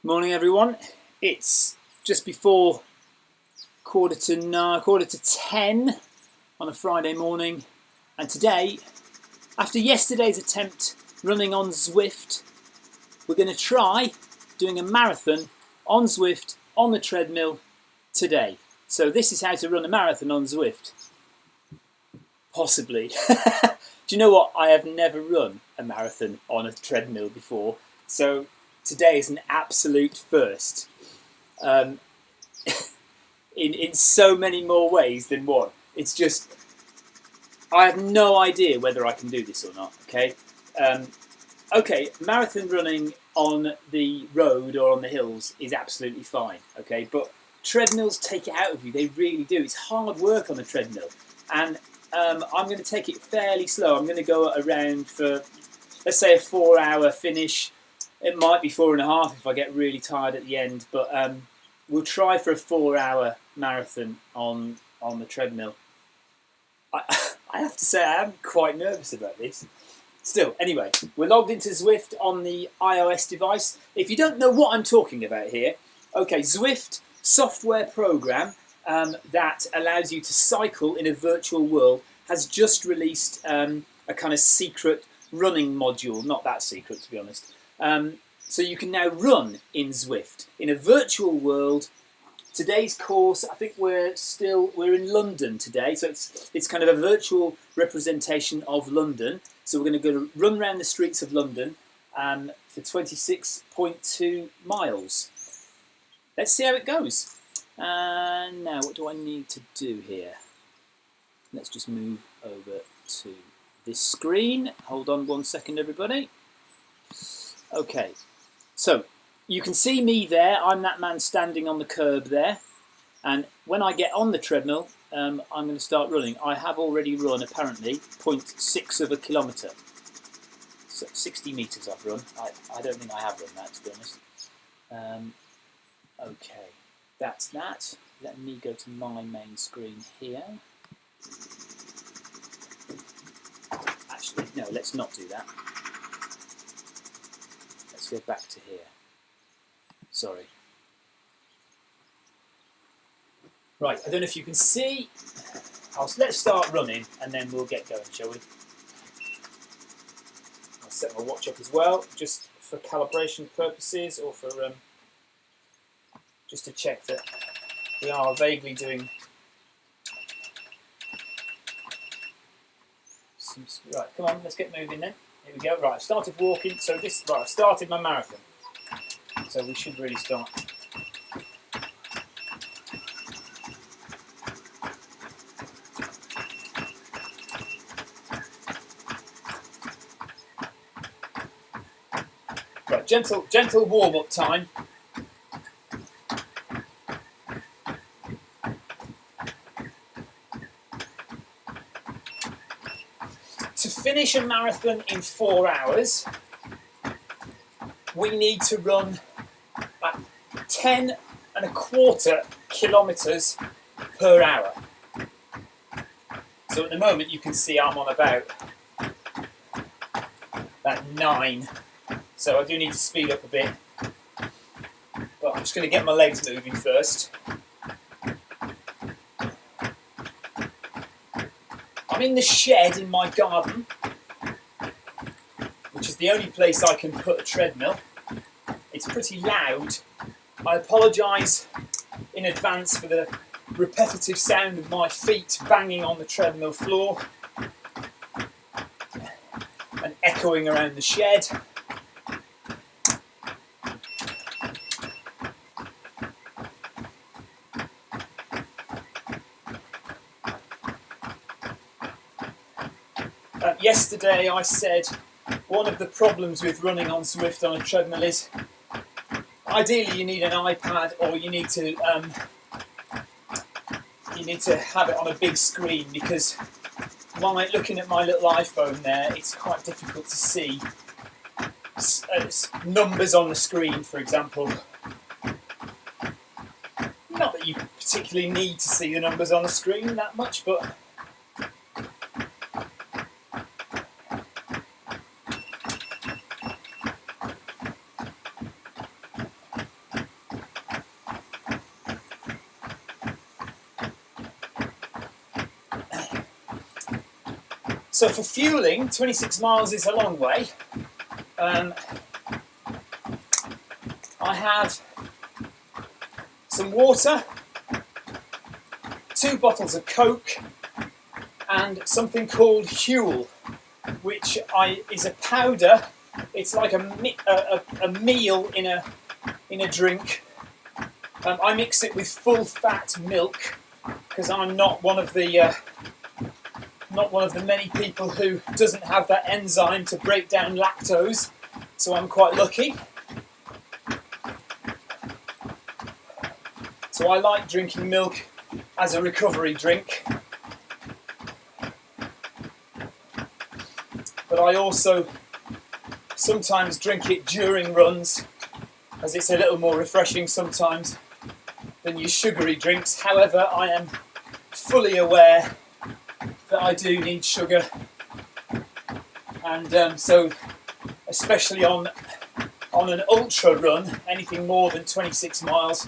Morning, everyone. It's just before quarter to 10 on a Friday morning, and today, after yesterday's attempt running on Zwift, we're going to try doing a marathon on Zwift on the treadmill today. So this is how to run a marathon on Zwift. Possibly. Do you know what? I have never run a marathon on a treadmill before, so today is an absolute first, in so many more ways than one. It's just, I have no idea whether I can do this or not, okay? Marathon running on the road or on the hills is absolutely fine, okay? But treadmills take it out of you, they really do. It's hard work on a treadmill, and I'm going to take it fairly slow. I'm going to go around for, let's say, a 4-hour finish. It might be 4.5 if I get really tired at the end, but we'll try for a 4-hour marathon on the treadmill. I have to say I am quite nervous about this. Still, anyway, we're logged into Zwift on the iOS device. If you don't know what I'm talking about here, okay, Zwift software program that allows you to cycle in a virtual world has just released a kind of secret running module. Not that secret, to be honest. So you can now run in Zwift in a virtual world. Today's course, I think we're in London today, so it's kind of a virtual representation of London. So we're going to go run around the streets of London for 26.2 miles. Let's see how it goes. Now, what do I need to do here? Let's just move over to this screen. Hold on 1 second, everybody. Okay, so you can see me there. I'm that man standing on the curb there. And when I get on the treadmill, I'm going to start running. I have already run, apparently, 0.6 of a kilometre. So 60 metres I've run. I don't think I have run that, to be honest. Okay, that's that. Let me go to my main screen here. Actually, no, let's not do that. Let's go back to here. Sorry. Right, I don't know if you can see. Let's start running and then we'll get going, shall we? I'll set my watch up as well, just for calibration purposes, or for just to check that we are vaguely doing some. Right, come on, let's get moving then. Here we go. Right, I've started walking. So I've started my marathon. So we should really start. Right, gentle warm-up time. To finish a marathon in 4 hours, we need to run 10.25 kilometres per hour. So at the moment you can see I'm on about 9. So I do need to speed up a bit. But I'm just going to get my legs moving first. I'm in the shed in my garden, which is the only place I can put a treadmill. It's pretty loud. I apologise in advance for the repetitive sound of my feet banging on the treadmill floor and echoing around the shed. Yesterday I said one of the problems with running on Zwift on a treadmill is ideally you need an iPad, or you need to have it on a big screen, because looking at my little iPhone there, it's quite difficult to see numbers on the screen, for example. Not that you particularly need to see the numbers on the screen that much, but So for fueling, 26 miles is a long way. I have some water, 2 bottles of Coke, and something called Huel, which is a powder. It's like a meal in a drink. I mix it with full fat milk because I'm not one of the many people who doesn't have that enzyme to break down lactose, so I'm quite lucky. So I like drinking milk as a recovery drink, but I also sometimes drink it during runs, as it's a little more refreshing sometimes than your sugary drinks. However, I am fully aware that I do need sugar, and so especially on an ultra run, anything more than 26 miles,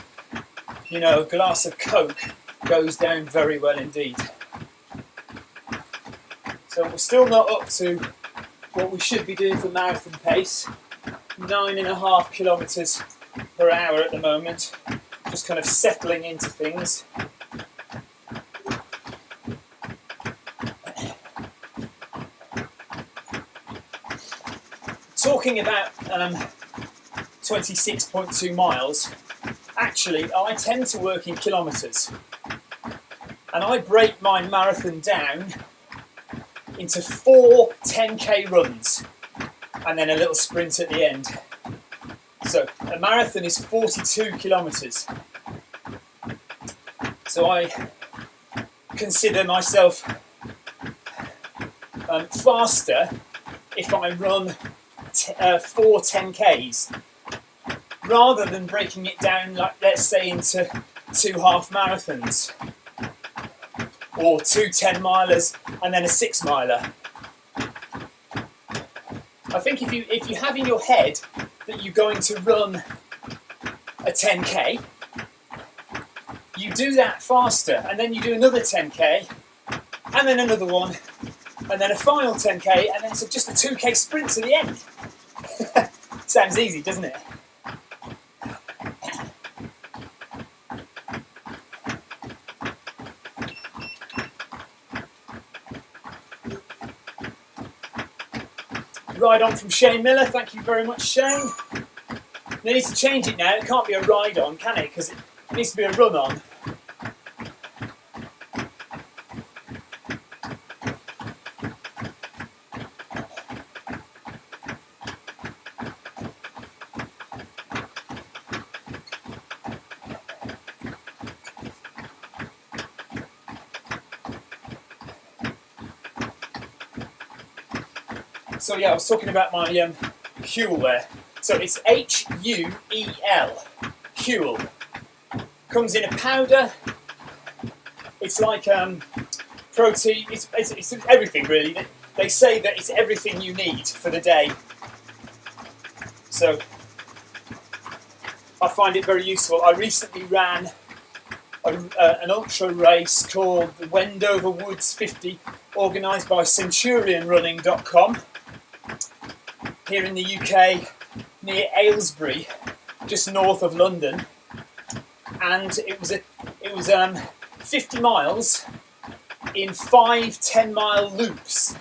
you know, a glass of Coke goes down very well indeed. So we're still not up to what we should be doing for marathon pace, 9.5 kilometres per hour at the moment, just kind of settling into things. Talking about 26.2 miles, actually I tend to work in kilometres, and I break my marathon down into 4 10k runs and then a little sprint at the end. So a marathon is 42 kilometres. So I consider myself faster if I run 4 10Ks, rather than breaking it down, like, let's say, into 2 half marathons or 2 10-milers and then a 6-miler. I think if you have in your head that you're going to run a 10k, you do that faster, and then you do another 10k, and then another one, and then a final 10k, and then it's just a 2k sprint to the end. Sounds easy, doesn't it? Ride on from Shane Miller, thank you very much, Shane. They need to change it now, it can't be a ride on, can it? Because it needs to be a run on. So yeah, I was talking about my Huel there. So it's Huel, Huel. Comes in a powder. It's like protein. It's everything really. They say that it's everything you need for the day. So I find it very useful. I recently ran an ultra race called the Wendover Woods 50, organised by CenturionRunning.com. Here in the UK, near Aylesbury, just north of London, and it was 50 miles in 5 10-mile loops.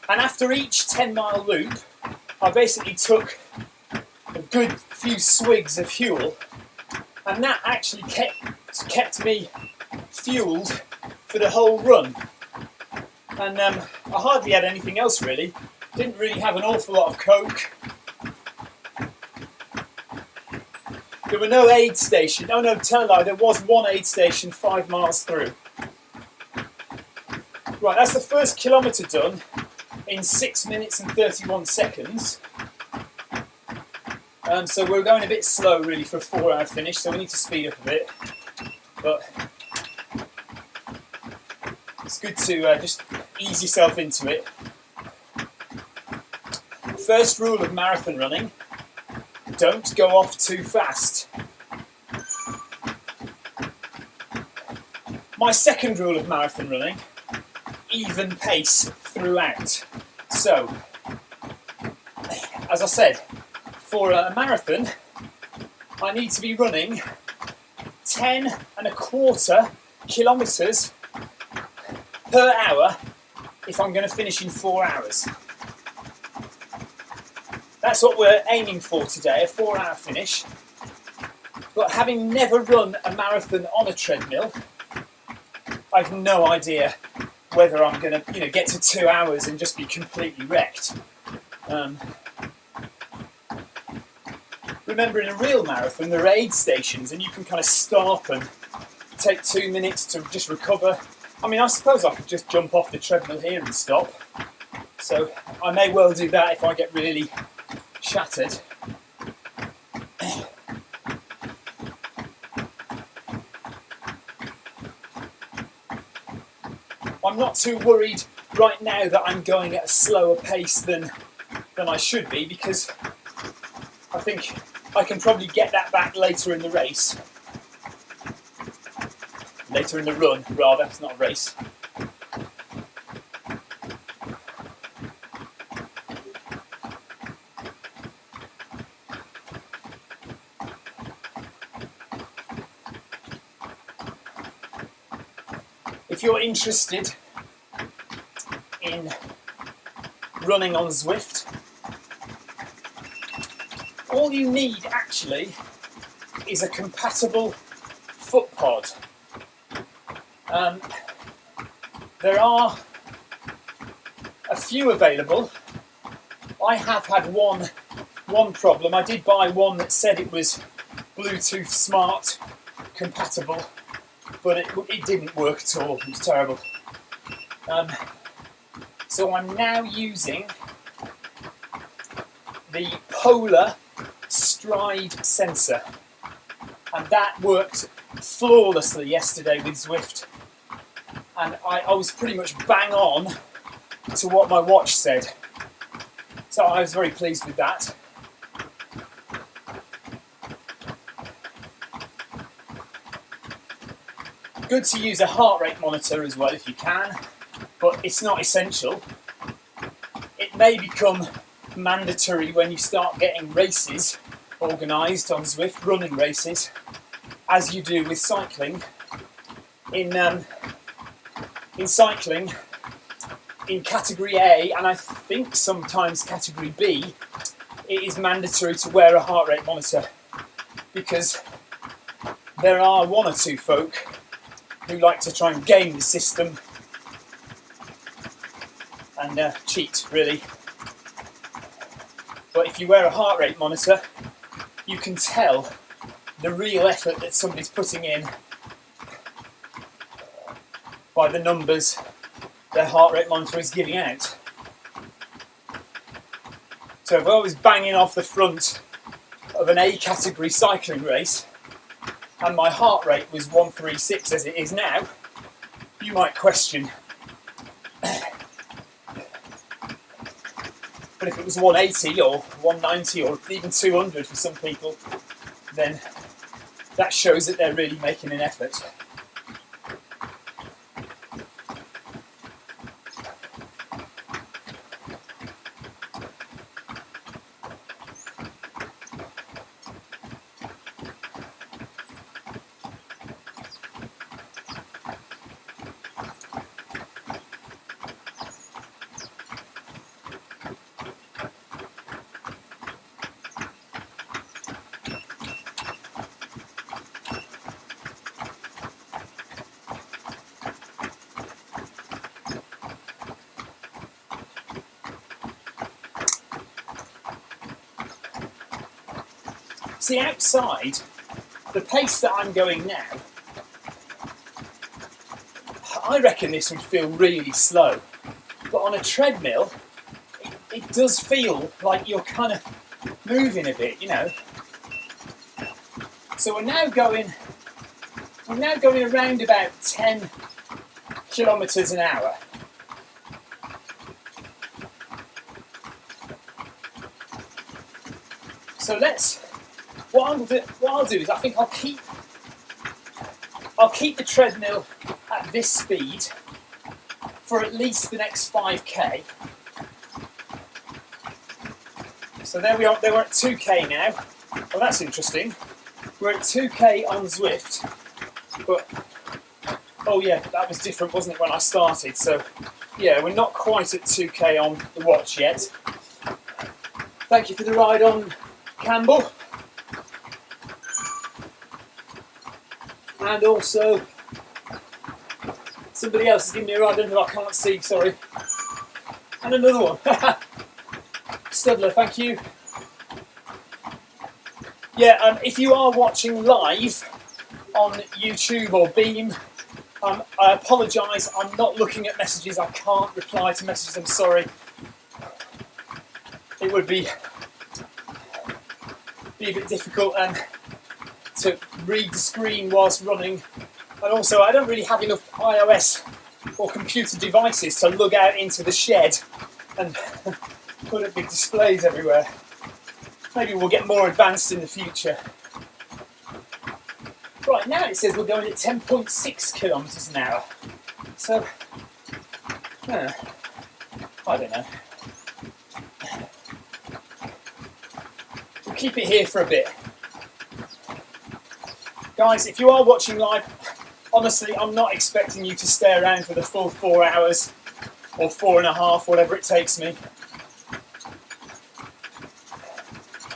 And after each 10-mile loop, I basically took a good few swigs of Huel, and that actually kept me fueled for the whole run. And I hardly had anything else really. Didn't really have an awful lot of Coke. There were no aid stations. Oh no, tell a lie, there was one aid station 5 miles through. Right, that's the first kilometre done in 6 minutes and 31 seconds. So we're going a bit slow really for a 4-hour finish, so we need to speed up a bit. But it's good to just ease yourself into it. First rule of marathon running, don't go off too fast. My second rule of marathon running even pace throughout. So, as I said, for a marathon, I need to be running 10.25 kilometres per hour if I'm going to finish in 4 hours. That's what we're aiming for today, a 4-hour finish. But having never run a marathon on a treadmill, I've no idea whether I'm going to, get to 2 hours and just be completely wrecked. Remember, in a real marathon, there are aid stations, and you can kind of stop and take 2 minutes to just recover. I mean, I suppose I could just jump off the treadmill here and stop. So I may well do that if I get really shattered. I'm not too worried right now that I'm going at a slower pace than I should be, because I think I can probably get that back later in the race. Later in the run, rather, it's not a race. If you're interested in running on Zwift, all you need actually is a compatible foot pod. There are a few available. I have had one problem. I did buy one that said it was Bluetooth Smart compatible, but it didn't work at all. It was terrible. So I'm now using the Polar Stride sensor, and that worked flawlessly yesterday with Zwift, and I was pretty much bang on to what my watch said, so I was very pleased with that. Good to use a heart rate monitor as well if you can, but it's not essential. It may become mandatory when you start getting races organised on Zwift, running races, as you do with cycling. In cycling, in category A, and I think sometimes category B, it is mandatory to wear a heart rate monitor, because there are one or two folk who like to try and game the system and cheat, really. But if you wear a heart rate monitor, you can tell the real effort that somebody's putting in by the numbers their heart rate monitor is giving out. So if I was banging off the front of an A category cycling race and my heart rate was 136 as it is now, you might question. But if it was 180 or 190 or even 200 for some people, then that shows that they're really making an effort. See, outside, the pace that I'm going now, I reckon this would feel really slow. But on a treadmill, it does feel like you're kind of moving a bit, you know. So we're now going around about 10 kilometres an hour. So what I'll do is I think I'll keep the treadmill at this speed for at least the next 5k. So there we are, they were at 2k now. Well, that's interesting. We're at 2k on Zwift, but oh yeah, that was different, wasn't it, when I started? So yeah, we're not quite at 2k on the watch yet. Thank you for the ride on Campbell. And also, somebody else is giving me a ride under, I can't see, sorry. And another one. Studler, thank you. Yeah, if you are watching live on YouTube or Beam, I apologise, I'm not looking at messages, I can't reply to messages, I'm sorry. It would be a bit difficult to read the screen whilst running, and also I don't really have enough iOS or computer devices to lug out into the shed and put up big displays everywhere. Maybe we'll get more advanced in the future. Right, now it says we're going at 10.6 kilometres an hour. So, I don't know. We'll keep it here for a bit. Guys, if you are watching live, honestly, I'm not expecting you to stay around for the full 4 hours or 4.5, whatever it takes me.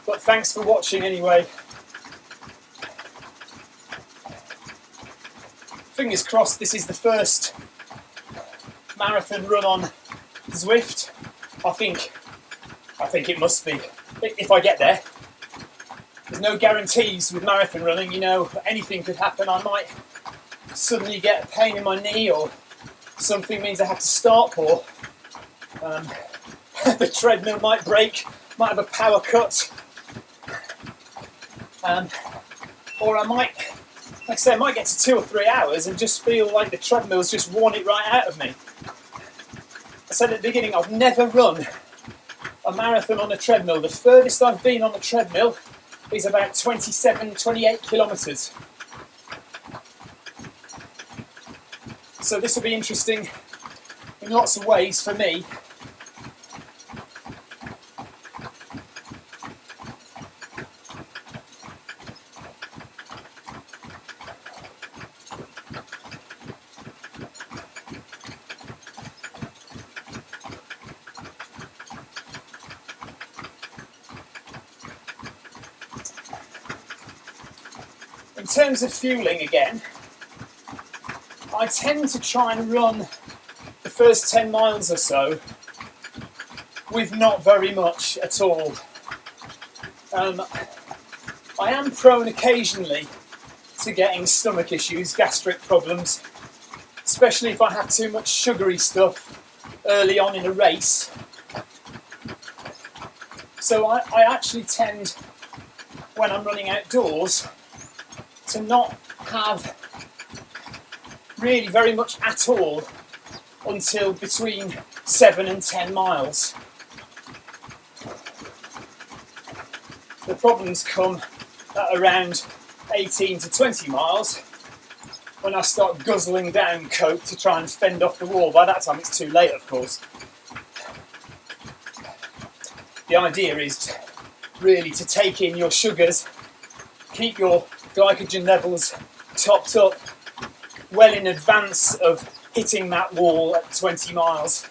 But thanks for watching anyway. Fingers crossed this is the first marathon run on Zwift. I think it must be, if I get there. There's no guarantees with marathon running, you know, anything could happen. I might suddenly get a pain in my knee, or something means I have to stop, or the treadmill might break, might have a power cut, or I might, like I say, I might get to 2 or 3 hours and just feel like the treadmill's just worn it right out of me. I said at the beginning, I've never run a marathon on a treadmill. The furthest I've been on a treadmill is about 27, 28 kilometres. So this will be interesting in lots of ways for me. In terms of fueling again, I tend to try and run the first 10 miles or so with not very much at all. I am prone occasionally to getting stomach issues, gastric problems, especially if I have too much sugary stuff early on in a race. So I actually tend, when I'm running outdoors, to not have really very much at all until between 7 and 10 miles. The problems come at around 18 to 20 miles, when I start guzzling down Coke to try and fend off the wall. By that time it's too late, of course. The idea is really to take in your sugars, keep your glycogen levels topped up well in advance of hitting that wall at 20 miles.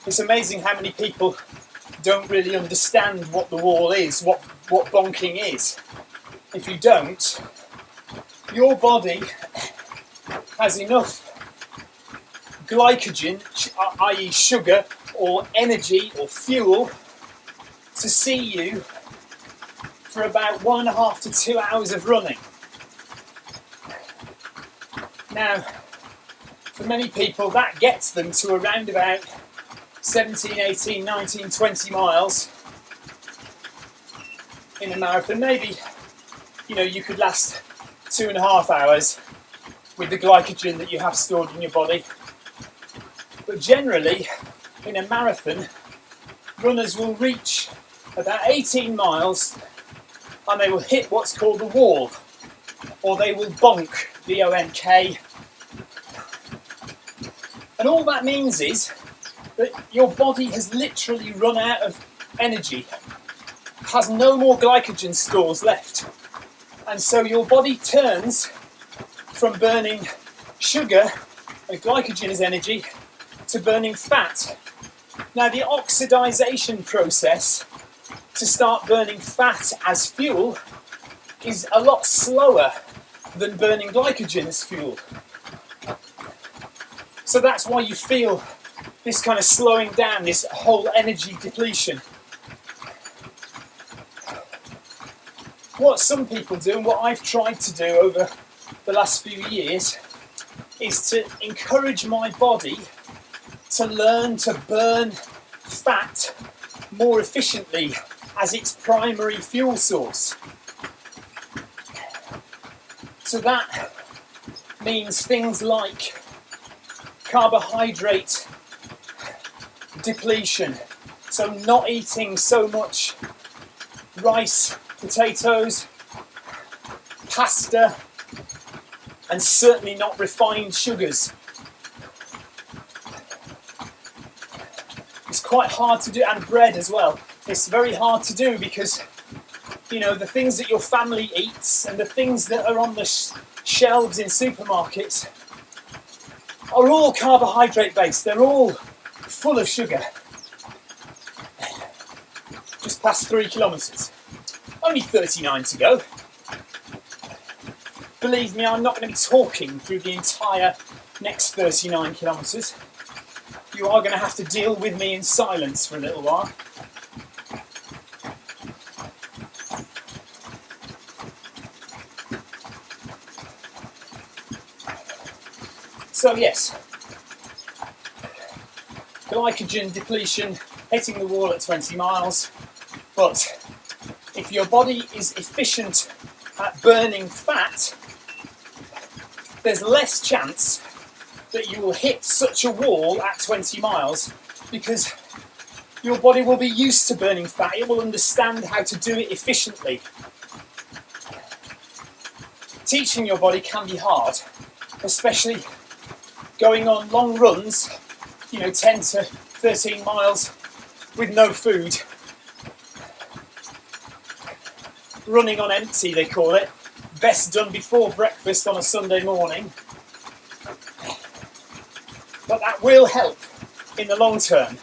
It's amazing how many people don't really understand what the wall is, what bonking is. If you don't, your body has enough glycogen, i.e. sugar or energy or fuel, to see you for about 1.5 to 2 hours of running. Now, for many people that gets them to around about 17, 18, 19, 20 miles in a marathon. Maybe, you know, you could last 2.5 hours with the glycogen that you have stored in your body. But generally, in a marathon, runners will reach about 18 miles and they will hit what's called the wall. or they will bonk, B-O-N-K. And all that means is that your body has literally run out of energy, has no more glycogen stores left. And so your body turns from burning sugar and glycogen as energy to burning fat. Now the oxidization process to start burning fat as fuel is a lot slower than burning glycogen as fuel. So that's why you feel this kind of slowing down, this whole energy depletion. What some people do, and what I've tried to do over the last few years, is to encourage my body to learn to burn fat more efficiently as its primary fuel source. So that means things like carbohydrate depletion, so not eating so much rice, potatoes, pasta, and certainly not refined sugars. It's quite hard to do, and bread as well. It's very hard to do because, you know, the things that your family eats and the things that are on the shelves in supermarkets are all carbohydrate based. They're all full of sugar. Just past 3 kilometres. Only 39 to go. Believe me, I'm not going to be talking through the entire next 39 kilometres. You are going to have to deal with me in silence for a little while. So yes, glycogen depletion, hitting the wall at 20 miles, but if your body is efficient at burning fat, there's less chance that you will hit such a wall at 20 miles because your body will be used to burning fat. It will understand how to do it efficiently. Teaching your body can be hard, especially going on long runs, 10 to 13 miles with no food. Running on empty, they call it. Best done before breakfast on a Sunday morning. But that will help in the long term.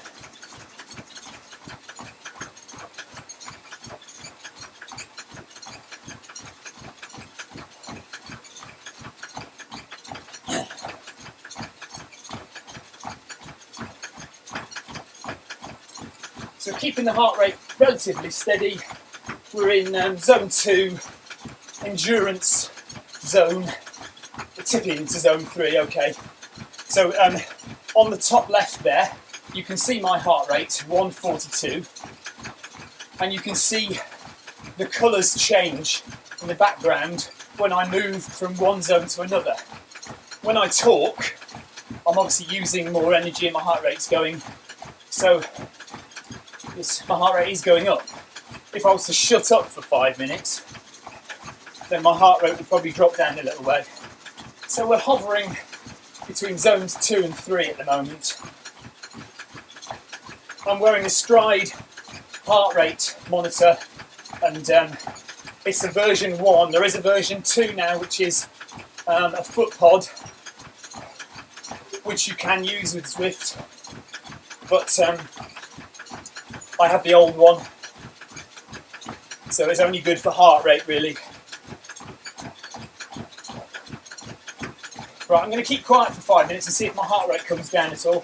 So keeping the heart rate relatively steady, we're in zone 2, endurance zone. We're tipping into zone 3, okay. So on the top left there, you can see my heart rate, 142, and you can see the colours change in the background when I move from one zone to another. When I talk, I'm obviously using more energy and my heart rate's going, so my heart rate is going up. If I was to shut up for 5 minutes, then my heart rate would probably drop down a little way. So we're hovering between zones 2 and 3 at the moment. I'm wearing a Stride heart rate monitor, and it's a version 1. There is a version 2 now, which is a foot pod, which you can use with Zwift, but I have the old one, so it's only good for heart rate really. Right, I'm going to keep quiet for 5 minutes and see if my heart rate comes down at all.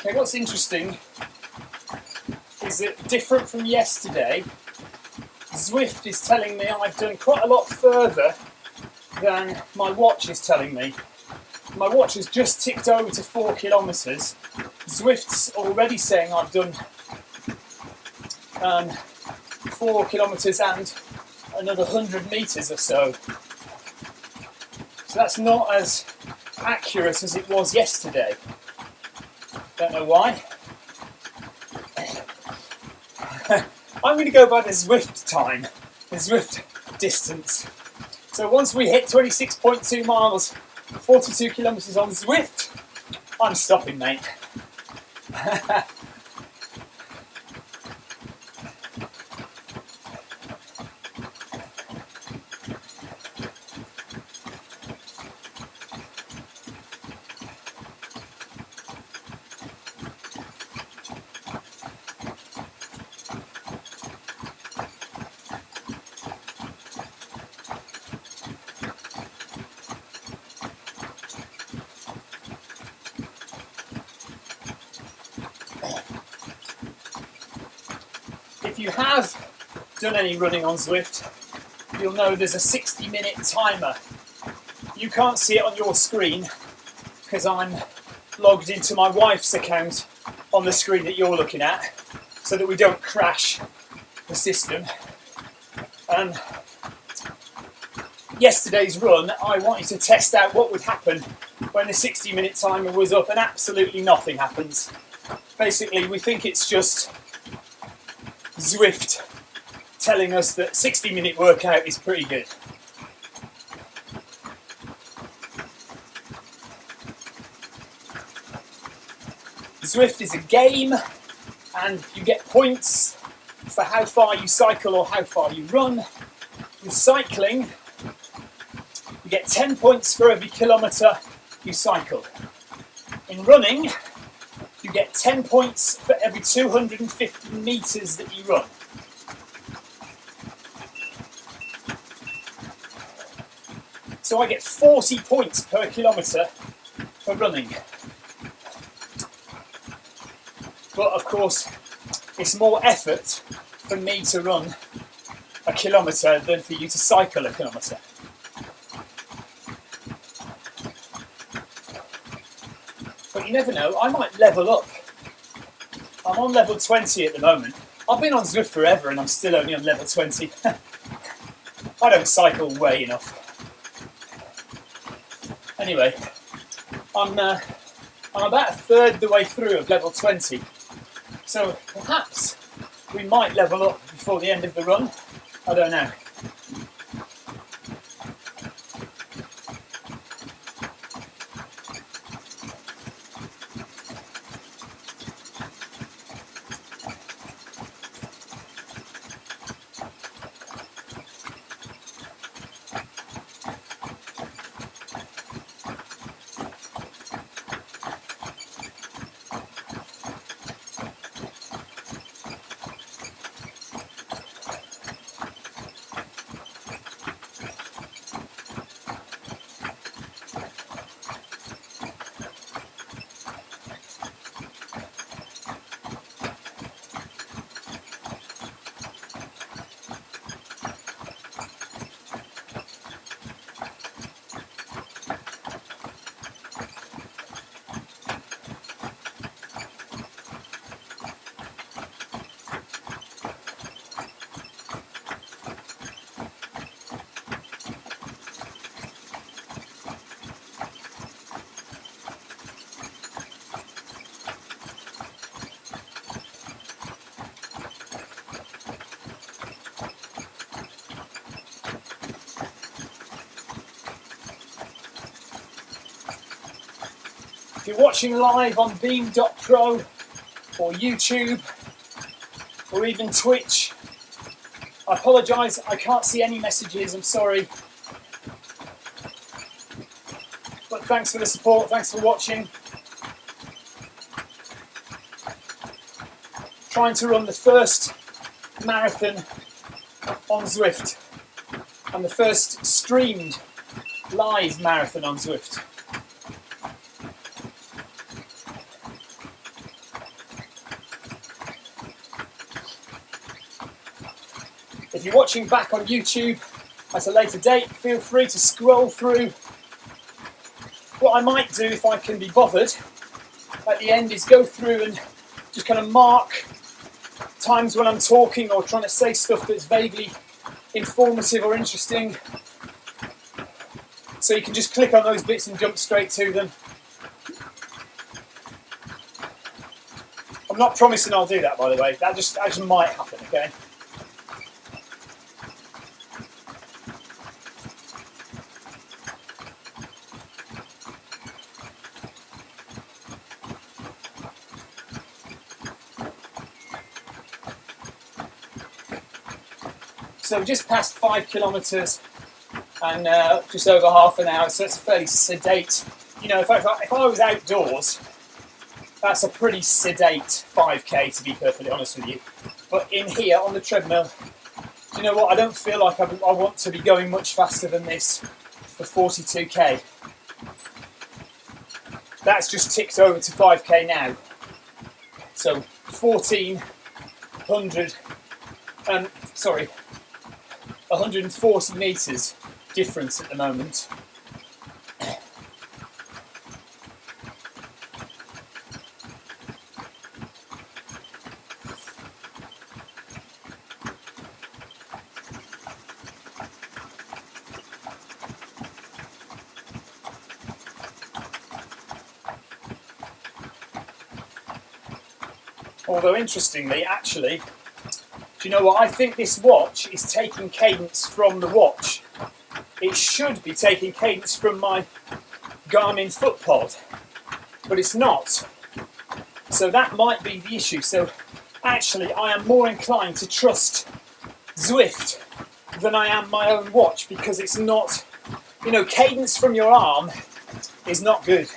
Okay, what's interesting is that different from yesterday, Zwift is telling me I've done quite a lot further than my watch is telling me. My watch has just ticked over to 4 kilometres. Zwift's already saying I've done 4 kilometres and another 100 metres or so. So that's not as accurate as it was yesterday. Don't know why. I'm going to go by the Zwift time, the Zwift distance. So once we hit 26.2 miles, 42 kilometres on Zwift, I'm stopping, mate. If you have done any running on Zwift, you'll know there's a 60-minute timer. You can't see it on your screen because I'm logged into my wife's account on the screen that you're looking at, so that we don't crash the system. Yesterday's run, I wanted to test out what would happen when the 60-minute timer was up, and absolutely nothing happens. Basically, we think it's just Zwift telling us that 60-minute workout is pretty good. Zwift is a game, and you get points for how far you cycle or how far you run. With cycling, you get 10 points for every kilometre you cycle. In running, you get 10 points for every 250 metres that you run. So I get 40 points per kilometre for running. But of course, it's more effort for me to run a kilometre than for you to cycle a kilometre. But you never know, I might level up. I'm on level 20 at the moment. I've been on Zwift forever and I'm still only on level 20. I don't cycle way enough. Anyway, I'm about a third the way through of level 20. So perhaps we might level up before the end of the run. I don't know. If you're watching live on beam.pro or YouTube or even Twitch, I apologise, I can't see any messages, I'm sorry. But thanks for the support, thanks for watching. Trying to run the first marathon on Zwift and the first streamed live marathon on Zwift. If you're watching back on YouTube at a later date, feel free to scroll through. What I might do, if I can be bothered, at the end is go through and just kind of mark times when I'm talking or trying to say stuff that's vaguely informative or interesting. So you can just click on those bits and jump straight to them. I'm not promising I'll do that, by the way. That just might happen, okay? So we're just past 5 kilometres and just over half an hour, so it's fairly sedate. You know, if I was outdoors, that's a pretty sedate 5k, to be perfectly honest with you. But in here on the treadmill, do you know what? I don't feel like I want to be going much faster than this for 42k. That's just ticked over to 5k now. So 140 metres difference at the moment. Although interestingly, actually, do you know what? I think this watch is taking cadence from the watch. It should be taking cadence from my Garmin FootPod, but it's not. So that might be the issue. So actually, I am more inclined to trust Zwift than I am my own watch, because it's not, you know, cadence from your arm is not good.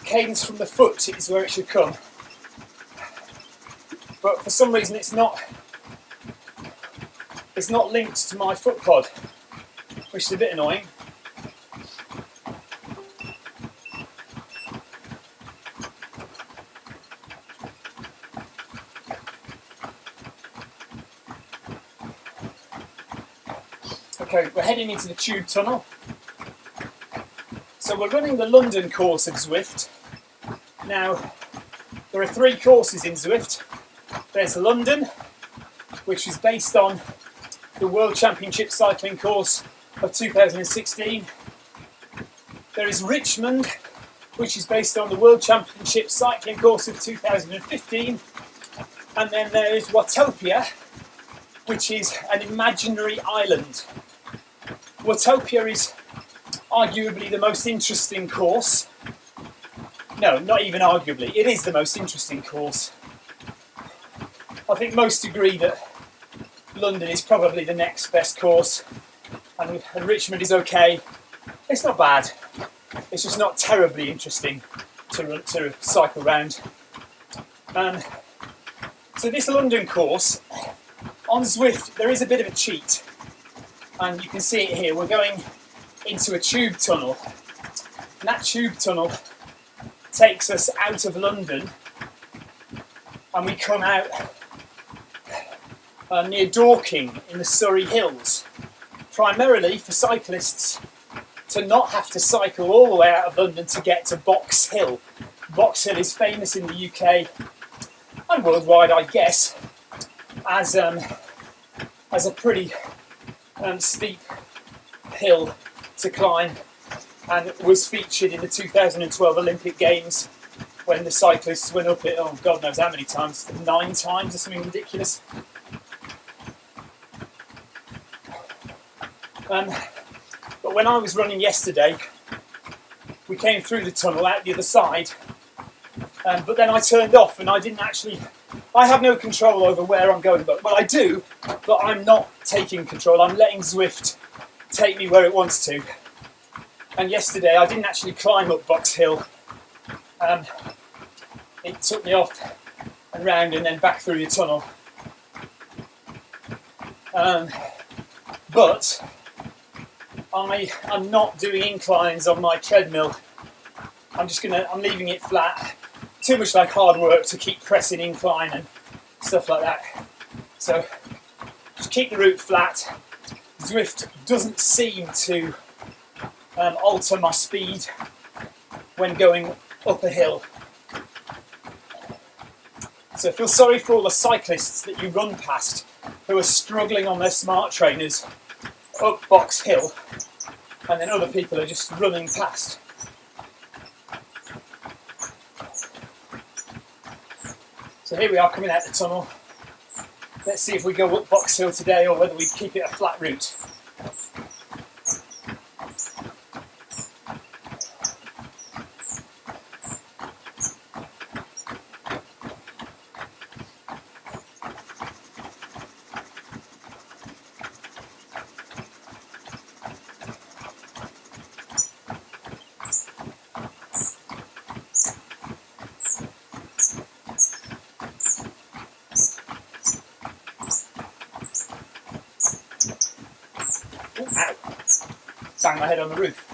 Cadence from the foot is where it should come. But for some reason it's not linked to my FootPod, which is a bit annoying. Okay, we're heading into the tube tunnel. So we're running the London course of Zwift. Now, there are 3 courses in Zwift. There's London, which is based on the World Championship cycling course of 2016. There is Richmond, which is based on the World Championship cycling course of 2015. And then there is Watopia, which is an imaginary island. Watopia is arguably the most interesting course. No, not even arguably, it is the most interesting course. I think most agree that London is probably the next best course, and Richmond is okay. It's not bad. It's just not terribly interesting to cycle round. So this London course, on Zwift, there is a bit of a cheat, and you can see it here. We're going into a tube tunnel, and that tube tunnel takes us out of London, and we come out near Dorking in the Surrey Hills, primarily for cyclists to not have to cycle all the way out of London to get to Box Hill. Box Hill is famous in the UK and worldwide, I guess, as a pretty steep hill to climb, and was featured in the 2012 Olympic Games when the cyclists went up it, oh God knows how many times, 9 times or something ridiculous. But when I was running yesterday, we came through the tunnel out the other side, but then I turned off and I have no control over where I'm going. But well, I do, but I'm not taking control. I'm letting Zwift take me where it wants to. And yesterday I didn't actually climb up Box Hill. It took me off and round and then back through the tunnel. But I am not doing inclines on my treadmill. I'm leaving it flat. Too much like hard work to keep pressing incline and stuff like that. So Just keep the route flat. Zwift doesn't seem to alter my speed when going up a hill. So feel sorry for all the cyclists that you run past who are struggling on their smart trainers up Box Hill, and then other people are just running past. So here we are coming out the tunnel. Let's see if we go up Box Hill today or whether we keep it a flat route. Ooh, ow! Bang my head on the roof.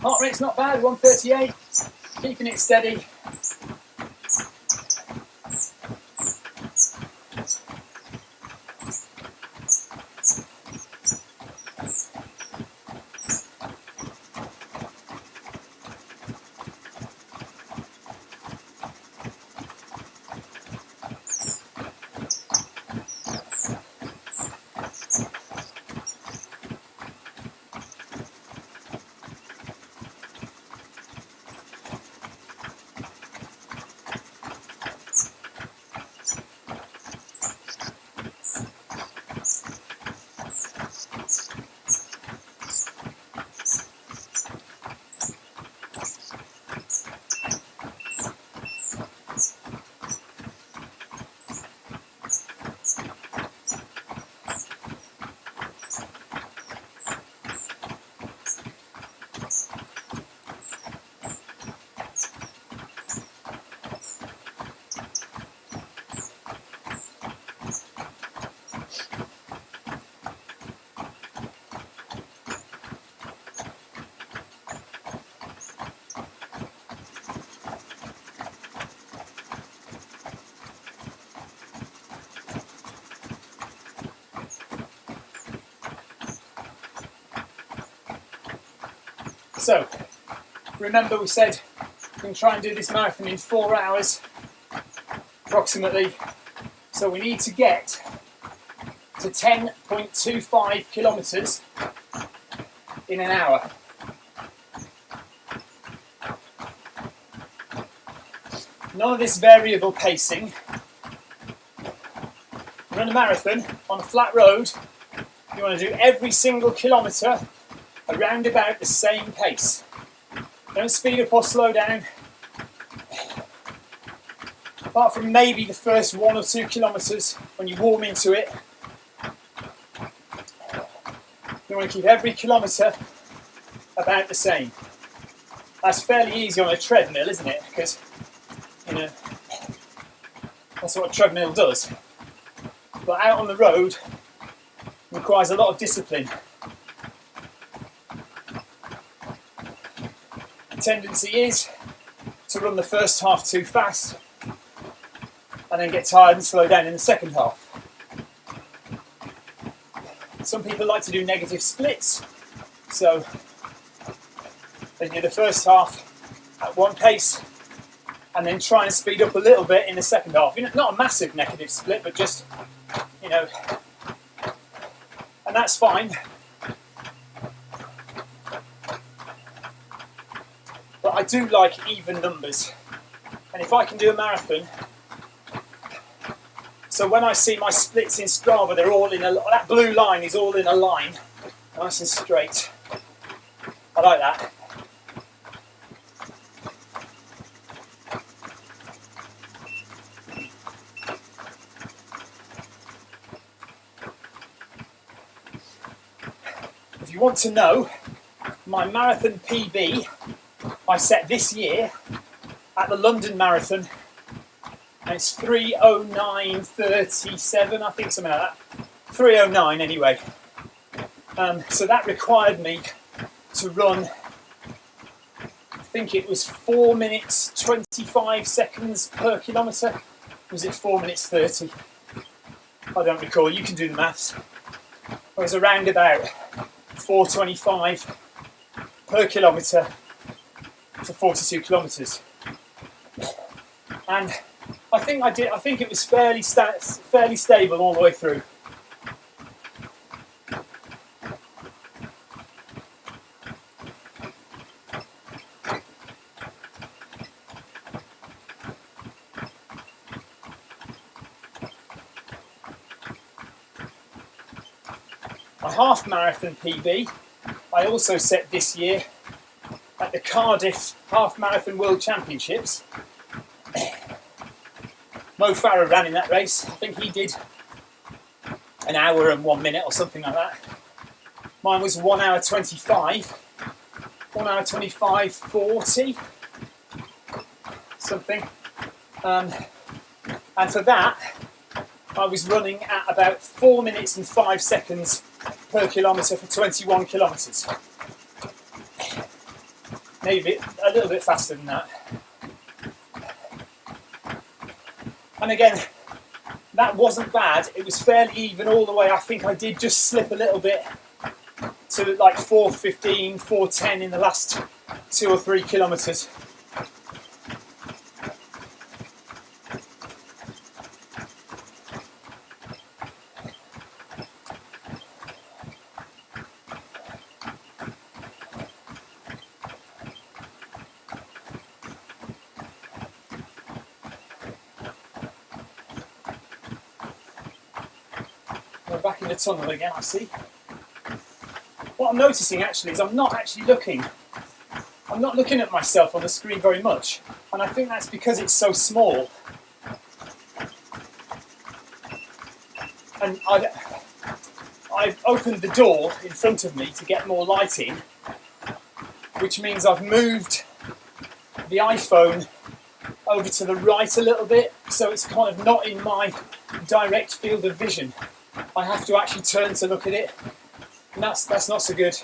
Heart rate's not bad, 138, keeping it steady. So, remember we said we can try and do this marathon in 4 hours, approximately. So we need to get to 10.25 kilometres in an hour. None of this variable pacing. Run a marathon on a flat road, you want to do every single kilometre around about the same pace. Don't speed up or slow down. Apart from maybe the first 1 or 2 kilometres when you warm into it. You want to keep every kilometre about the same. That's fairly easy on a treadmill, isn't it? Because, you know, that's what a treadmill does. But out on the road, it requires a lot of discipline. The tendency is to run the first half too fast and then get tired and slow down in the second half. Some people like to do negative splits, so they do the first half at one pace and then try and speed up a little bit in the second half. You know, not a massive negative split, but just, you know, and that's fine. But I do like even numbers, and if I can do a marathon, so when I see my splits in Strava, they're all in a, that blue line is all in a line, nice and straight. I like that. if you want to know, my marathon PB I set this year at the London Marathon, and it's 3:09:37, I think, something like that. 3:09 anyway. So that required me to run, I think it was 4 minutes 25 seconds per kilometre. Was it 4 minutes 30? I don't recall, you can do the maths. I was around about 4:25 per kilometre for 42 kilometres. And I think it was fairly stable all the way through. My half marathon PB I also set this year at the Cardiff Half Marathon World Championships. Mo Farah ran in that race. I think he did an hour and 1 minute or something like that. Mine was 1 hour 25, 1 hour 25:40, something. And for that, I was running at about 4 minutes and 5 seconds per kilometre for 21 kilometres. Maybe a little bit faster than that. And again, that wasn't bad. It was fairly even all the way. I think I did just slip a little bit to like 4:15, 4:10 in the last 2 or 3 kilometres. We're back in the tunnel again, I see. What I'm noticing actually is I'm not looking at myself on the screen very much, and I think that's because it's so small. And I've opened the door in front of me to get more light in, which means I've moved the iPhone over to the right a little bit, so it's kind of not in my direct field of vision. I have to actually turn to look at it, and that's not so good.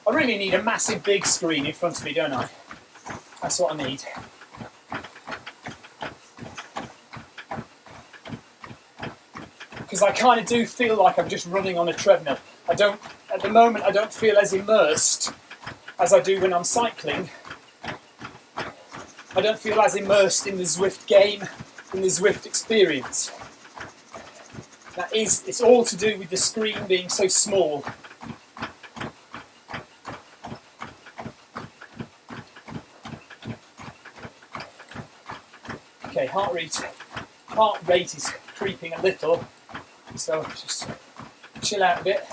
I really need a massive big screen in front of me, don't I? That's what I need. Because I kind of do feel like I'm just running on a treadmill. At the moment, I don't feel as immersed as I do when I'm cycling. I don't feel as immersed in the Zwift game, in the Zwift experience. It's all to do with the screen being so small. Okay, heart rate is creeping a little, so just chill out a bit.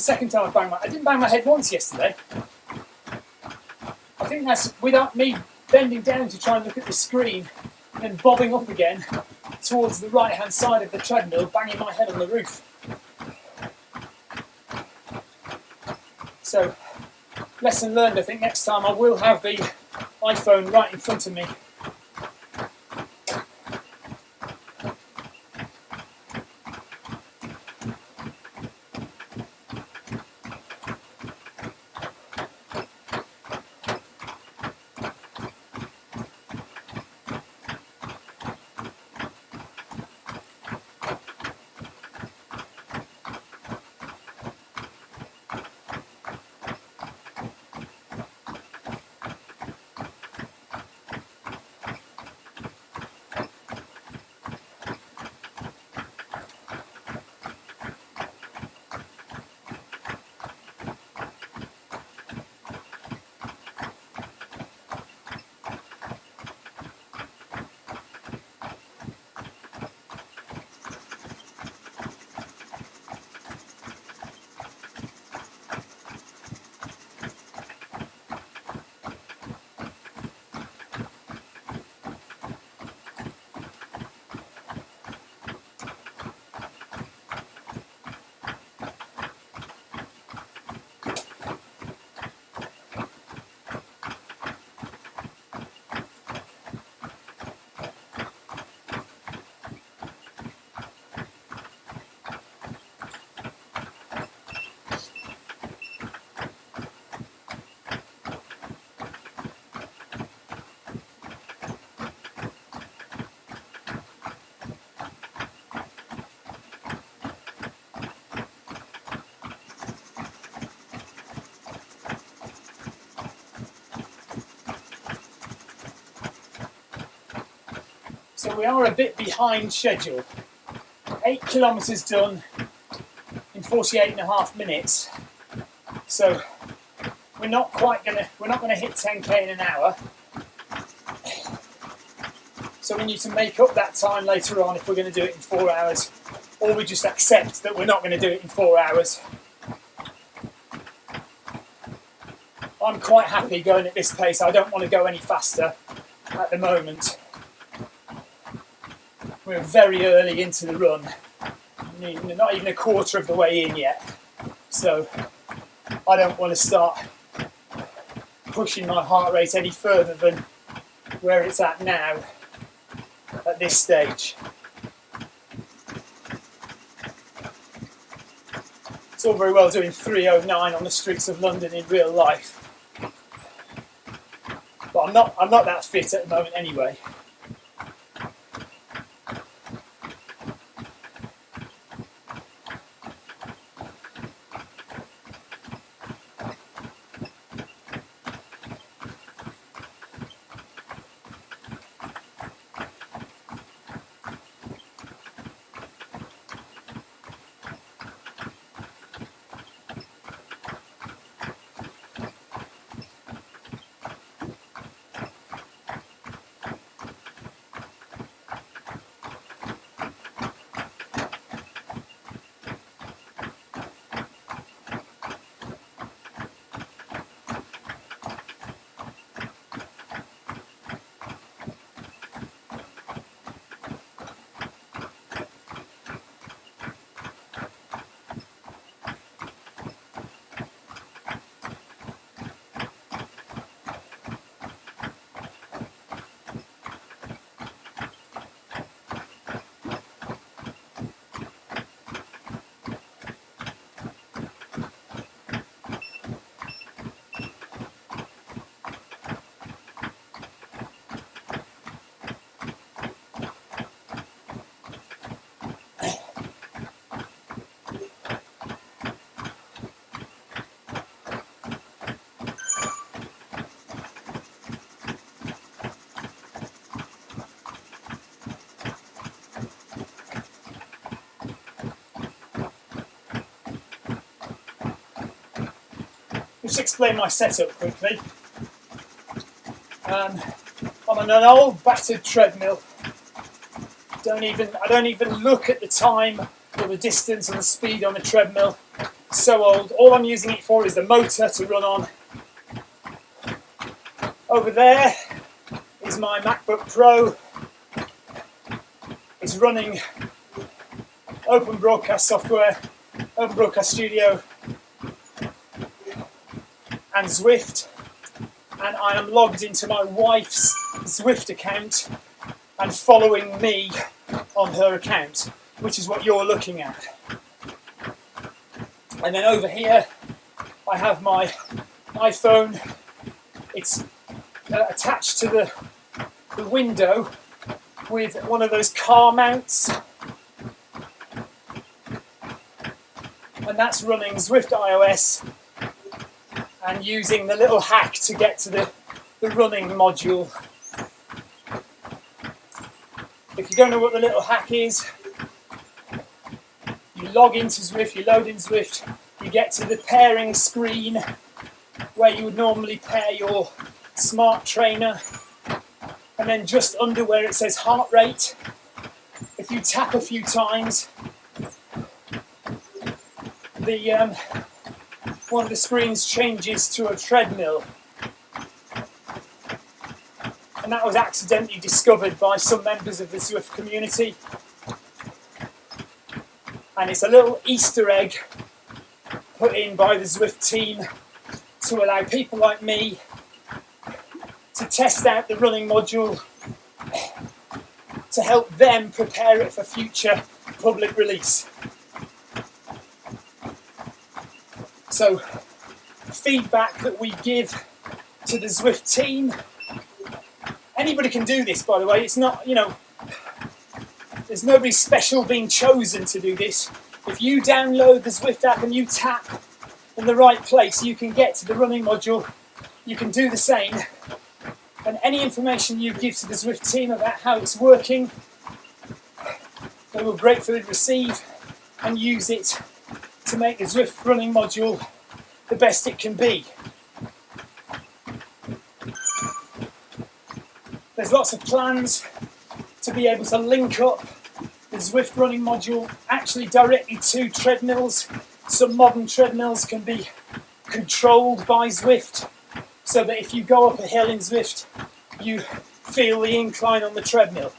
second time I banged I didn't bang my head once yesterday. I think that's without me bending down to try and look at the screen and then bobbing up again towards the right hand side of the treadmill, banging my head on the roof. So, lesson learned. I think next time I will have the iPhone right in front of me. So we are a bit behind schedule. 8 kilometres done in 48.5 minutes. So we're not gonna hit 10k in an hour. So we need to make up that time later on if we're going to do it in 4 hours, or we just accept that we're not going to do it in 4 hours. I'm quite happy going at this pace. I don't want to go any faster at the moment. We're very early into the run, not even a quarter of the way in yet, so I don't want to start pushing my heart rate any further than where it's at now at this stage. It's all very well doing 3:09 on the streets of London in real life, but I'm not that fit at the moment anyway. Just explain my setup quickly. I'm on an old battered treadmill. I don't even look at the time or the distance or the speed on the treadmill. so old. All I'm using it for is the motor to run on. Over there is my MacBook Pro. It's running Open Broadcast software, Open Broadcast Studio and Zwift, and I am logged into my wife's Zwift account and following me on her account, which is what you're looking at. And then over here I have my iPhone. It's attached to the window with one of those car mounts, and that's running Zwift iOS and using the little hack to get to the running module. If you don't know what the little hack is, you log into Zwift, you load in Zwift, you get to the pairing screen where you would normally pair your smart trainer, and then just under where it says heart rate, if you tap a few times, one of the screens changes to a treadmill. And that was accidentally discovered by some members of the Zwift community. And it's a little Easter egg put in by the Zwift team to allow people like me to test out the running module to help them prepare it for future public release. So, feedback that we give to the Zwift team, anybody can do this, by the way. It's not, there's nobody special being chosen to do this. If you download the Zwift app and you tap in the right place, you can get to the running module. You can do the same. And any information you give to the Zwift team about how it's working, they will gratefully receive and use it to make the Zwift running module the best it can be. There's lots of plans to be able to link up the Zwift running module actually directly to treadmills. Some modern treadmills can be controlled by Zwift, so that if you go up a hill in Zwift, you feel the incline on the treadmill.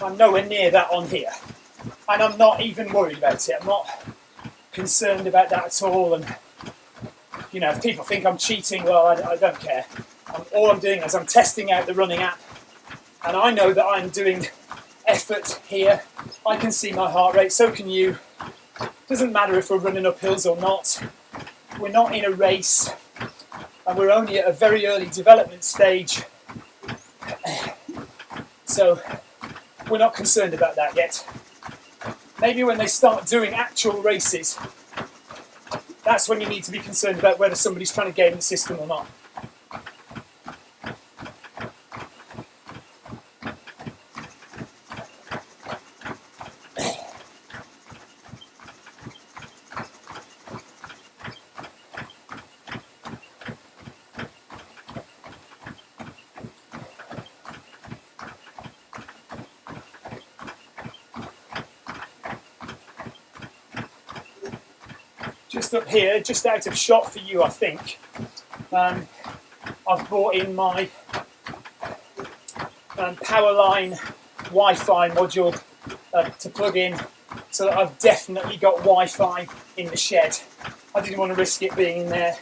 I'm nowhere near that on here, and I'm not even worried about it. I'm not concerned about that at all. And if people think I'm cheating, well, I don't care. All I'm doing is I'm testing out the running app, and I know that I'm doing effort here. I can see my heart rate, so can you. Doesn't matter if we're running up hills or not. We're not in a race, and we're only at a very early development stage, so we're not concerned about that yet. Maybe when they start doing actual races, that's when you need to be concerned about whether somebody's trying to game the system or not. Just up here, just out of shot for you, I think, I've brought in my Powerline Wi-Fi module to plug in, so that I've definitely got Wi-Fi in the shed. I didn't want to risk it being in there.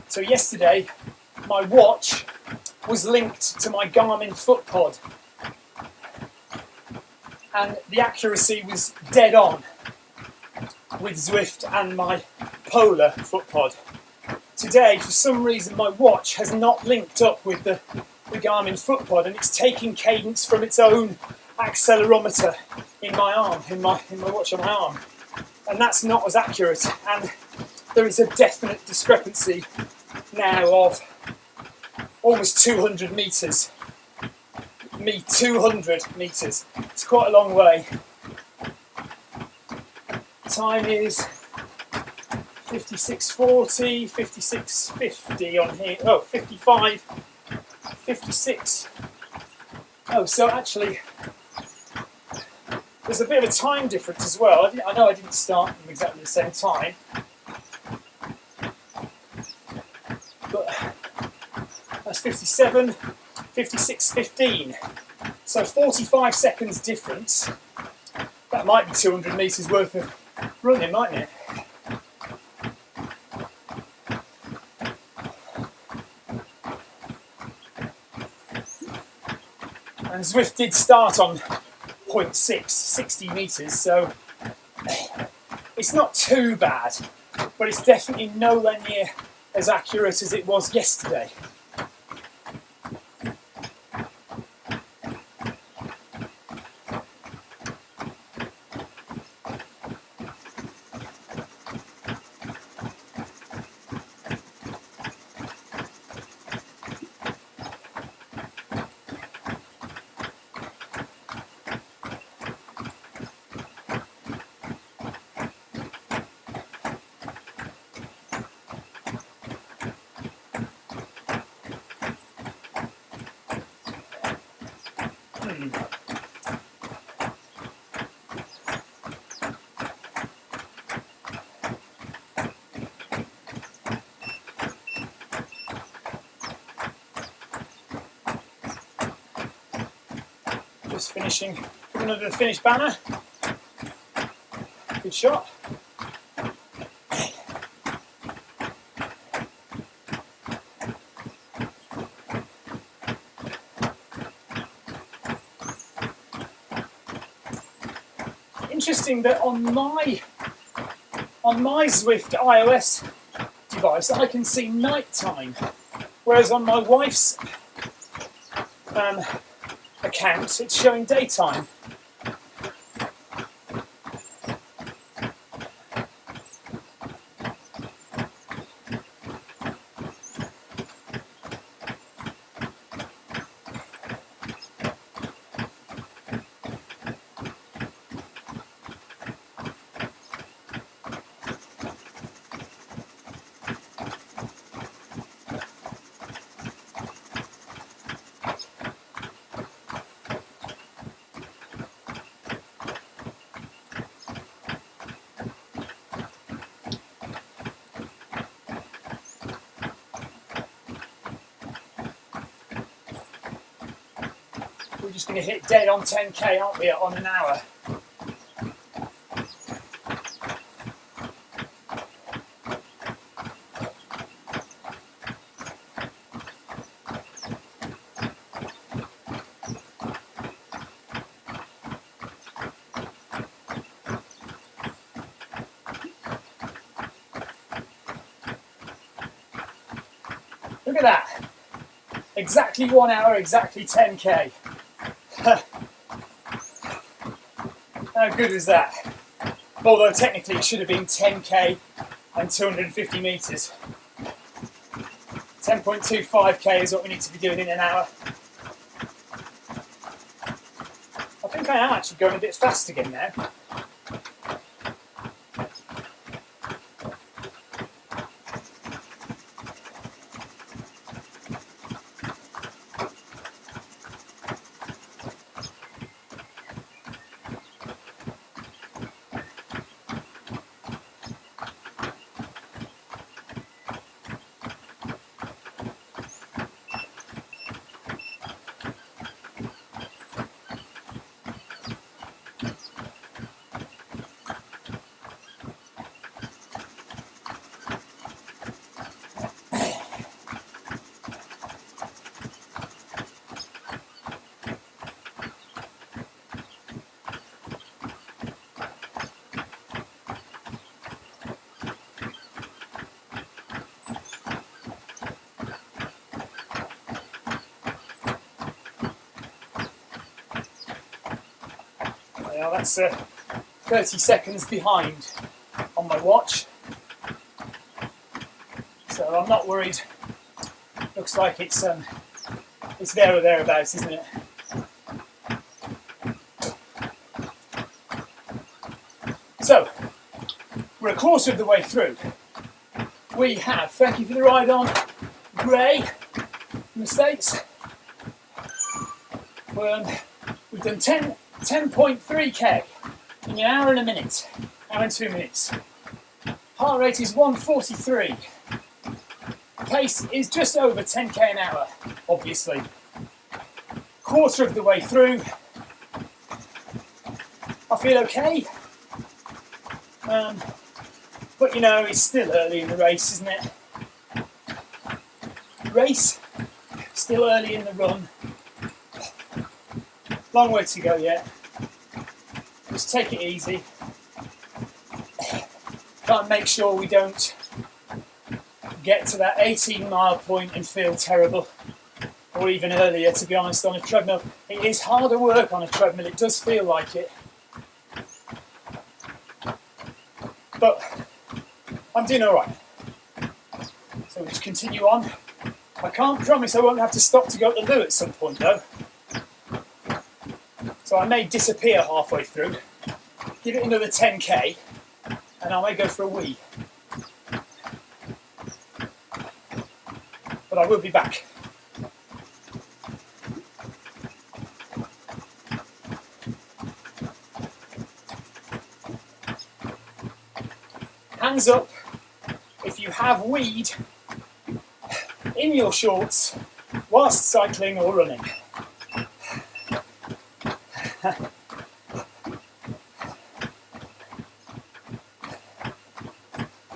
So yesterday, my watch was linked to my Garmin FootPod, and the accuracy was dead on with Zwift and my Polar FootPod. Today, for some reason, my watch has not linked up with the the Garmin foot pod, and it's taking cadence from its own accelerometer in my arm, in my watch on my arm, and that's not as accurate. And there is a definite discrepancy now of almost 200 meters. 200 meters. It's quite a long way. Time is 56:40, 56:50 on here. Oh, 55, 56. Oh, so actually, there's a bit of a time difference as well. I know I didn't start at exactly the same time, but that's 57, 56:15. So 45 seconds difference. That might be 200 meters worth of running, mightn't it? And Zwift did start on 0.6, 60 meters, so it's not too bad, but it's definitely nowhere near as accurate as it was yesterday. Just finishing, coming under the finish banner. Good shot. Interesting that on my Zwift iOS device I can see night time, whereas on my wife's account it's showing daytime. We're just going to hit dead on 10k, aren't we, on an hour? Look at that. Exactly 1 hour, exactly 10k. How good is that? Although technically it should have been 10k and 250 meters. 10.25k is what we need to be doing in an hour. I think I am actually going a bit fast again now. Yeah, that's 30 seconds behind on my watch, so I'm not worried. Looks like it's there or thereabouts, isn't it? So we're a quarter of the way through. We have, thank you for the ride on, Gray from the States. We've done 10.3k in an hour and a minute, hour and 2 minutes. Heart rate is 143. Pace is just over 10k an hour, obviously. Quarter of the way through. I feel okay. But you know, it's still early in the race, isn't it? Race, still early in the run. Long way to go yet. Just take it easy. Try and make sure we don't get to that 18-mile point and feel terrible. Or even earlier, to be honest, on a treadmill. It is harder work on a treadmill, it does feel like it. But I'm doing alright. So we'll just continue on. I can't promise I won't have to stop to go to the loo at some point though. So I may disappear halfway through, give it another 10k, and I may go for a wee. But I will be back. Hands up if you have weed in your shorts whilst cycling or running.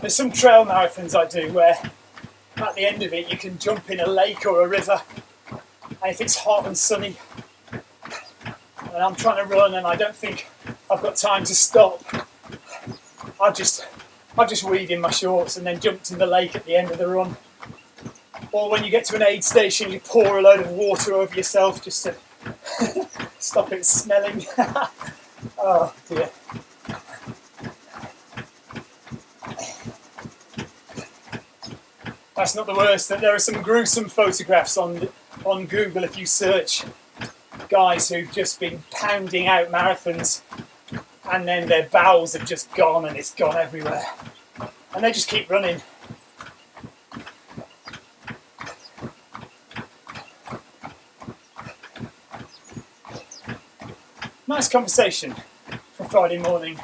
There's some trail marathons I do where at the end of it you can jump in a lake or a river, and if it's hot and sunny and I'm trying to run and I don't think I've got time to stop, I've just weed in my shorts and then jumped in the lake at the end of the run. Or when you get to an aid station, you pour a load of water over yourself just to stop it smelling. Oh dear. That's not the worst. There are some gruesome photographs on Google if you search guys who've just been pounding out marathons and then their bowels have just gone and it's gone everywhere. And they just keep running. Nice conversation for Friday morning.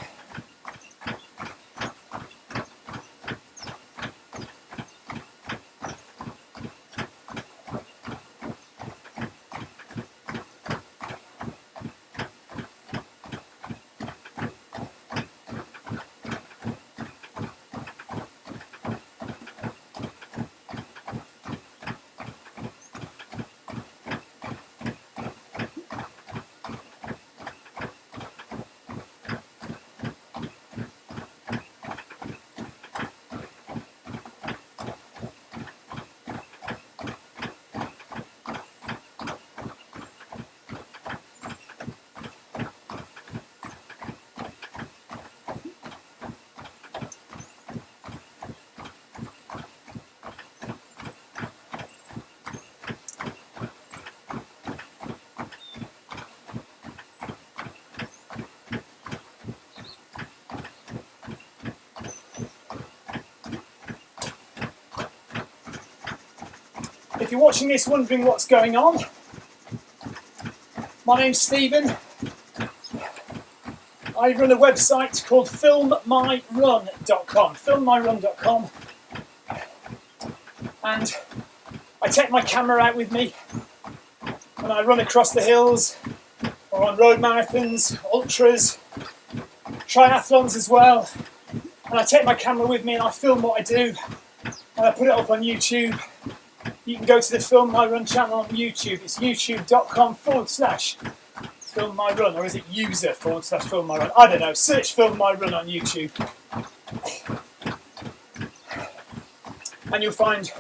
If you're watching this wondering what's going on, my name's Stephen. I run a website called filmmyrun.com, and I take my camera out with me when I run across the hills or on road marathons, ultras, triathlons as well, and I take my camera with me and I film what I do and I put it up on YouTube. You can go to the Film My Run channel on YouTube. It's youtube.com/Film My Run, or is it user/Film My Run? I don't know. Search Film My Run on YouTube. And you'll find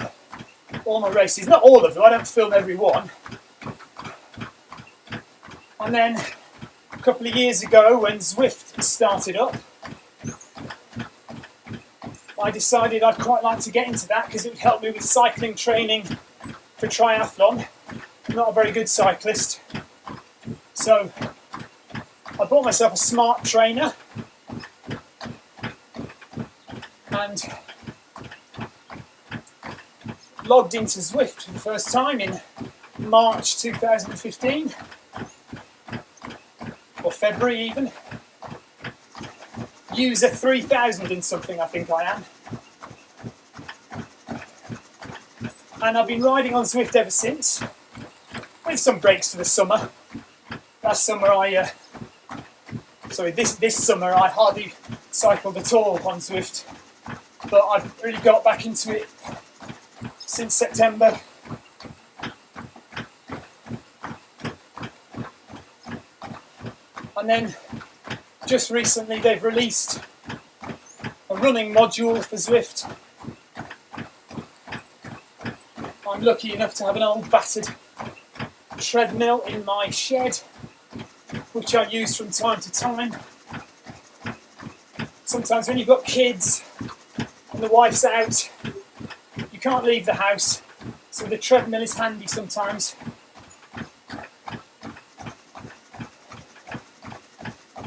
all my races. Not all of them, I don't film every one. And then couple of years ago when Zwift started up, I decided I'd quite like to get into that because it would help me with cycling training for triathlon. I'm not a very good cyclist, so I bought myself a smart trainer and logged into Zwift for the first time in March 2015, or February even. User 3000 and something I think I am. And I've been riding on Zwift ever since, with some breaks for the summer. Last summer this summer I hardly cycled at all on Zwift, but I've really got back into it since September. And then just recently they've released a running module for Zwift. I'm lucky enough to have an old battered treadmill in my shed, which I use from time to time. Sometimes when you've got kids and the wife's out, you can't leave the house, so the treadmill is handy sometimes.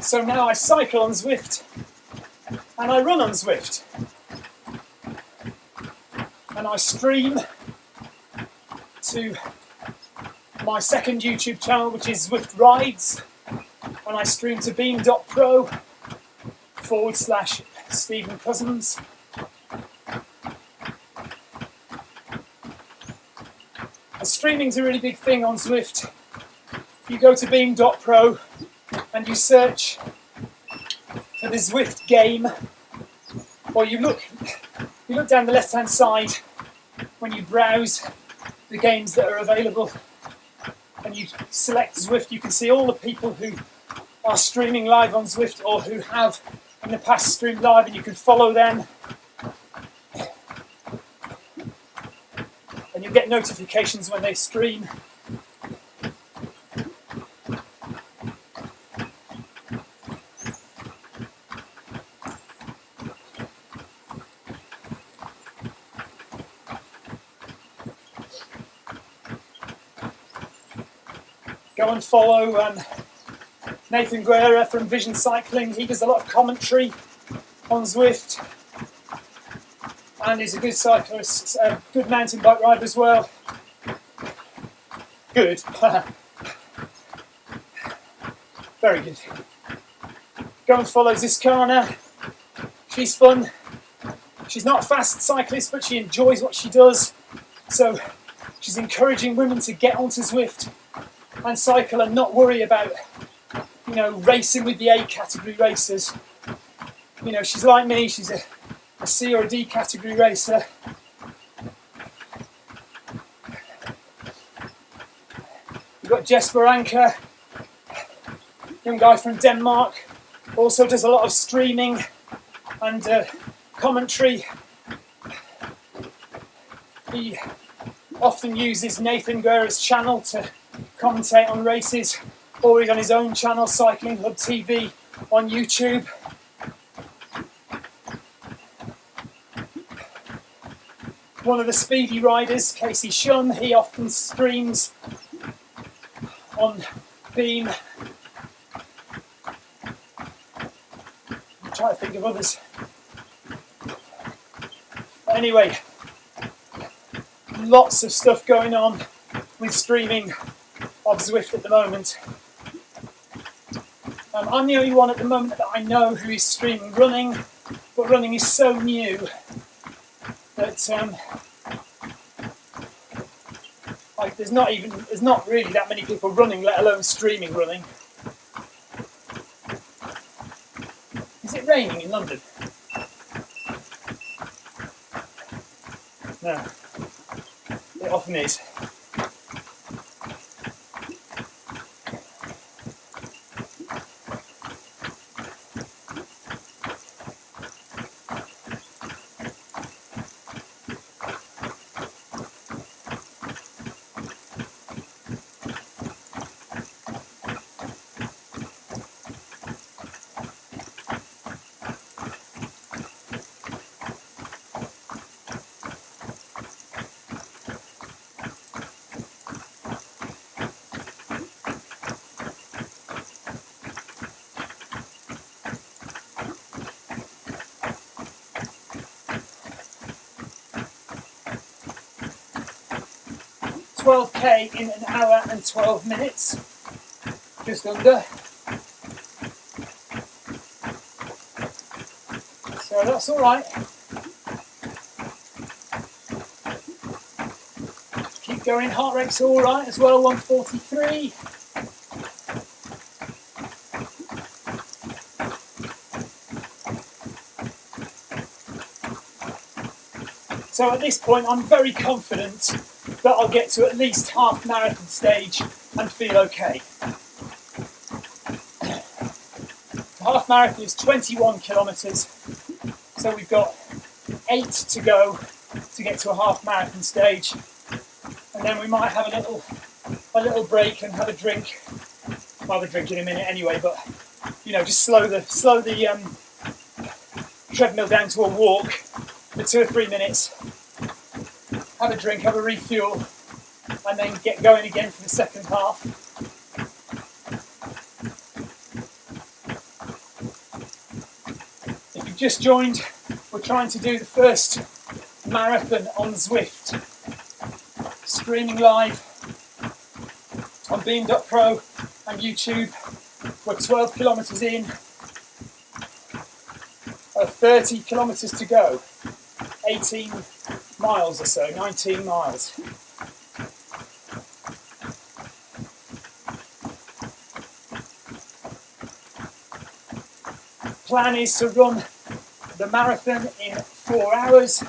So now I cycle on Zwift and I run on Zwift and I stream to my second YouTube channel, which is Zwift Rides, and I stream to beam.pro/Stephen Cousins. And streaming's a really big thing on Zwift. If you go to beam.pro and you search for the Zwift game, or you look down the left hand side when you browse the games that are available and you select Zwift, you can see all the people who are streaming live on Zwift or who have in the past streamed live, and you can follow them and you get notifications when they stream. Go and follow Nathan Guerra from Vision Cycling. He does a lot of commentary on Zwift and he's a good cyclist, a good mountain bike rider as well. Good. Very good. Go and follow Ziskana. She's fun. She's not a fast cyclist, but she enjoys what she does. So she's encouraging women to get onto Zwift and cycle and not worry about, racing with the A category racers. She's like me, she's a C or a D category racer. We've got Jesper Anker, young guy from Denmark, also does a lot of streaming and commentary. He often uses Nathan Guerra's channel to commentate on races, or he's on his own channel, Cycling Hub TV, on YouTube. One of the speedy riders, Casey Shun, he often streams on Beam. I'm trying to think of others. But anyway, lots of stuff going on with streaming of Zwift at the moment. I'm the only one at the moment that I know who is streaming running, but running is so new that there's not really that many people running, let alone streaming running. Is it raining in London? No, it often is. 12k in an hour and 12 minutes, just under. So that's all right. Keep going, heart rate's all right as well, 143. So at this point, I'm very confident that I'll get to at least half marathon stage and feel okay. Half marathon is 21 kilometres, so we've got 8 to go to get to a half marathon stage, and then we might have a little break and have a drink. Well, have a drink in a minute anyway, but you know, just slow the treadmill down to a walk for 2 or 3 minutes, have a drink, have a refuel, and then get going again for the second half. If you've just joined, we're trying to do the first marathon on Zwift, streaming live on beam.pro and YouTube. We're 12 kilometres in, 30 kilometres to go, 18 miles or so, 19 miles. Plan is to run the marathon in 4 hours.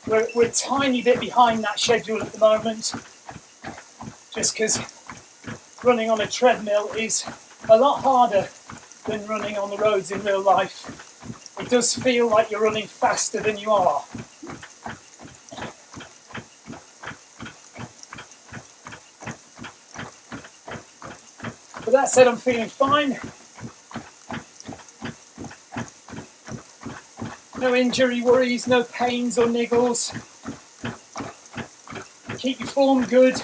We're a tiny bit behind that schedule at the moment, just because running on a treadmill is a lot harder than running on the roads in real life. It does feel like you're running faster than you are. But that said, I'm feeling fine. No injury worries, no pains or niggles. Keep your form good.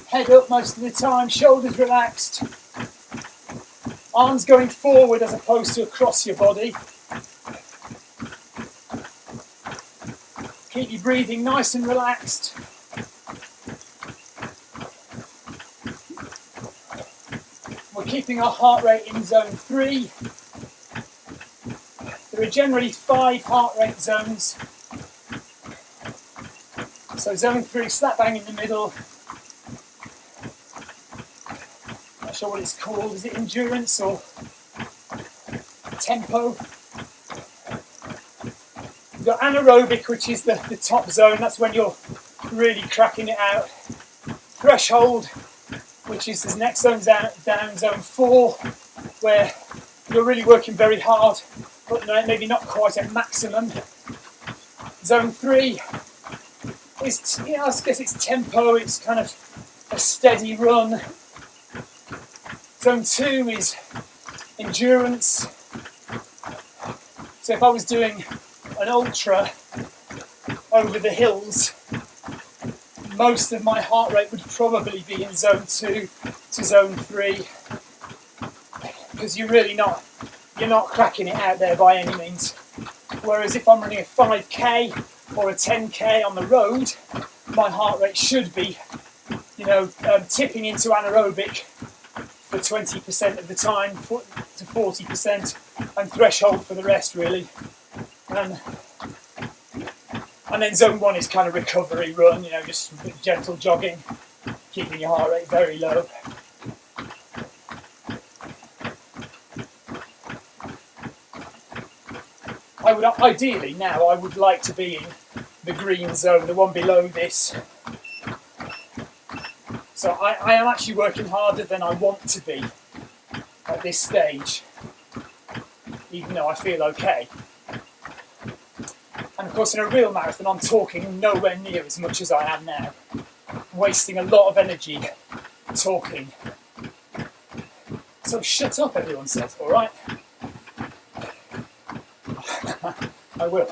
Head up most of the time, shoulders relaxed. Arms going forward as opposed to across your body. Keep your breathing nice and relaxed. We're keeping our heart rate in zone 3. There are generally 5 heart rate zones. So zone 3, slap bang in the middle. Not sure what it's called. Is it endurance or tempo? We've got anaerobic, which is the top zone. That's when you're really cracking it out. Threshold, which is the next zone down, zone 4, where you're really working very hard, but maybe not quite at maximum. Zone 3 is, I guess it's tempo, it's kind of a steady run. Zone 2 is endurance. So if I was doing an ultra over the hills, most of my heart rate would probably be in zone 2 to zone 3, because you're not cracking it out there by any means. Whereas if I'm running a 5k or a 10k on the road, my heart rate should be, tipping into anaerobic for 20% of the time to 40%, and threshold for the rest, really. And then zone 1 is kind of recovery run, just gentle jogging, keeping your heart rate very low. Ideally now I would like to be in the green zone, the one below this. So I am actually working harder than I want to be at this stage, even though I feel okay. And of course in a real marathon I'm talking nowhere near as much as I am now. Wasting a lot of energy talking. So shut up, everyone says, alright? I will.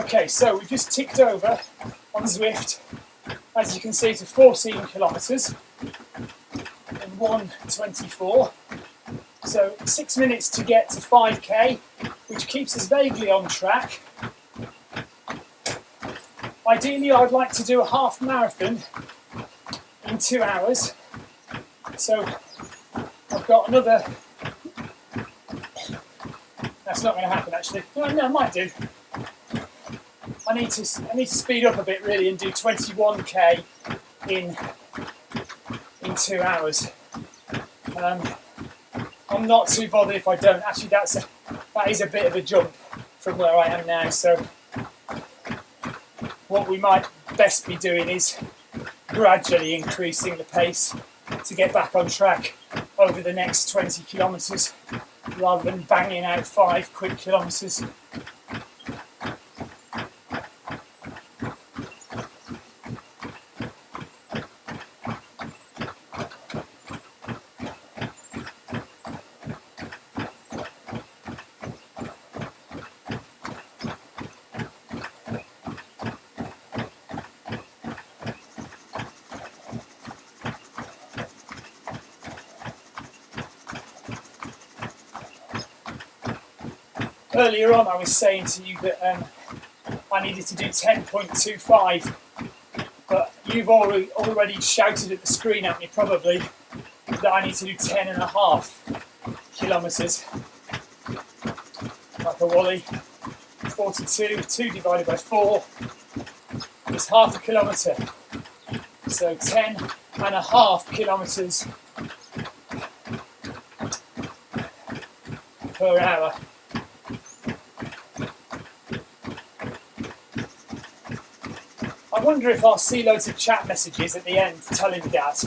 Okay, so we've just ticked over on Zwift, as you can see, to 14 kilometres in 1:24. So 6 minutes to get to 5k, which keeps us vaguely on track. Ideally, I'd like to do a half marathon in 2 hours. So I've got another. That's not going to happen, actually. No, I might do. I need to speed up a bit really and do 21k in 2 hours. I'm not too bothered if I don't. Actually, that is a bit of a jump from where I am now. So what we might best be doing is gradually increasing the pace to get back on track over the next 20 kilometres rather than banging out 5 quick kilometres. Earlier on, I was saying to you that I needed to do 10.25, but you've already shouted at the screen at me probably that I need to do 10.5 kilometres. Like a wally. 42, 2 divided by 4 is half a kilometre. So 10.5 kilometres per hour. I wonder if I'll see loads of chat messages at the end telling me that.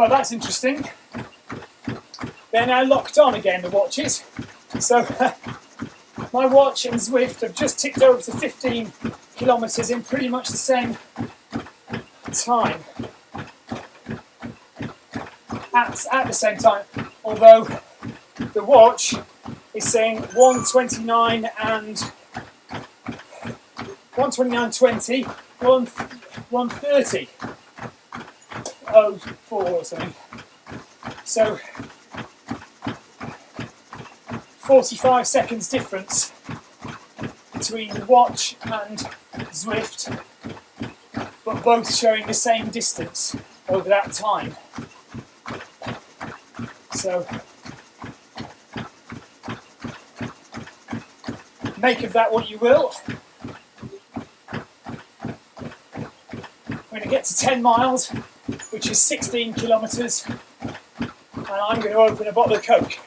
Well, that's interesting. They're now locked on again, the watches. So my watch and Zwift have just ticked over to 15 kilometres in pretty much the same time. At the same time, although the watch is saying 1:29 and 1:29:20, 1:30, 04 or something. So 45 seconds difference between the watch and Zwift, but both showing the same distance over that time. So make of that what you will. I'm going to get to 10 miles, which is 16 kilometres, and I'm going to open a bottle of Coke.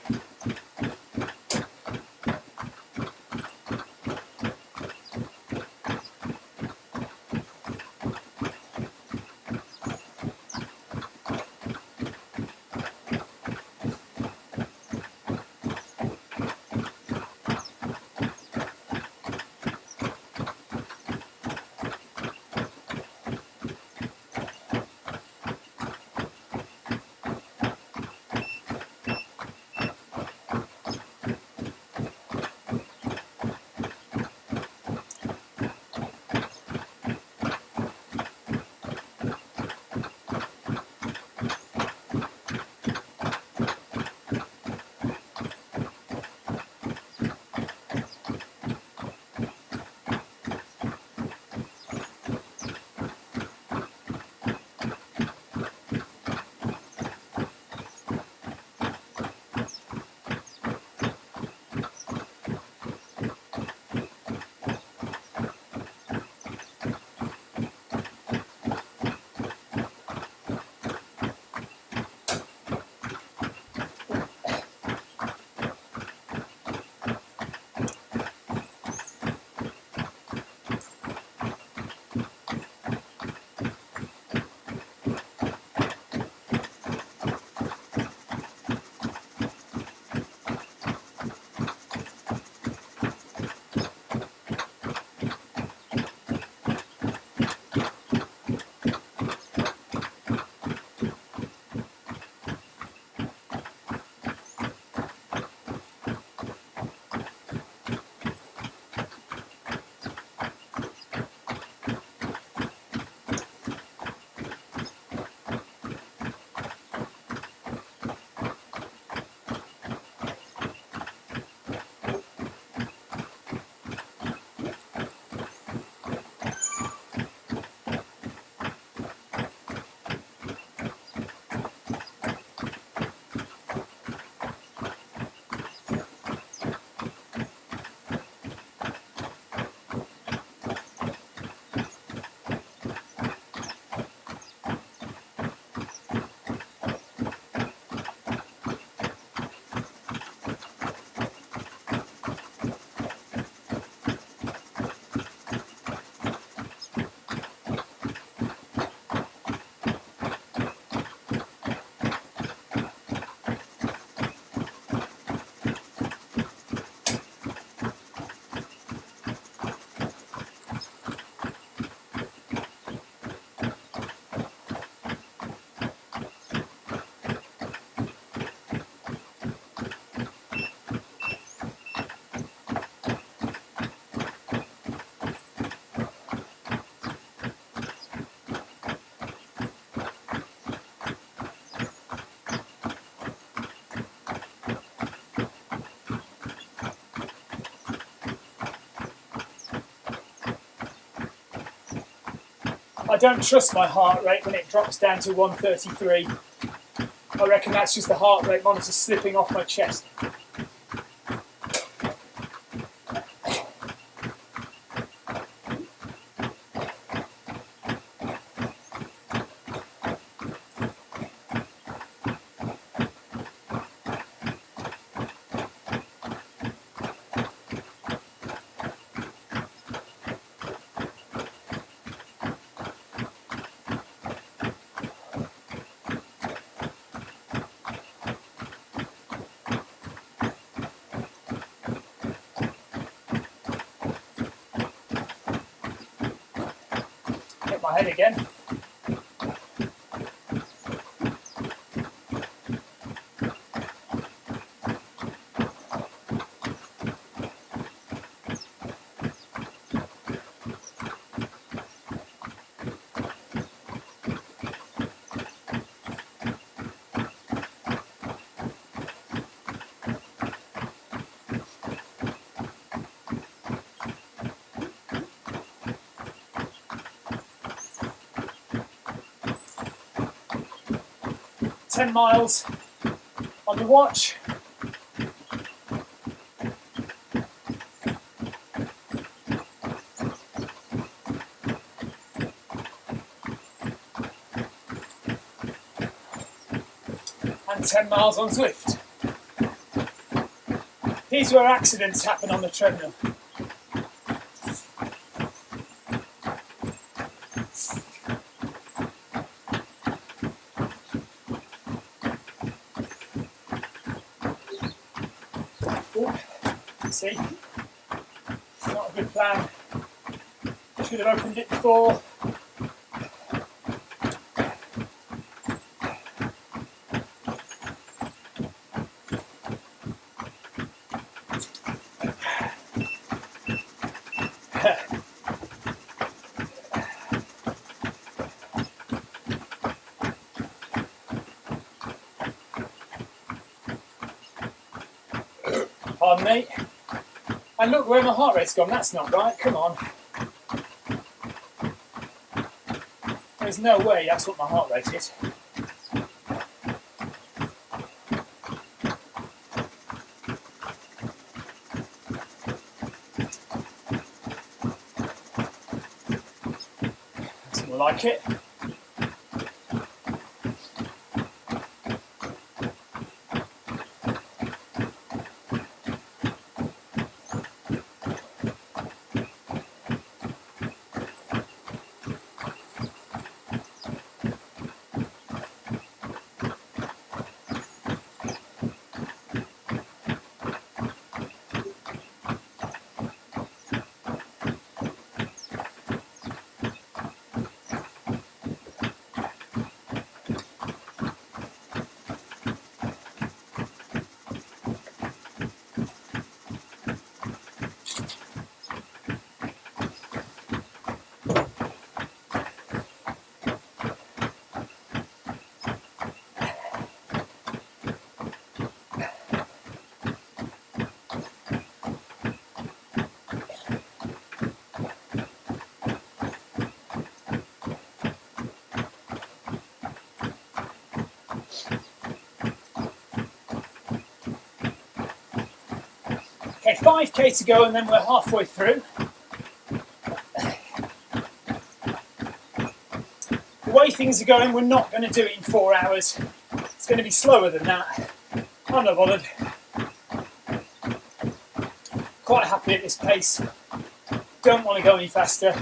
I don't trust my heart rate when it drops down to 133. I reckon that's just the heart rate monitor slipping off my chest. ahead again. Ten miles on the watch. And 10 miles on Zwift. Here's where accidents happen on the treadmill. See, it's not a good plan. Should have opened it before. Pardon me. And look where my heart rate's gone. That's not right. Come on. There's no way that's what my heart rate is. That's more like it. Okay, 5k to go and then we're halfway through. The way things are going, we're not going to do it in 4 hours. It's going to be slower than that. I'm not bothered. Quite happy at this pace. Don't want to go any faster.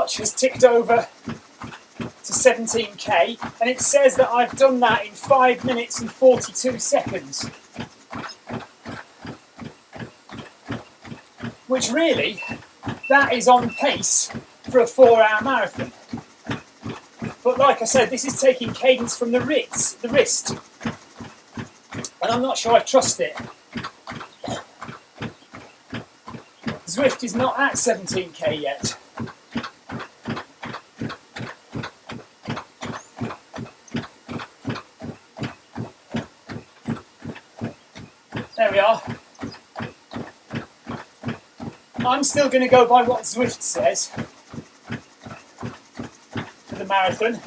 watch has ticked over to 17k, and it says that I've done that in 5 minutes and 42 seconds. Which really, that is on pace for a 4-hour marathon. But like I said, this is taking cadence from the wrist, and I'm not sure I trust it. Zwift is not at 17k yet. There we are. I'm still going to go by what Zwift says for the marathon.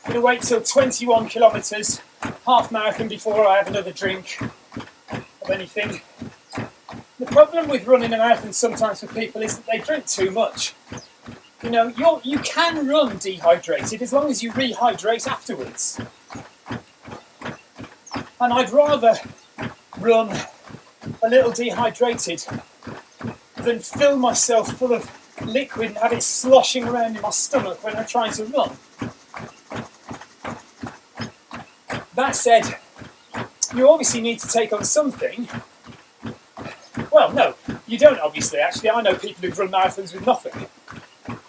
I'm going to wait till 21 kilometres, half marathon, before I have another drink of anything. The problem with running a marathon sometimes for people is that they drink too much. You know, you can run dehydrated as long as you rehydrate afterwards. And I'd rather run a little dehydrated than fill myself full of liquid and have it sloshing around in my stomach when I'm trying to run. That said, you obviously need to take on something. Well, no, you don't obviously, actually. I know people who've run marathons with nothing.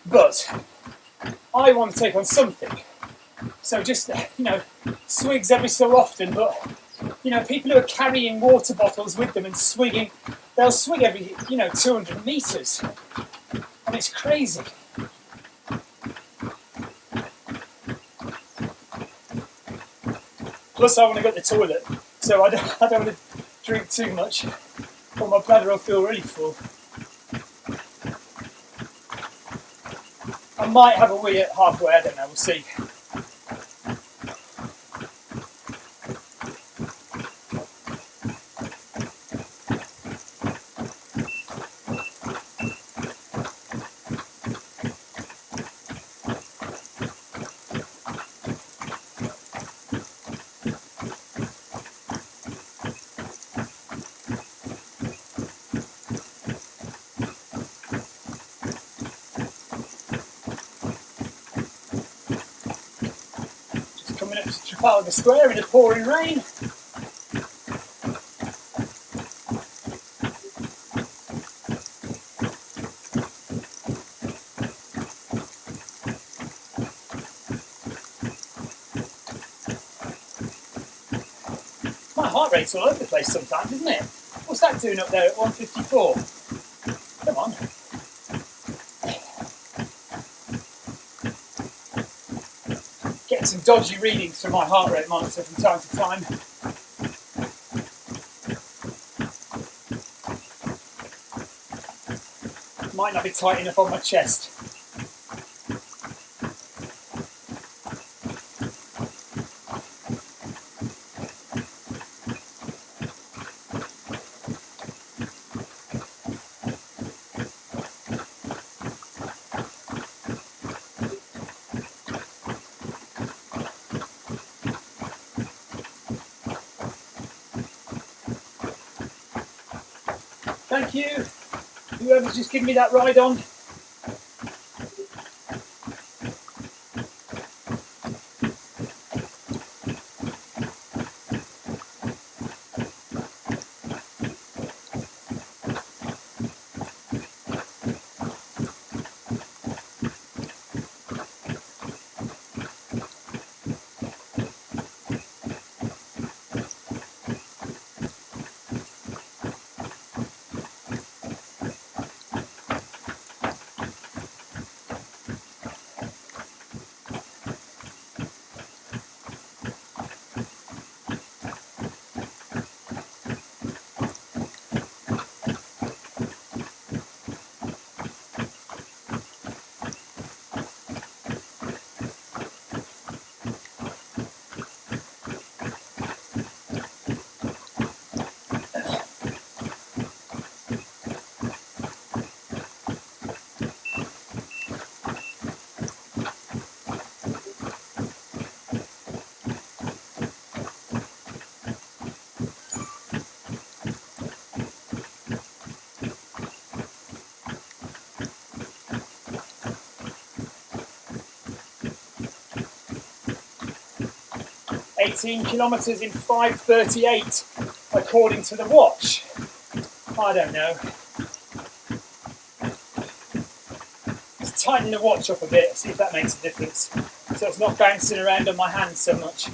But I want to take on something. So just, swigs every so often, but, people who are carrying water bottles with them and swigging, they'll swig every, 200 metres. And it's crazy. Plus, I want to go to the toilet, so I don't want to drink too much, or my bladder will feel really full. I might have a wee at halfway, I don't know, we'll see. Trafalgar Square in a pouring rain. My heart rate's all over the place sometimes, isn't it? What's that doing up there at 154? Come on. Getting some dodgy readings from my heart rate monitor from time to time. Might not be tight enough on my chest. Thank you, whoever's just given me that ride on. 18 kilometres in 5:38 according to the watch. I don't know. Let's tighten the watch up a bit, see if that makes a difference. So it's not bouncing around on my hand so much.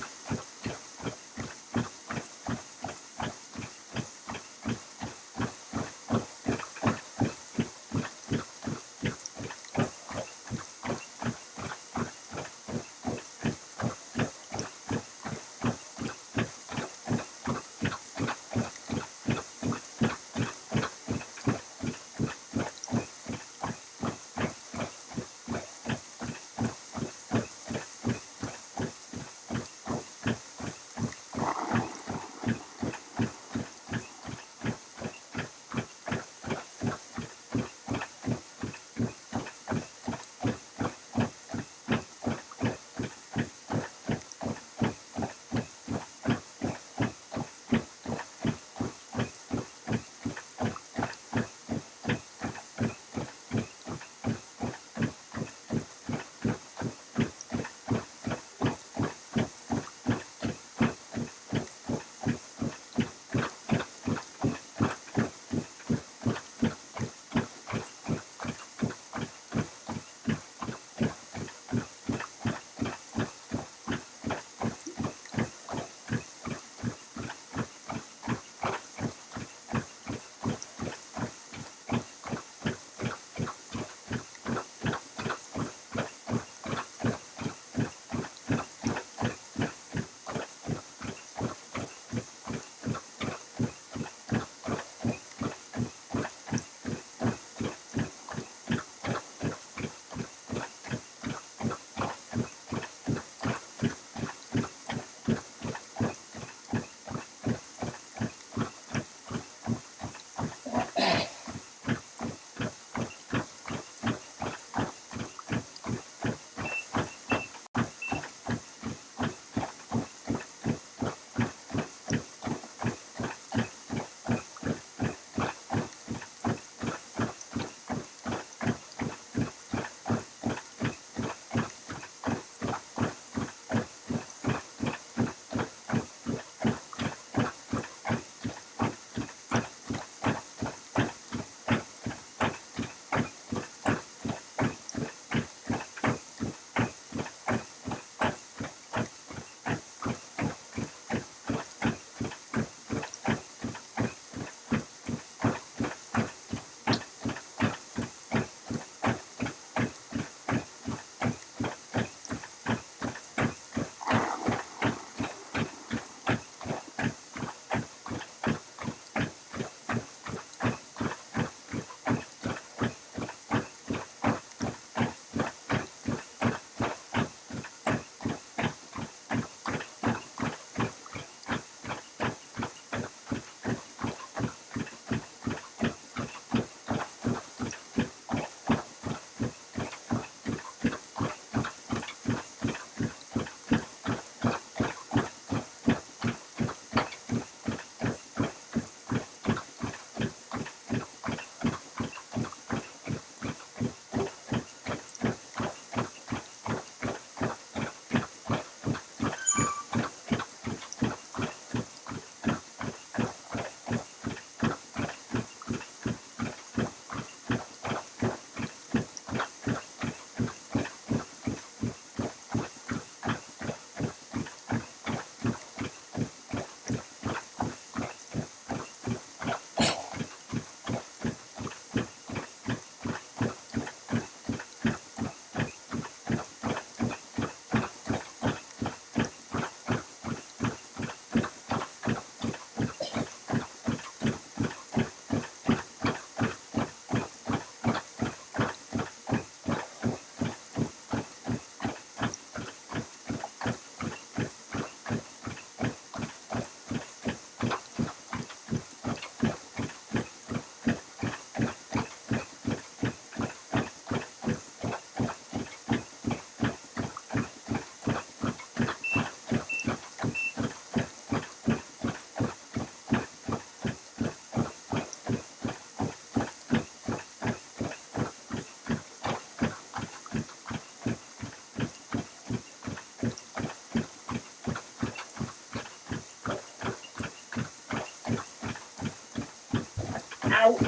Ow!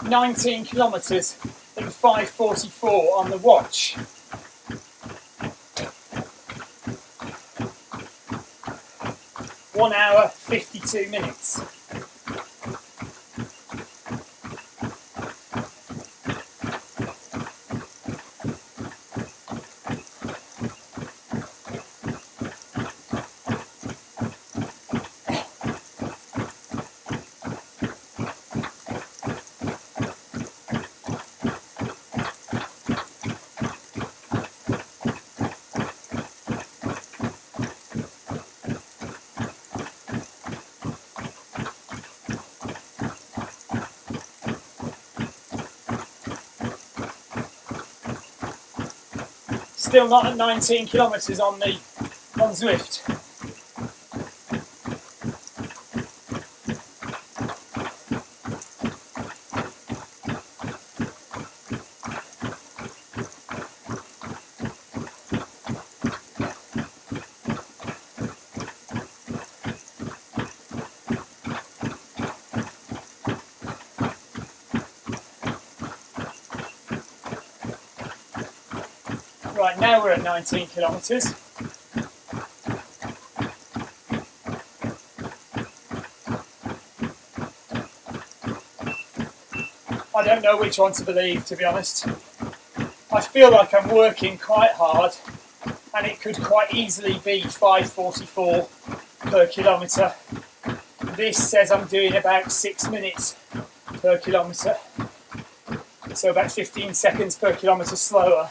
19 kilometres in 5:44 on the watch. One hour, 52 minutes. Still not at 19 kilometres on Zwift. Right, now we're at 19 kilometres. I don't know which one to believe, to be honest. I feel like I'm working quite hard, and it could quite easily be 5:44 per kilometre. This says I'm doing about 6 minutes per kilometre, so about 15 seconds per kilometre slower.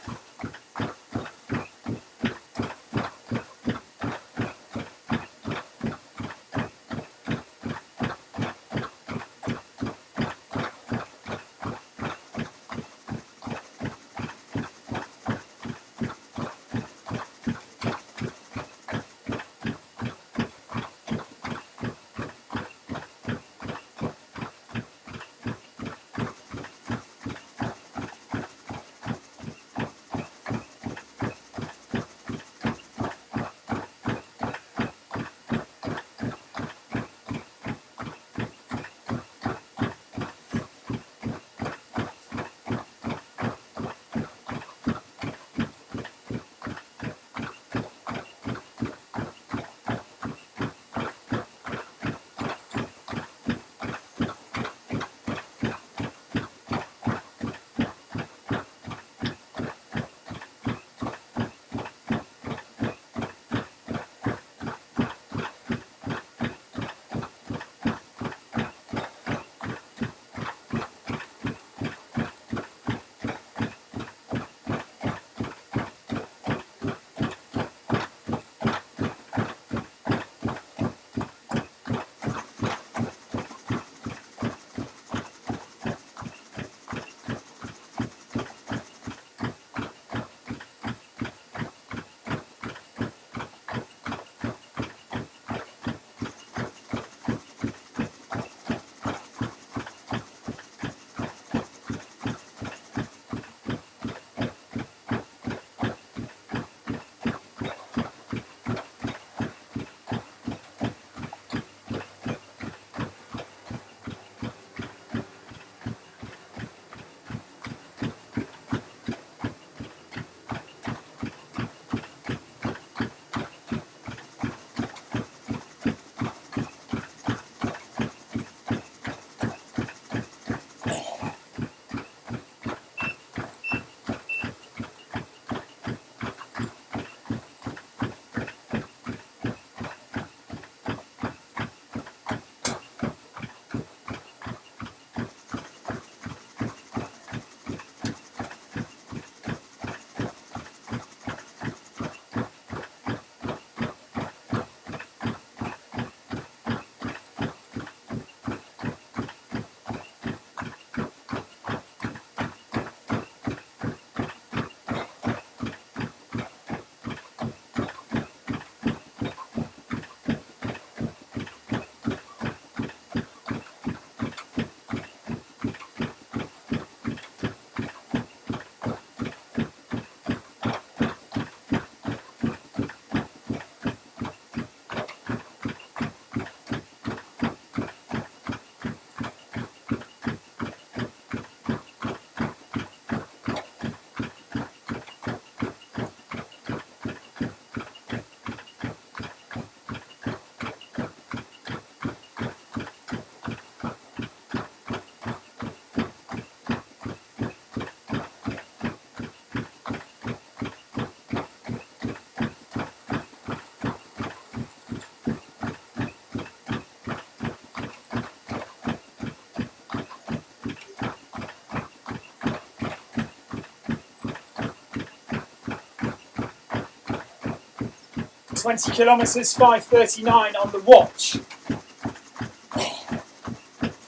20 kilometres, 5:39 on the watch.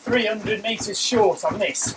300 metres short on this.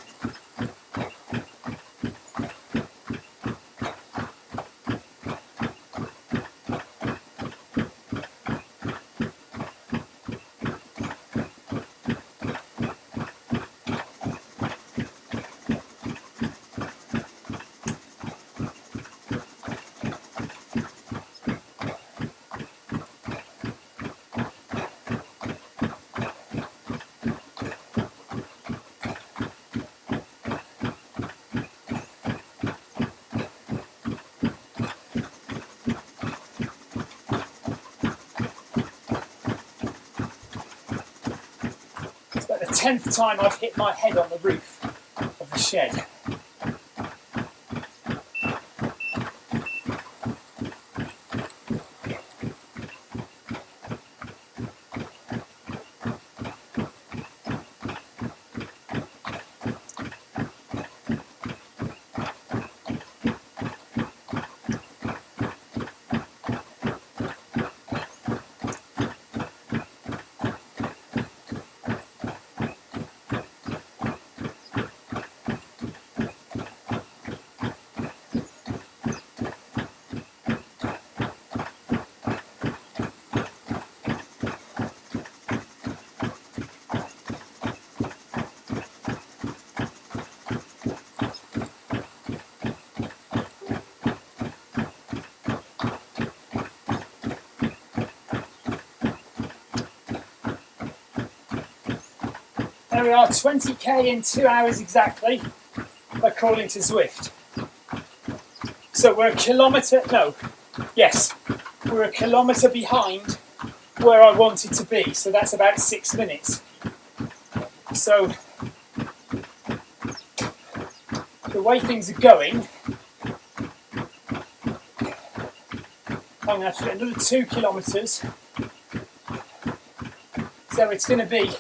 It's about the 10th time I've hit my head on the roof of the shed. There we are, 20k in 2 hours exactly, according to Zwift. So we're a kilometre behind where I wanted to be, so that's about 6 minutes. So the way things are going, I'm going to have to get another 2 kilometres, so it's going to be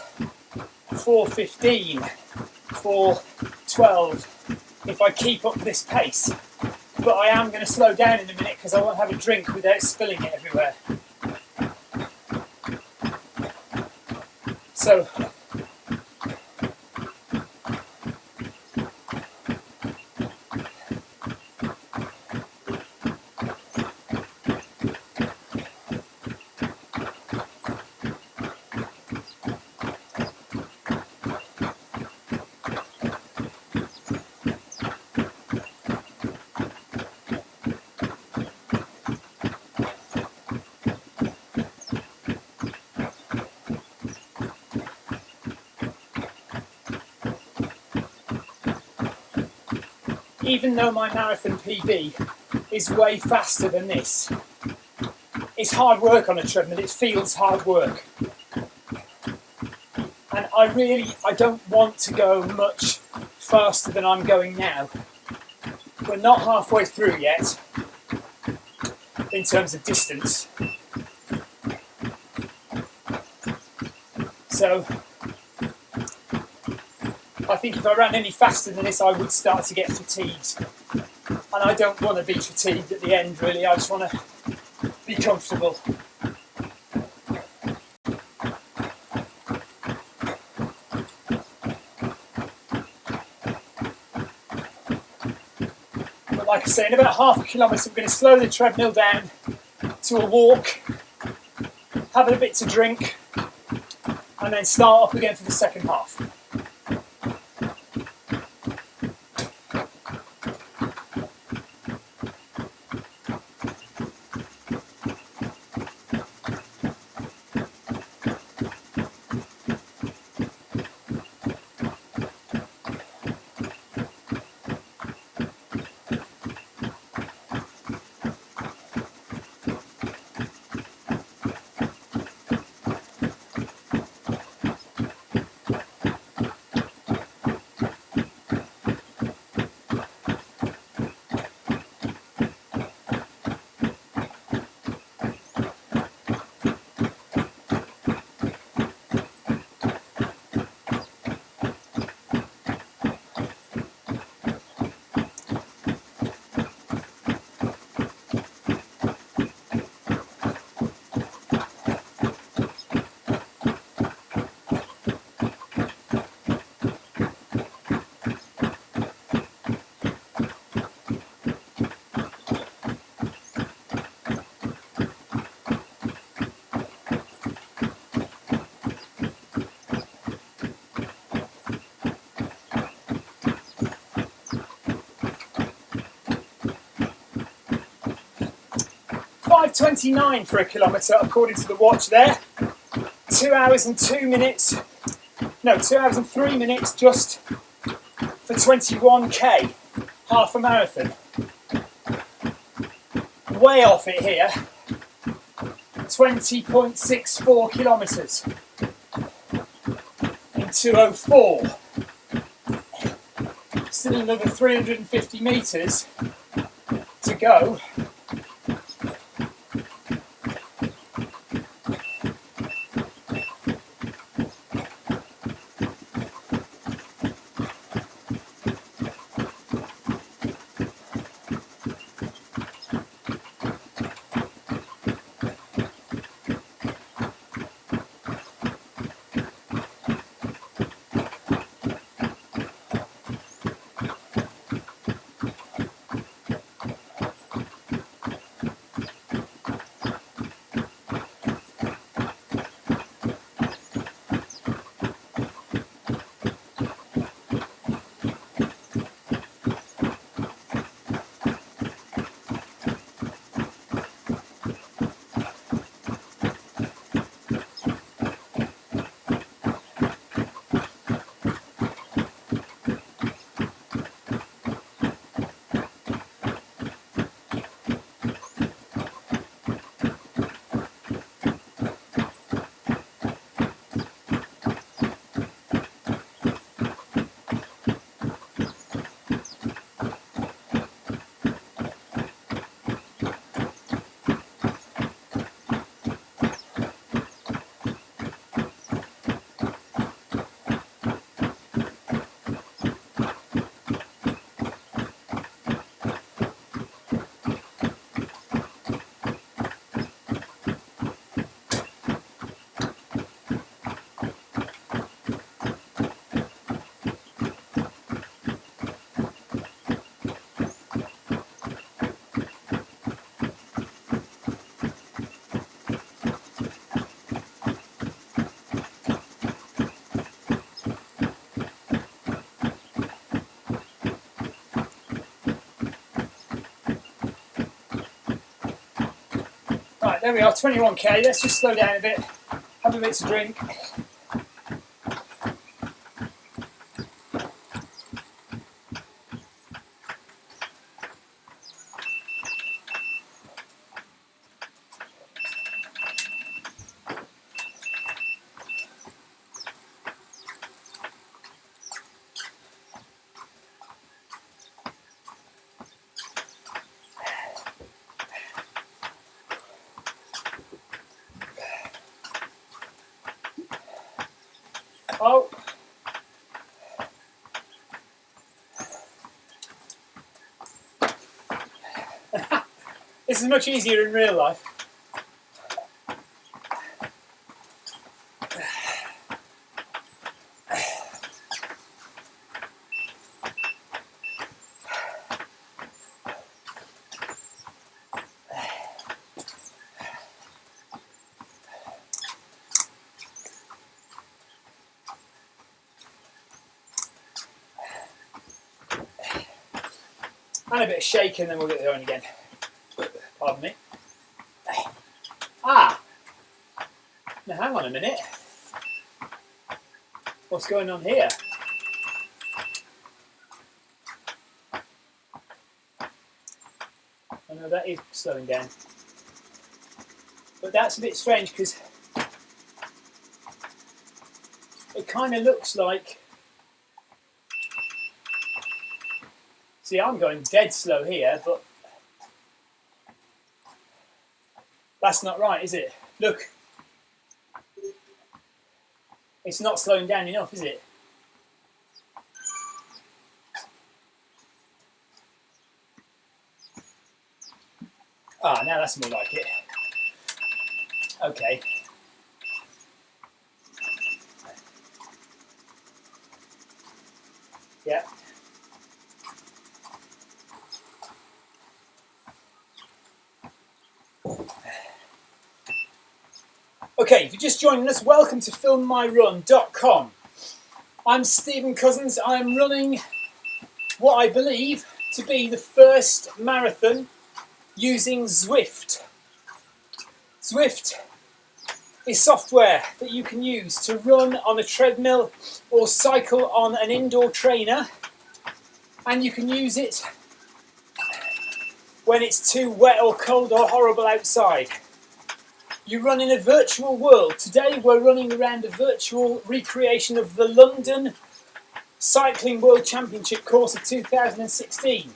4:15, 4:12 if I keep up this pace. But I am going to slow down in a minute because I won't have a drink without spilling it everywhere. So even though my marathon PB is way faster than this, it's hard work on a treadmill, it feels hard work. And I don't want to go much faster than I'm going now. We're not halfway through yet, in terms of distance. So, I think if I ran any faster than this, I would start to get fatigued. And I don't want to be fatigued at the end, really. I just want to be comfortable. But like I say, in about half a kilometre, I'm going to slow the treadmill down to a walk, have a bit to drink, and then start up again for the second half. 12:29 for a kilometre according to the watch there. 2 hours and 2 minutes. No, 2 hours and 3 minutes just for 21k, half a marathon. Way off it here. 20.64 kilometres in 2:04. Still another 350 metres to go. Right, there we are, 21k. Let's just slow down a bit, have a bit to drink. Oh. This is much easier in real life. And a bit of shake and then we'll get going again. Pardon me. Ah! Now hang on a minute. What's going on here? I know that is slowing down. But that's a bit strange because it kind of looks like... See, I'm going dead slow here, but that's not right, is it? Look. It's not slowing down enough, is it? Ah, now that's more like it. Okay. Yeah. Okay, if you're just joining us, welcome to filmmyrun.com. I'm Stephen Cousins. I'm running what I believe to be the first marathon using Zwift. Zwift is software that you can use to run on a treadmill or cycle on an indoor trainer, and you can use it when it's too wet or cold or horrible outside. You run in a virtual world. Today we're running around a virtual recreation of the London Cycling World Championship course of 2016.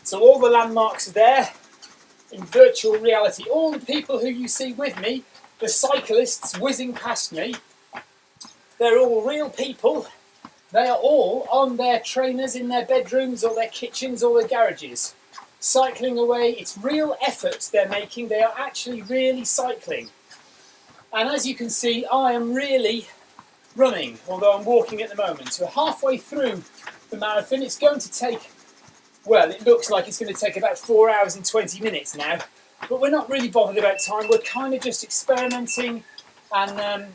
So all the landmarks are there in virtual reality. All the people who you see with me, the cyclists whizzing past me, they're all real people. They are all on their trainers in their bedrooms or their kitchens or their garages, cycling away. It's real efforts they're making. They are actually really cycling. And as you can see, I am really running, although I'm walking at the moment. So halfway through the marathon, it's going to take, well, it looks like it's going to take about 4 hours and 20 minutes now. But we're not really bothered about time. We're kind of just experimenting, and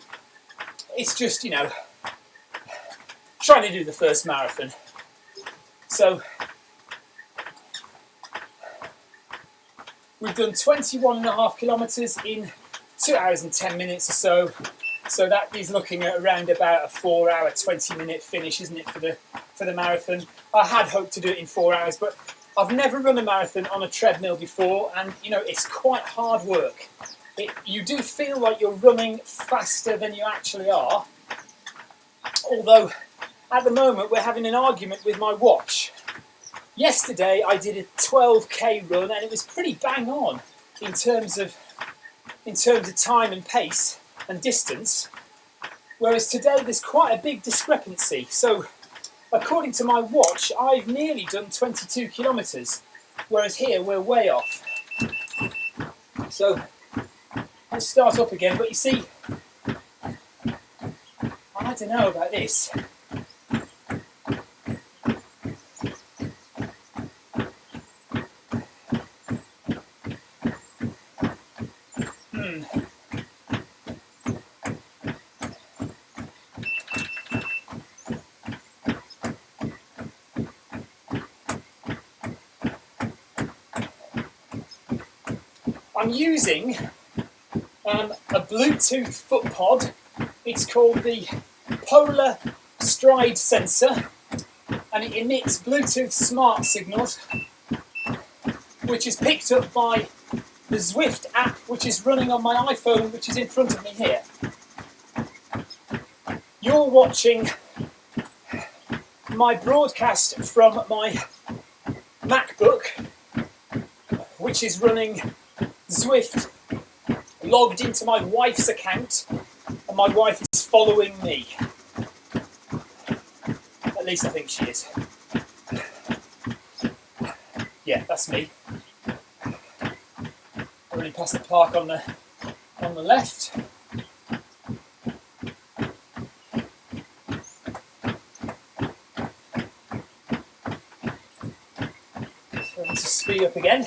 it's just, you know, trying to do the first marathon. So we've done 21.5 kilometres in 2 hours and 10 minutes or so. So that is looking at around about a 4 hour, 20 minute finish, isn't it, for the marathon? I had hoped to do it in 4 hours, but I've never run a marathon on a treadmill before, and you know, it's quite hard work. You do feel like you're running faster than you actually are, although at the moment we're having an argument with my watch. Yesterday I did a 12k run and it was pretty bang on in terms of time and pace and distance, whereas today there's quite a big discrepancy. So according to my watch, I've nearly done 22 kilometres, whereas here we're way off. So let's start up again. But you see, I don't know about this. I'm using a Bluetooth foot pod. It's called the Polar Stride Sensor, and it emits Bluetooth smart signals, which is picked up by the Zwift app, which is running on my iPhone, which is in front of me here. You're watching my broadcast from my MacBook, which is running Zwift logged into my wife's account, and my wife is following me. At least I think she is. Yeah, that's me. Running past the park on the left. So let's just speed up again.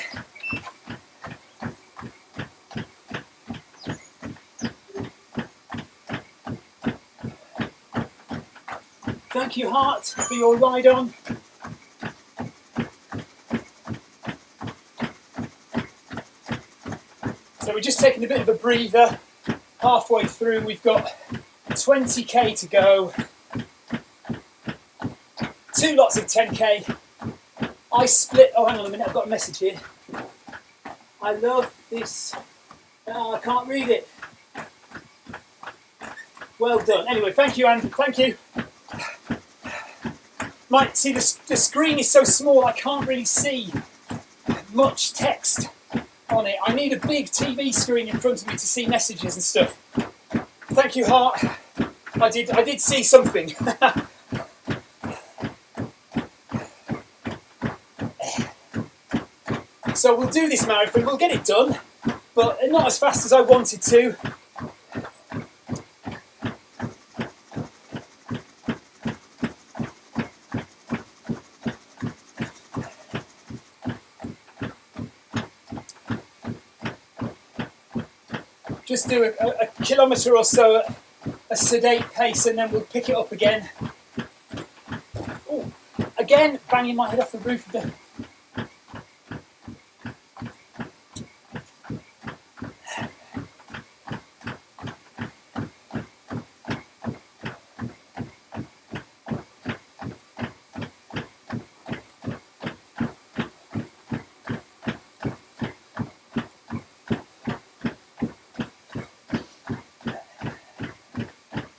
Thank you, Hart, for your ride on. So we're just taking a bit of a breather. Halfway through, we've got 20k to go. 2 lots of 10k. I split. Oh, hang on a minute, I've got a message here. I love this. Oh, I can't read it. Well done. Anyway, thank you, Andrew. Thank you. Mike, see, the screen is so small I can't really see much text on it. I need a big TV screen in front of me to see messages and stuff. Thank you, Hart. I did see something. So we'll do this marathon, we'll get it done, but not as fast as I wanted to. Just do a kilometre or so at a sedate pace, and then we'll pick it up again. Ooh, again, banging my head off the roof of the...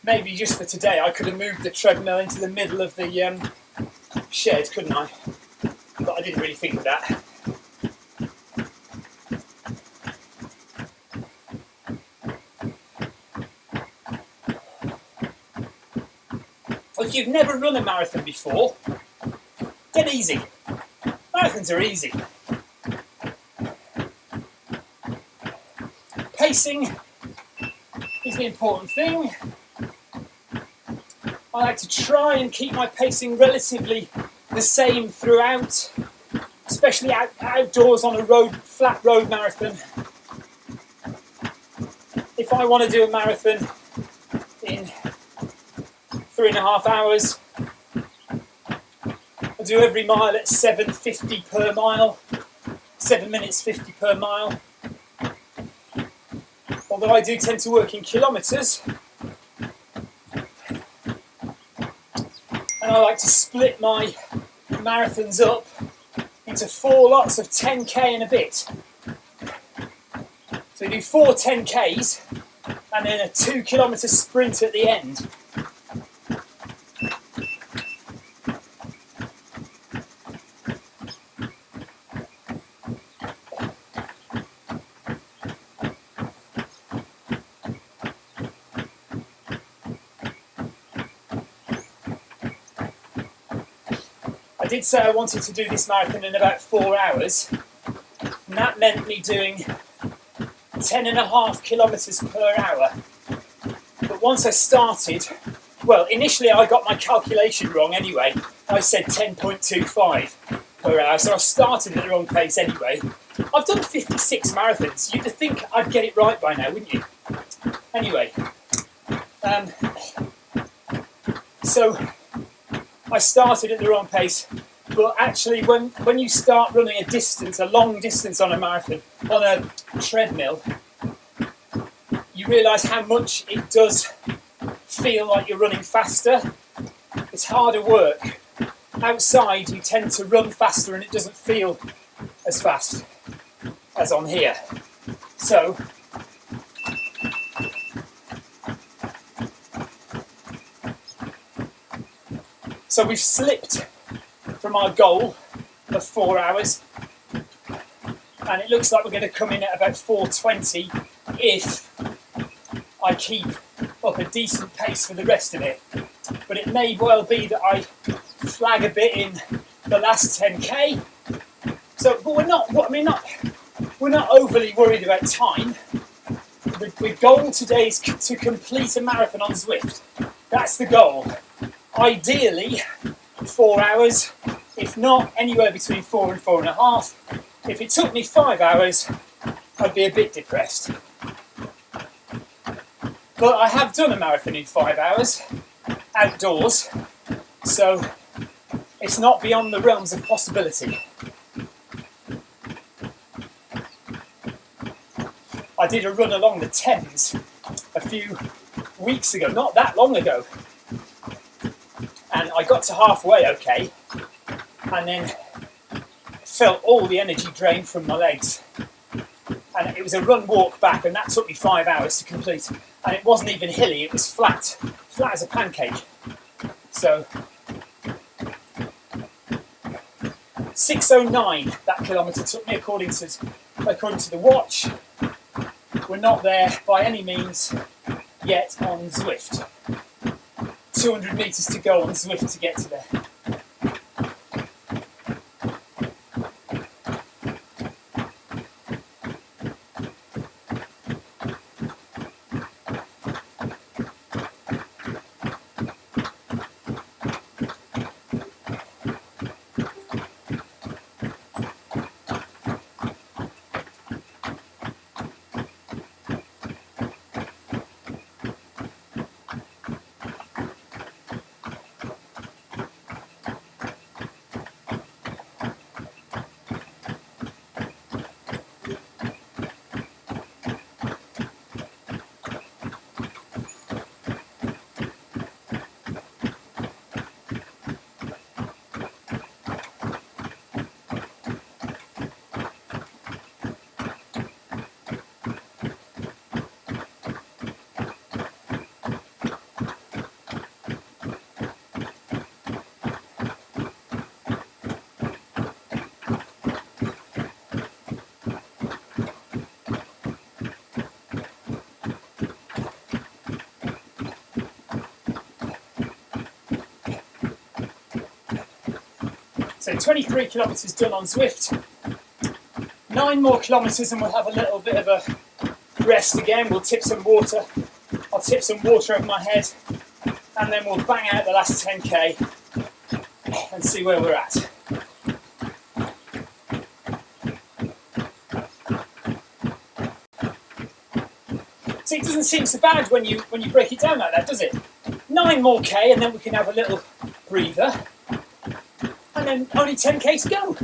maybe just for today I could have moved the treadmill into the middle of the shed, couldn't I? But I didn't really think of that. Well, if you've never run a marathon before, dead easy. Marathons are easy. Pacing is the important thing. I like to try and keep my pacing relatively the same throughout, especially outdoors on a flat road marathon. If I want to do a marathon in 3.5 hours, I do every mile at 7:50 per mile, 7 minutes 50 per mile. Although I do tend to work in kilometres, and I like to split my marathons up into 4 lots of 10k and a bit. So you do 4 10ks and then a 2-kilometre sprint at the end. I did say I wanted to do this marathon in about 4 hours, and that meant me doing 10.5 kilometres per hour. But once I started, well, initially I got my calculation wrong anyway. I said 10.25 per hour, so I started at the wrong pace anyway. I've done 56 marathons. You'd think I'd get it right by now, wouldn't you? Anyway, so I started at the wrong pace, but actually when you start running a distance, a long distance on a marathon, on a treadmill, you realise how much it does feel like you're running faster. It's harder work. Outside you tend to run faster and it doesn't feel as fast as on here. So we've slipped from our goal of 4 hours, and it looks like we're going to come in at about 4:20 if I keep up a decent pace for the rest of it. But it may well be that I flag a bit in the last 10k. So, but we're not overly worried about time. The goal today is to complete a marathon on Zwift. That's the goal. Ideally, 4 hours, if not anywhere between 4 and 4.5. If it took me 5 hours, I'd be a bit depressed. But I have done a marathon in 5 hours, outdoors, so it's not beyond the realms of possibility. I did a run along the Thames a few weeks ago, not that long ago. And I got to halfway okay, and then felt all the energy drain from my legs. And it was a run walk back, and that took me 5 hours to complete. And it wasn't even hilly, it was flat as a pancake. So 6:09 that kilometre took me according to the watch. We're not there by any means yet on Zwift. 200 metres to go on Zwift to get to there. So 23 kilometres done on Zwift. 9 more kilometres and we'll have a little bit of a rest again. We'll tip some water. I'll tip some water over my head and then we'll bang out the last 10k and see where we're at. See, it doesn't seem so bad when you break it down like that, does it? 9 more k and then we can have a little breather. And then only 10k to go.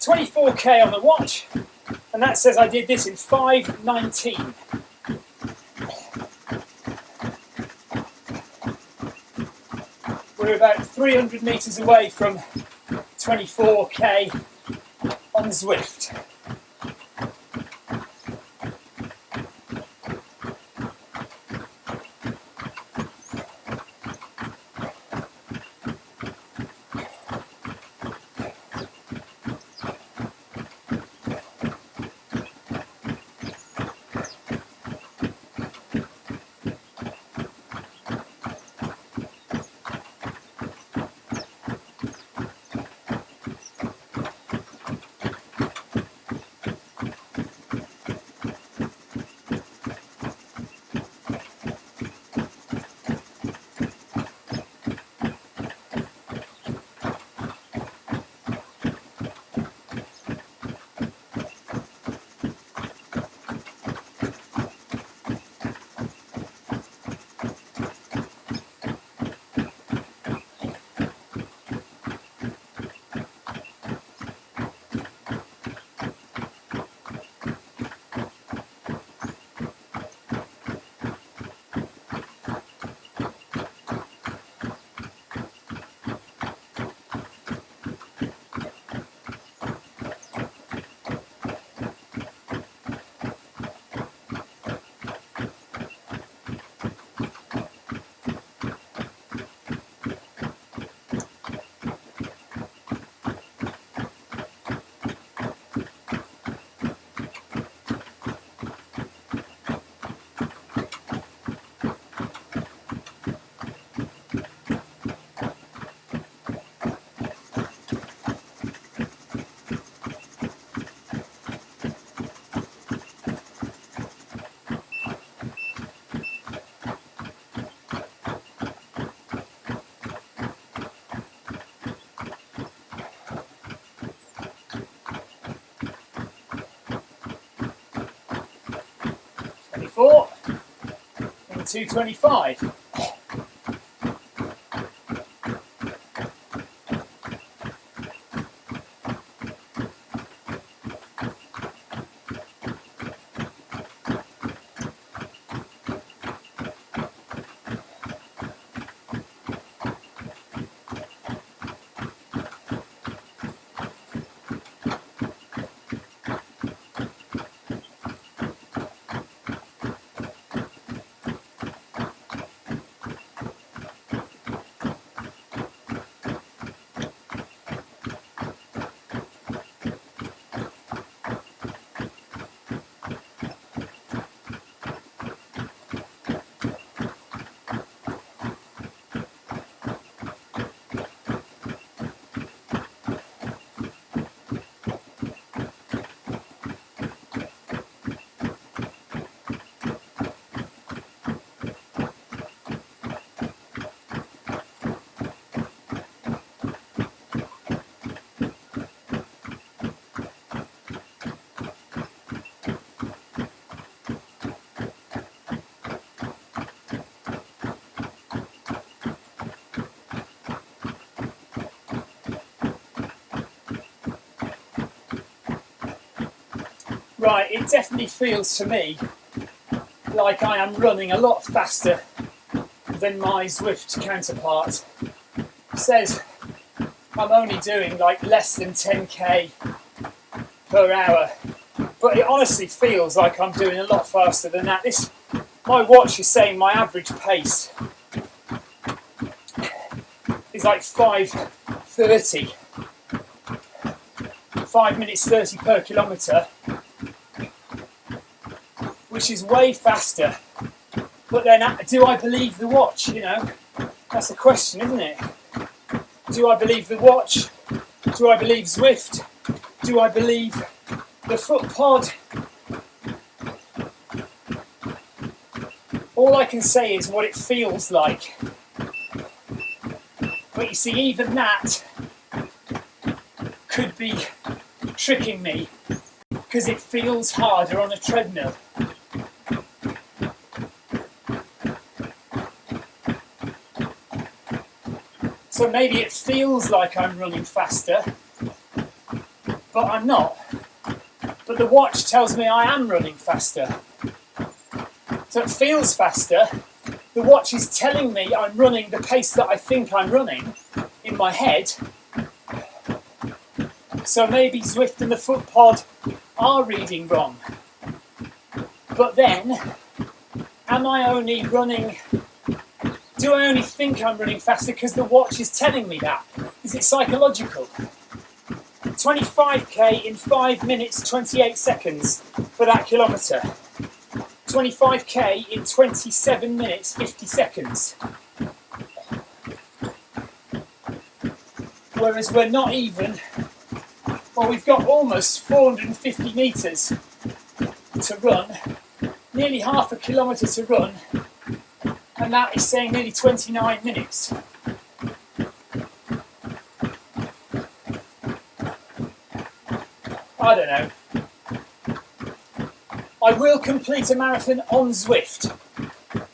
.24k on the watch, and that says I did this in 5:19. We're about 300 metres away from 24k on Zwift. 2:25. Right, it definitely feels to me like I am running a lot faster than my Zwift counterpart. It says I'm only doing like less than 10k per hour, but it honestly feels like I'm doing a lot faster than that. My watch is saying my average pace is like 5:30, 5 minutes 30 per kilometre, which is way faster. But then, do I believe the watch? You know, that's the question, isn't it? Do I believe the watch? Do I believe Zwift? Do I believe the foot pod? All I can say is what it feels like. But you see, even that could be tricking me, because it feels harder on a treadmill. So maybe it feels like I'm running faster, but I'm not. But the watch tells me I am running faster. So it feels faster. The watch is telling me I'm running the pace that I think I'm running in my head. So maybe Zwift and the foot pod are reading wrong. But then, am I only running... Do I only think I'm running faster because the watch is telling me that? Is it psychological? 25k in 5 minutes 28 seconds for that kilometre. 25k in 27 minutes 50 seconds. Whereas we're not even... Well, we've got almost 450 metres to run, nearly half a kilometre to run, and that is saying nearly 29 minutes. I don't know. I will complete a marathon on Zwift,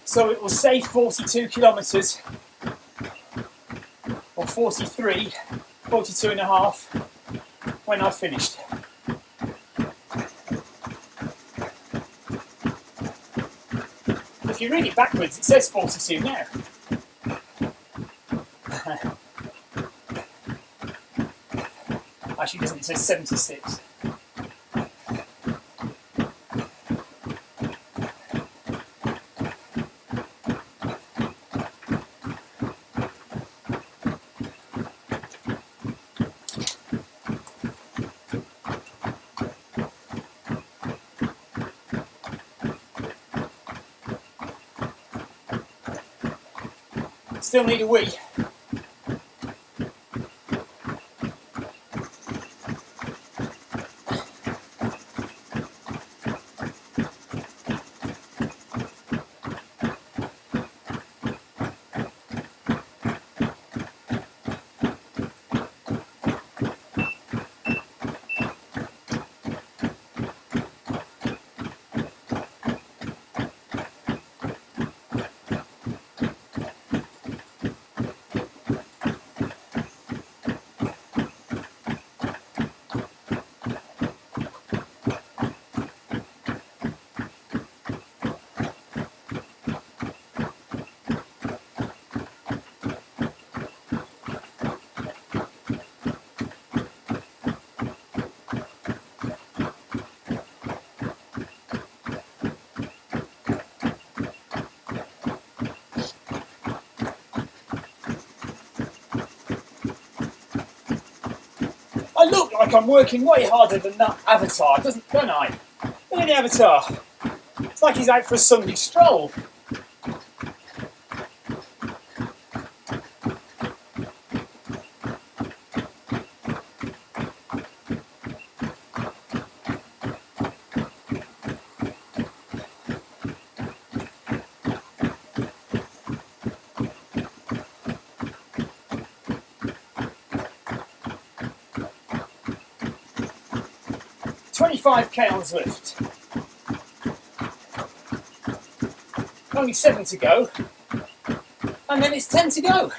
so it will say 42 kilometres, or 43, 42 and a half, when I've finished. If you read it backwards, it says 42 now. Actually, it doesn't, it says 76. Still need a wee. like I'm working way harder than that avatar, don't I? Look at the avatar. It's like he's out for a Sunday stroll. $25k on Zwift. Only 7 to go, and then it's 10 to go.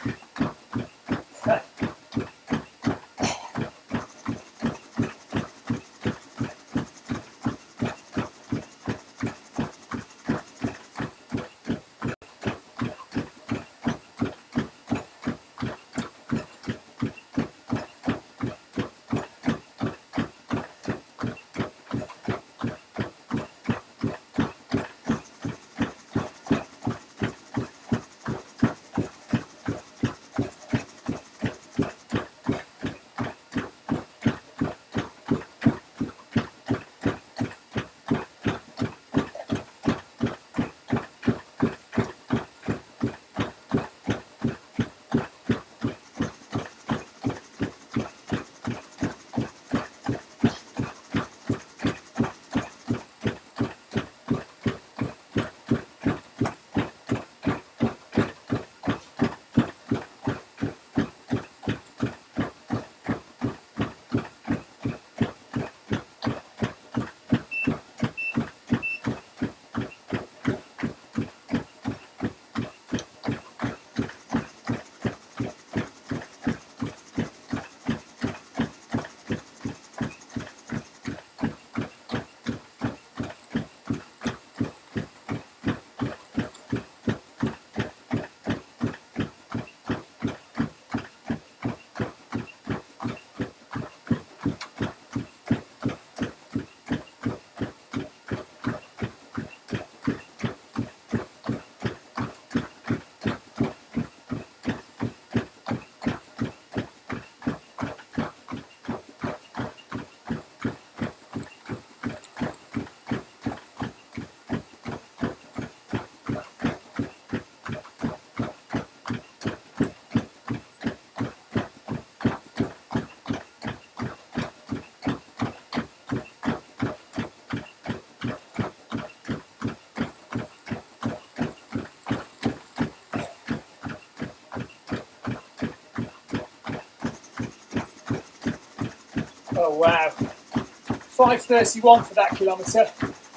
Oh wow, 5:31 for that kilometre.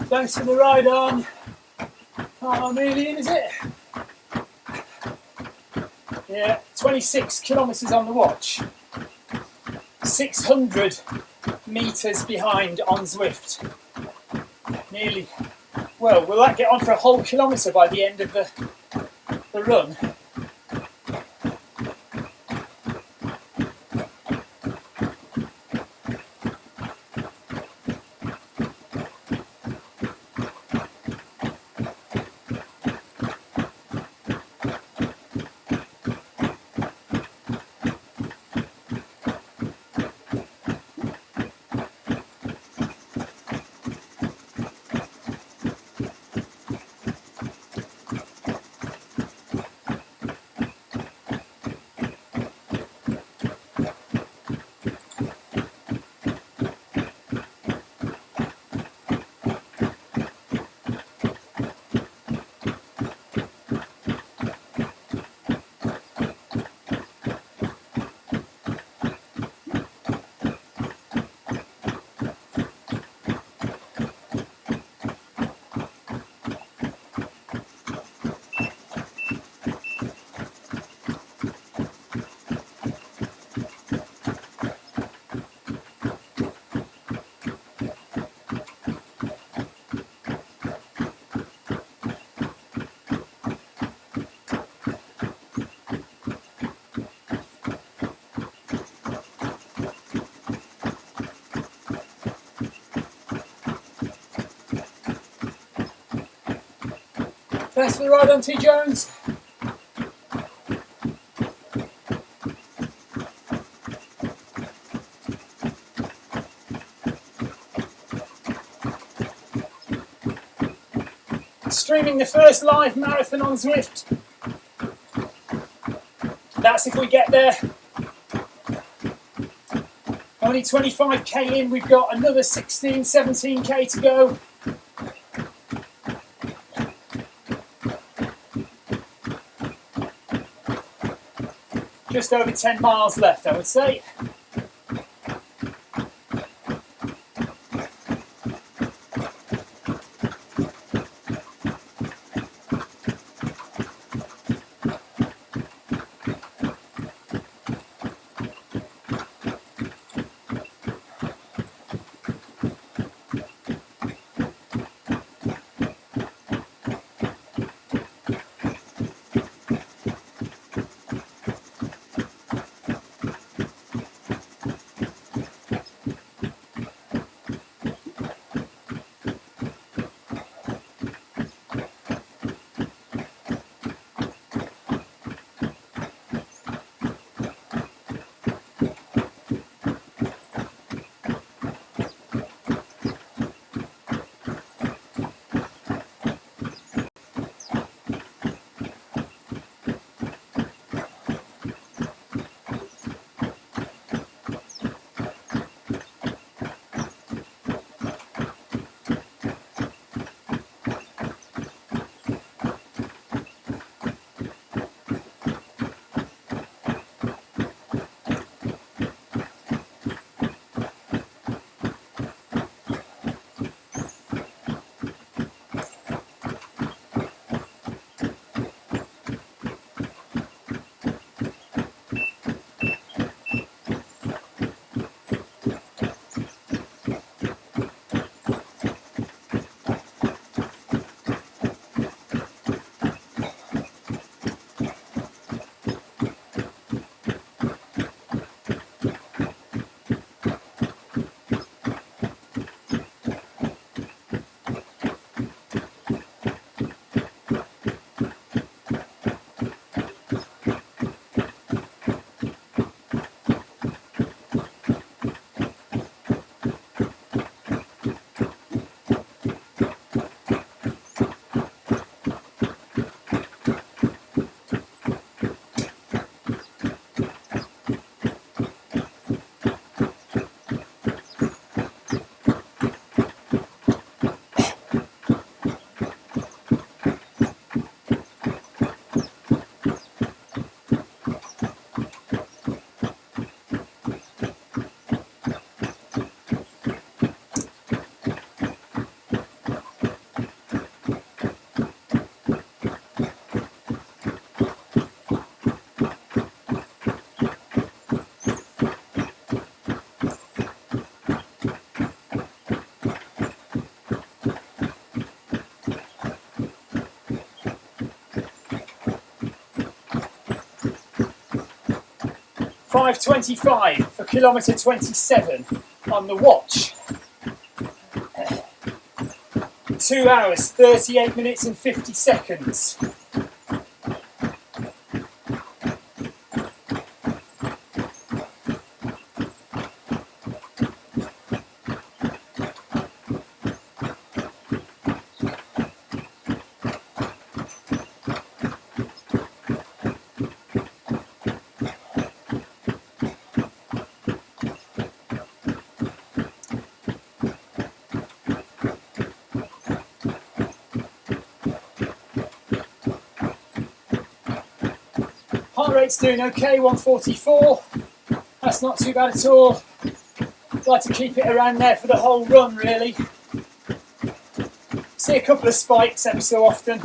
Thanks for the ride on. Can't really in, is it? Yeah, 26 kilometres on the watch. 600 metres behind on Zwift. Nearly. Well, will that get on for a whole kilometre by the end of the run? Thanks for the ride on, T. Jones. Streaming the first live marathon on Zwift. That's if we get there. Only 25k in, we've got another 16, 17k to go. Just over 10 miles left, I would say. .5:25 for kilometre 27 on the watch. 2 hours, 38 minutes and 50 seconds. Heart rate's doing okay, 144. That's not too bad at all. I'd like to keep it around there for the whole run, really. See a couple of spikes every so often.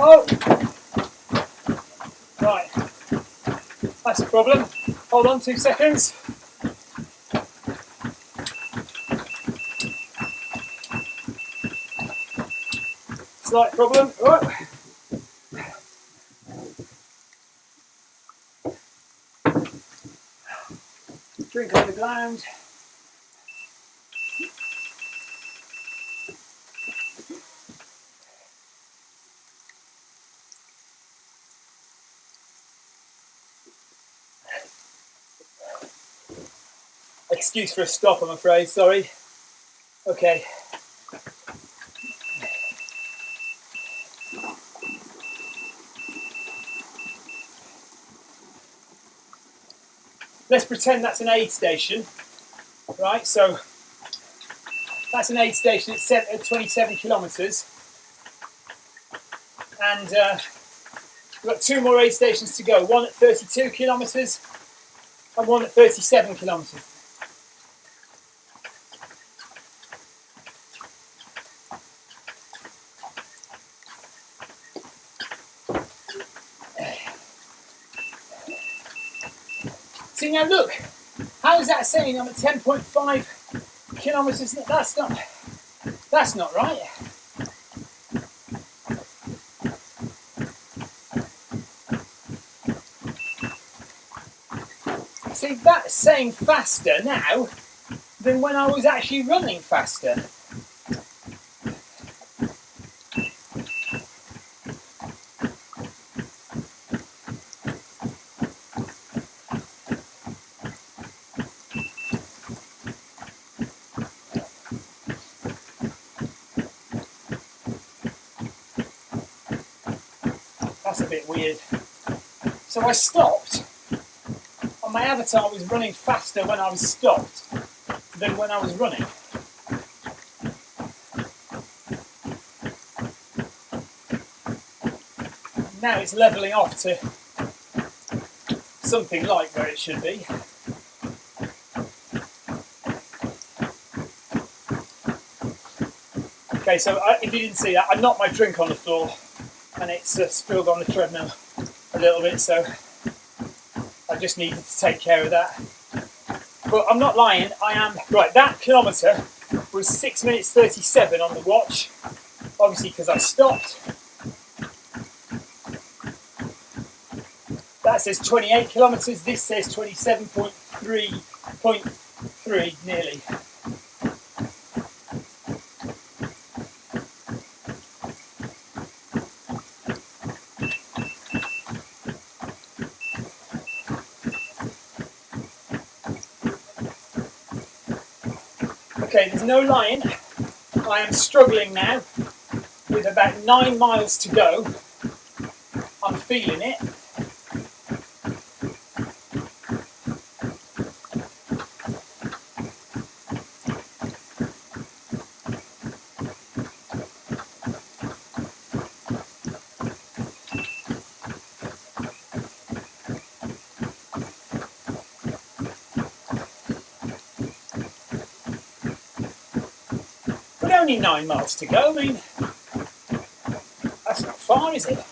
Oh! Right. That's a problem. Hold on 2 seconds. Slight problem. Oh. Drink on the ground. Excuse for a stop, I'm afraid, sorry. Okay. Let's pretend that's an aid station, right? So that's an aid station, it's set at 27 kilometres. And we've got 2 more aid stations to go, one at 32 kilometres and one at 37 kilometres. See now look, how is that saying I'm at 10.5 kilometres? That's not right. See, that's saying faster now than when I was actually running faster. That's a bit weird. So I stopped. On my avatar was running faster when I was stopped than when I was running. Now it's levelling off to something like where it should be. Okay, so if you didn't see that, I knocked my drink on the floor and it's spilled on the treadmill a little bit, so I just needed to take care of that. But I'm not lying, I am, right, that kilometre was 6 minutes 37 on the watch, obviously because I stopped. That says 28 kilometres, this says 27.3 nearly. Okay, there's no lying. I am struggling now with about 9 miles to go. I'm feeling it. But only 9 miles to go, I mean, that's not far, is it?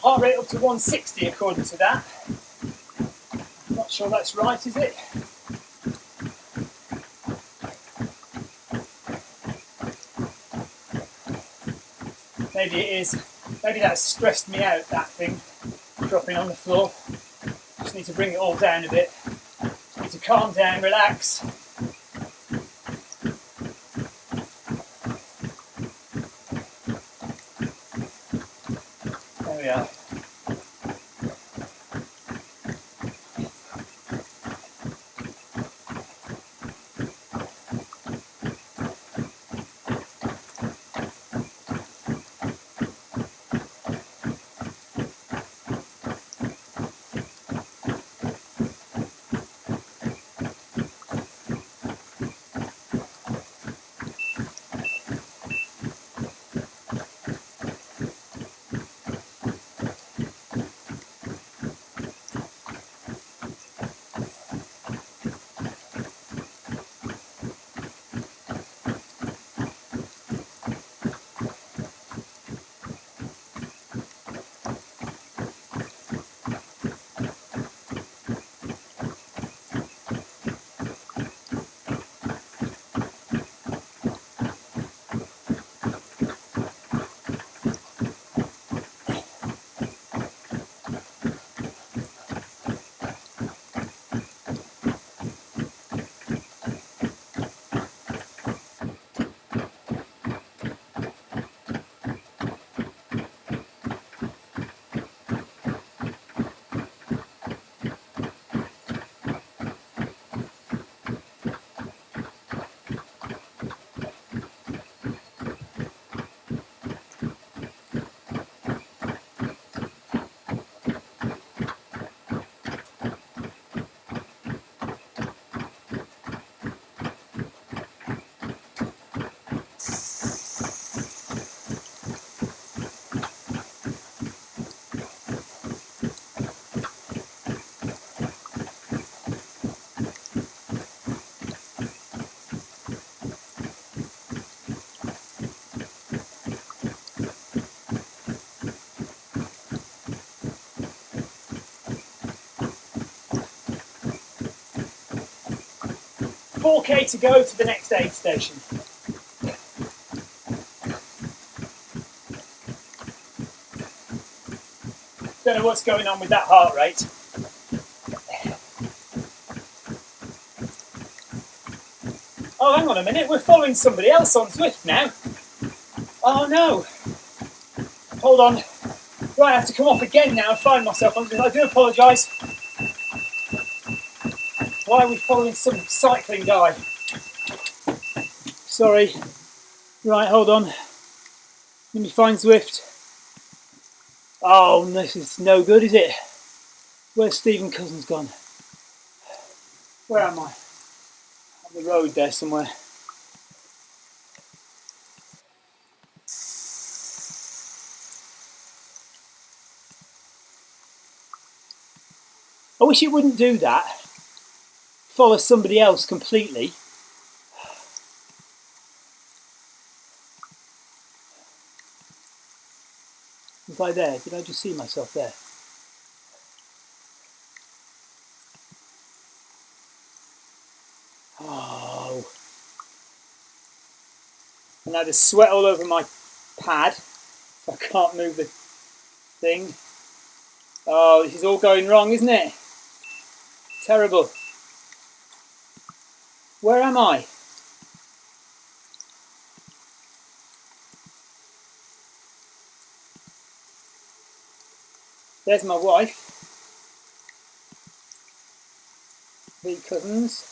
Heart rate up to 160 according to that. I'm not sure that's right, is it? Maybe it is. Maybe that's stressed me out, that thing dropping on the floor. Just need to bring it all down a bit. Need to calm down, relax. There we are. $4K to go to the next aid station. Don't know what's going on with that heart rate. Oh, hang on a minute, we're following somebody else on Zwift now. Oh no. Hold on. Right, I have to come off again now and find myself. I do apologise. Why are we following some cycling guy? Sorry. Right, hold on. Let me find Zwift. Oh, this is no good, is it? Where's Stephen Cousins gone? Where am I? On the road there somewhere. I wish it wouldn't do that. Follow somebody else completely. Was I there? Did I just see myself there? Oh. And now there's sweat all over my pad. I can't move the thing. Oh, this is all going wrong, isn't it? Terrible. Where am I? There's my wife. The Cousins.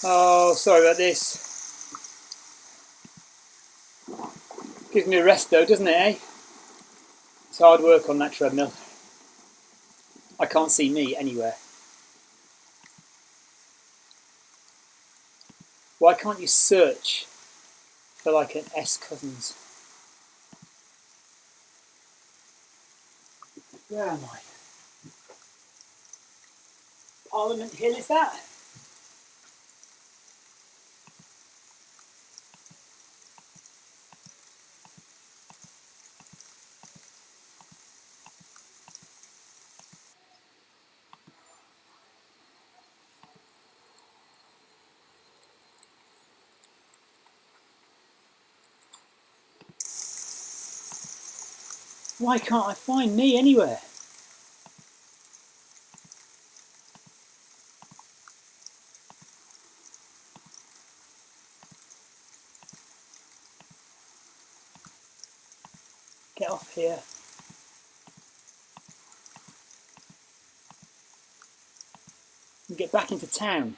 Oh, sorry about this. Gives me a rest though, doesn't it, eh? It's hard work on that treadmill. I can't see me anywhere. Why can't you search for like an S Cousins? Where am I? Parliament Hill, is that? Why can't I find me anywhere? Get off here. And get back into town.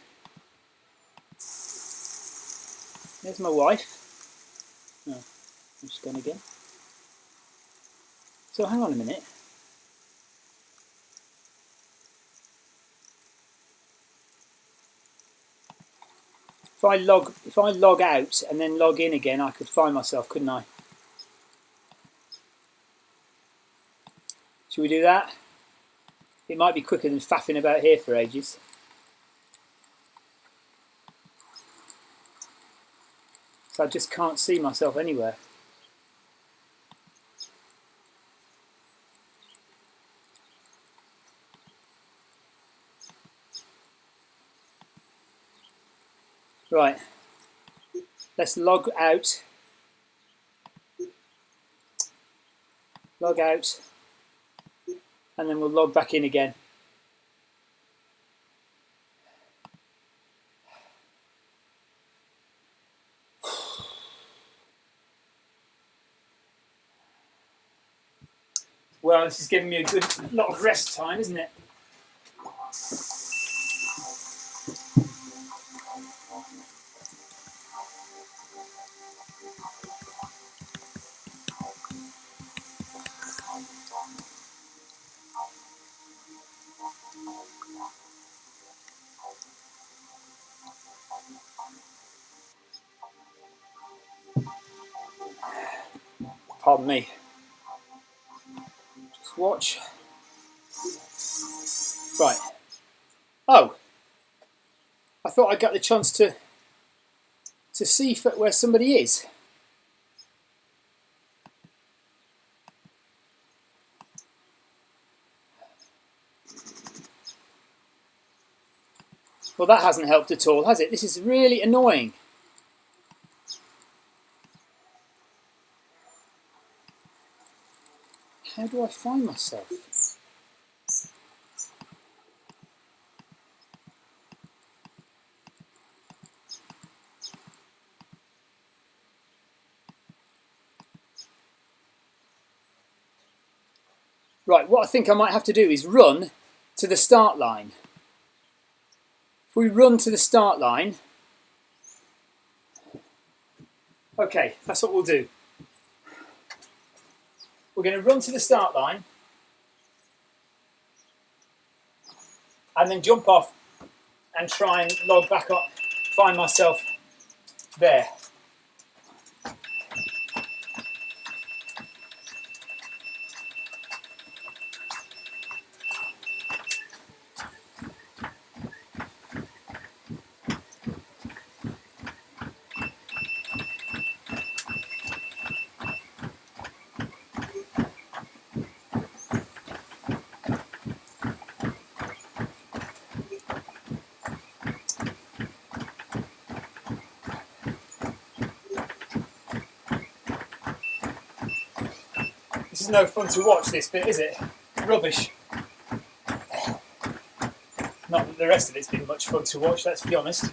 There's my wife. Oh, she's gone again. So hang on a minute. If I log out and then log in again, I could find myself, couldn't I? Should we do that? It might be quicker than faffing about here for ages. So I just can't see myself anywhere. Right, let's log out. Log out. And then we'll log back in again. Well, this is giving me a good lot of rest time, isn't it? Pardon me. Just watch. Right. Oh, I thought I got the chance to see where somebody is. Well, that hasn't helped at all, has it? This is really annoying. How do I find myself? Right, what I think I might have to do is run to the start line. If we run to the start line, okay, that's what we'll do. We're going to run to the start line and then jump off and try and log back up, find myself there. This is no fun to watch, this bit, is it? Rubbish. Not that the rest of it's been much fun to watch, let's be honest.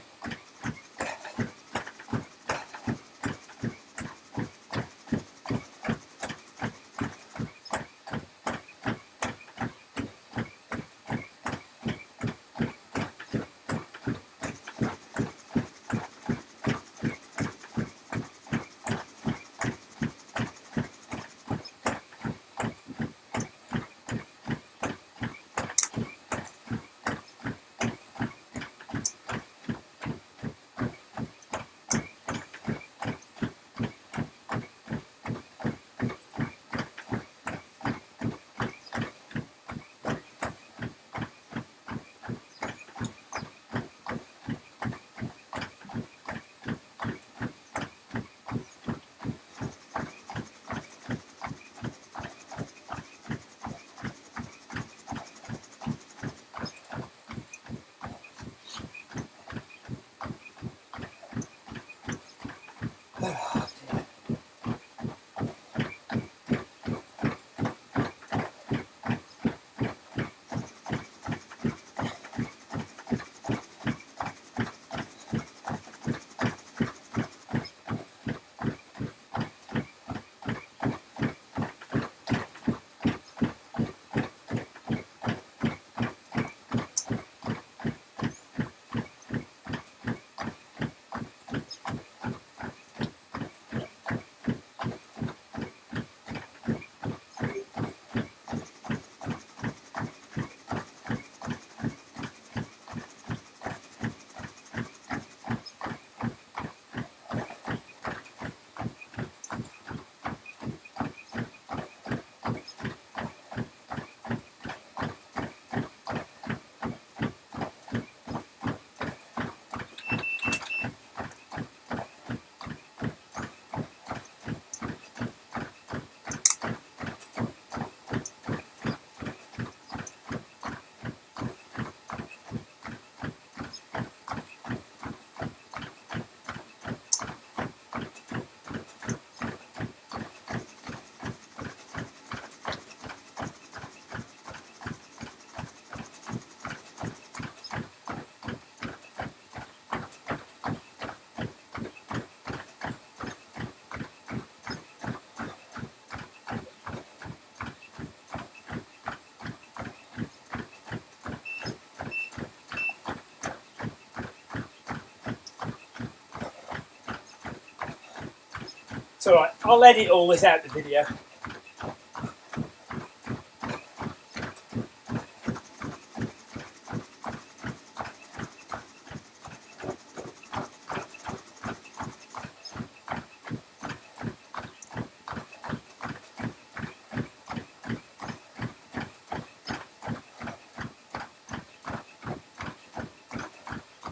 It's alright, I'll edit all this out the video.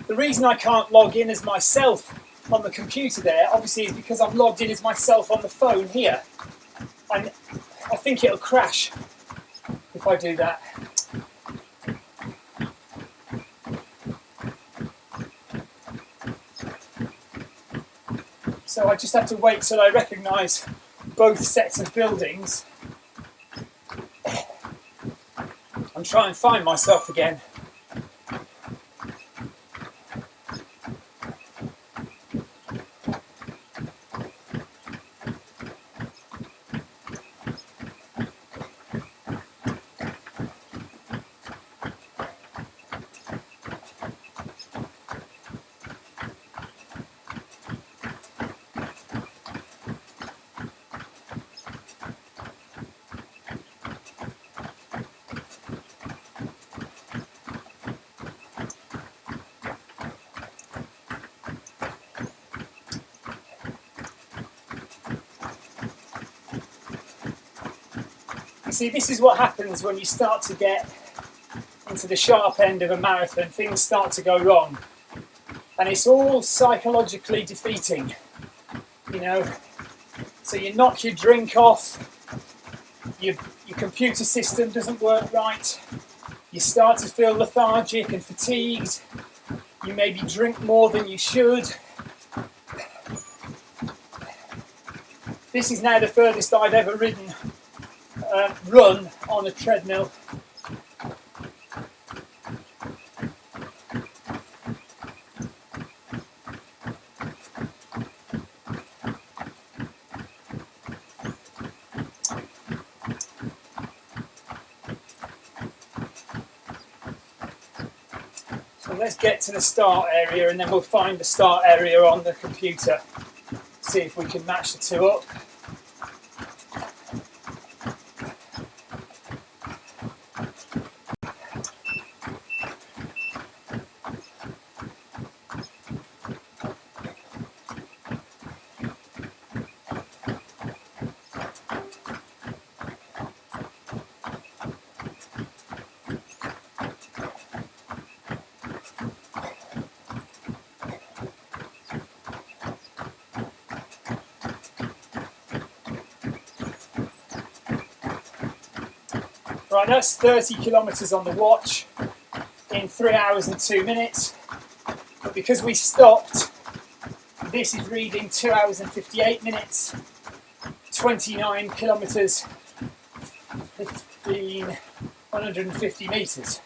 The reason I can't log in as myself on the computer there, obviously, is because I'm logged in as myself on the phone here. And I think it'll crash if I do that. So I just have to wait till I recognise both sets of buildings and try and find myself again. See, this is what happens when you start to get into the sharp end of a marathon. Things start to go wrong, and it's all psychologically defeating, you know. So you knock your drink off, your computer system doesn't work right, you start to feel lethargic and fatigued, you maybe drink more than you should. This is now the furthest I've ever run on a treadmill. So let's get to the start area and then we'll find the start area on the computer. See if we can match the two up. Right, that's 30 kilometres on the watch in 3 hours and 2 minutes. But because we stopped, this is reading 2 hours and 58 minutes, 29 kilometres, 150 metres.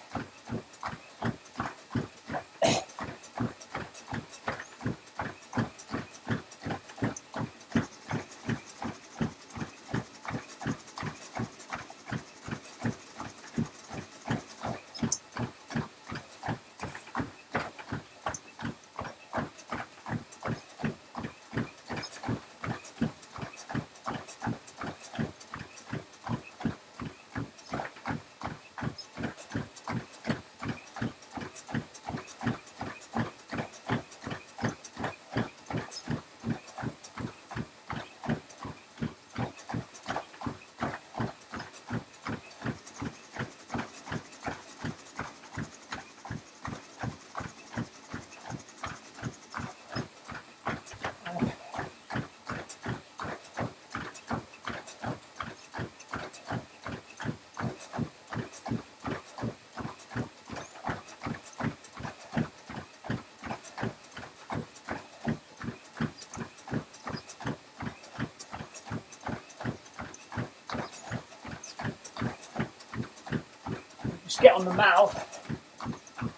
Just get on the mall,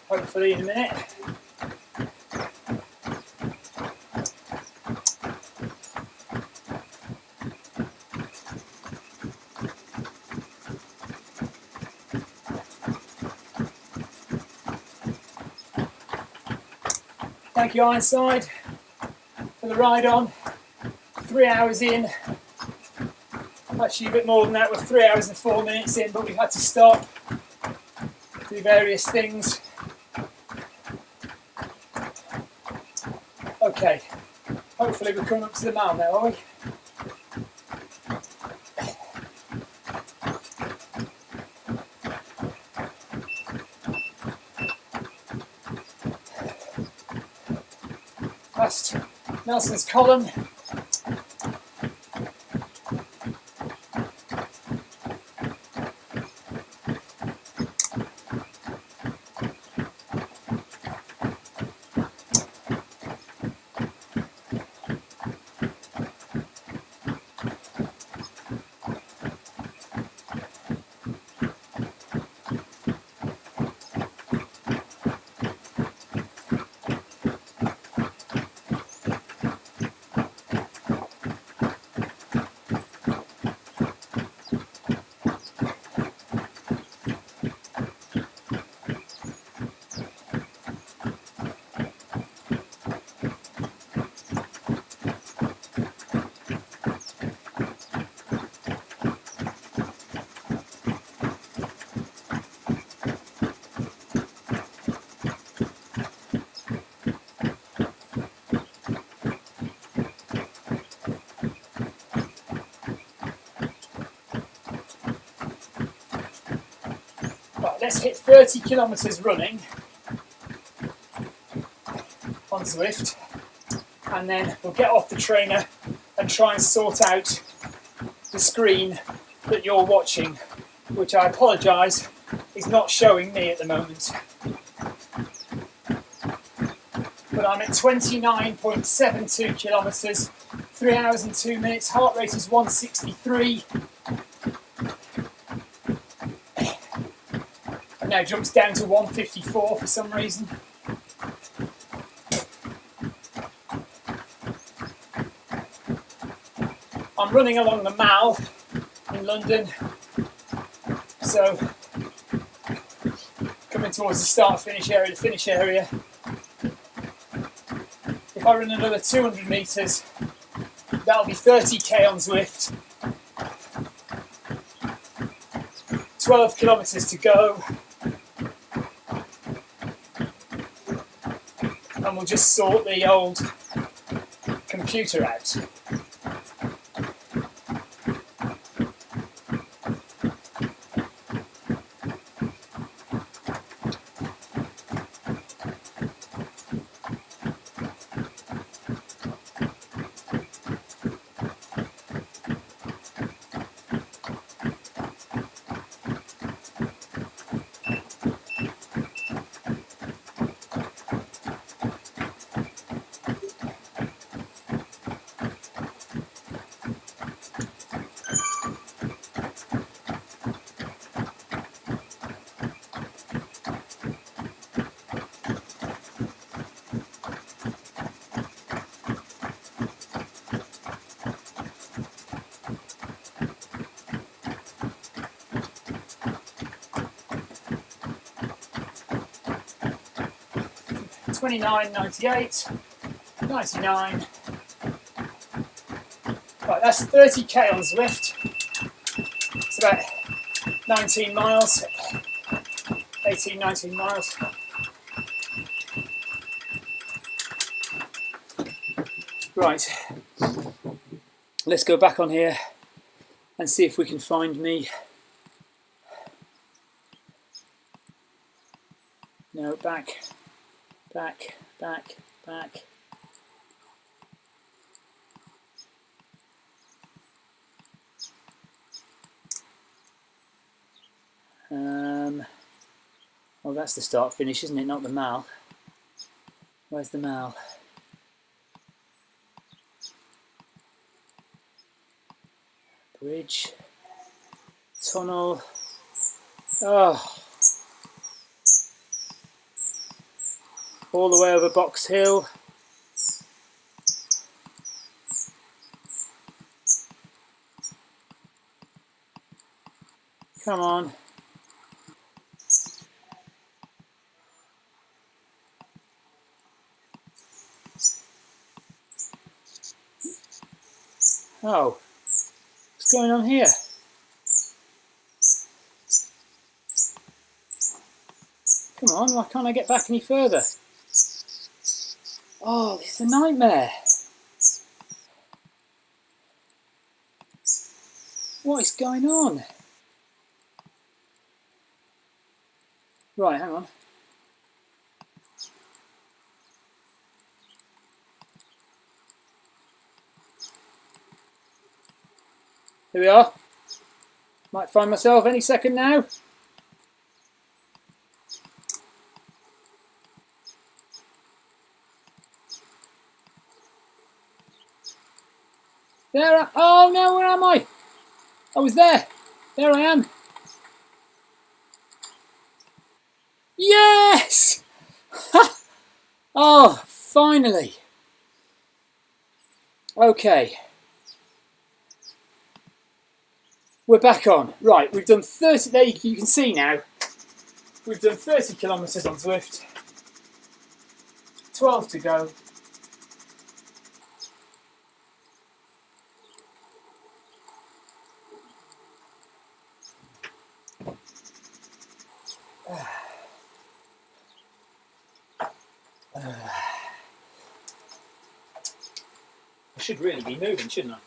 hopefully in a minute. Thank you, Ironside, for the ride on. 3 hours in. Actually a bit more than that, we're 3 hours and 4 minutes in, but we've had to stop, do various things. Okay, hopefully we're coming up to the mile now, are we? Past Nelson's Column. Right, let's hit 30 kilometres running on Zwift, and then we'll get off the trainer and try and sort out the screen that you're watching, which I apologise is not showing me at the moment. But I'm at 29.72 kilometres, 3 hours and 2 minutes, heart rate is 163. And now jumps down to 154 for some reason. I'm running along the Mall in London, so coming towards the start-finish area, the finish area. If I run another 200 metres, that'll be 30k on Zwift. 12 kilometres to go. And we'll just sort the old computer out. $29.98, 99. Right, that's 30k on Zwift. It's about 19 miles, 18, 19 miles. Right, let's go back on here and see if we can find me. No, back. Well, that's the start finish, isn't it? Not the Mall. Where's the Mall? Bridge. Tunnel. Oh. All the way over Box Hill. Come on. Oh, what's going on here? Come on, why can't I get back any further? Oh, this is a nightmare. What is going on? Right, hang on. Here we are. Might find myself any second now. There. Oh no, where am I? I was there. There I am. Yes! Oh, finally. Okay. We're back on. Right, we've done 30, there you can see now, we've done 30 kilometres on Zwift, 12 to go. I should really be moving, shouldn't I?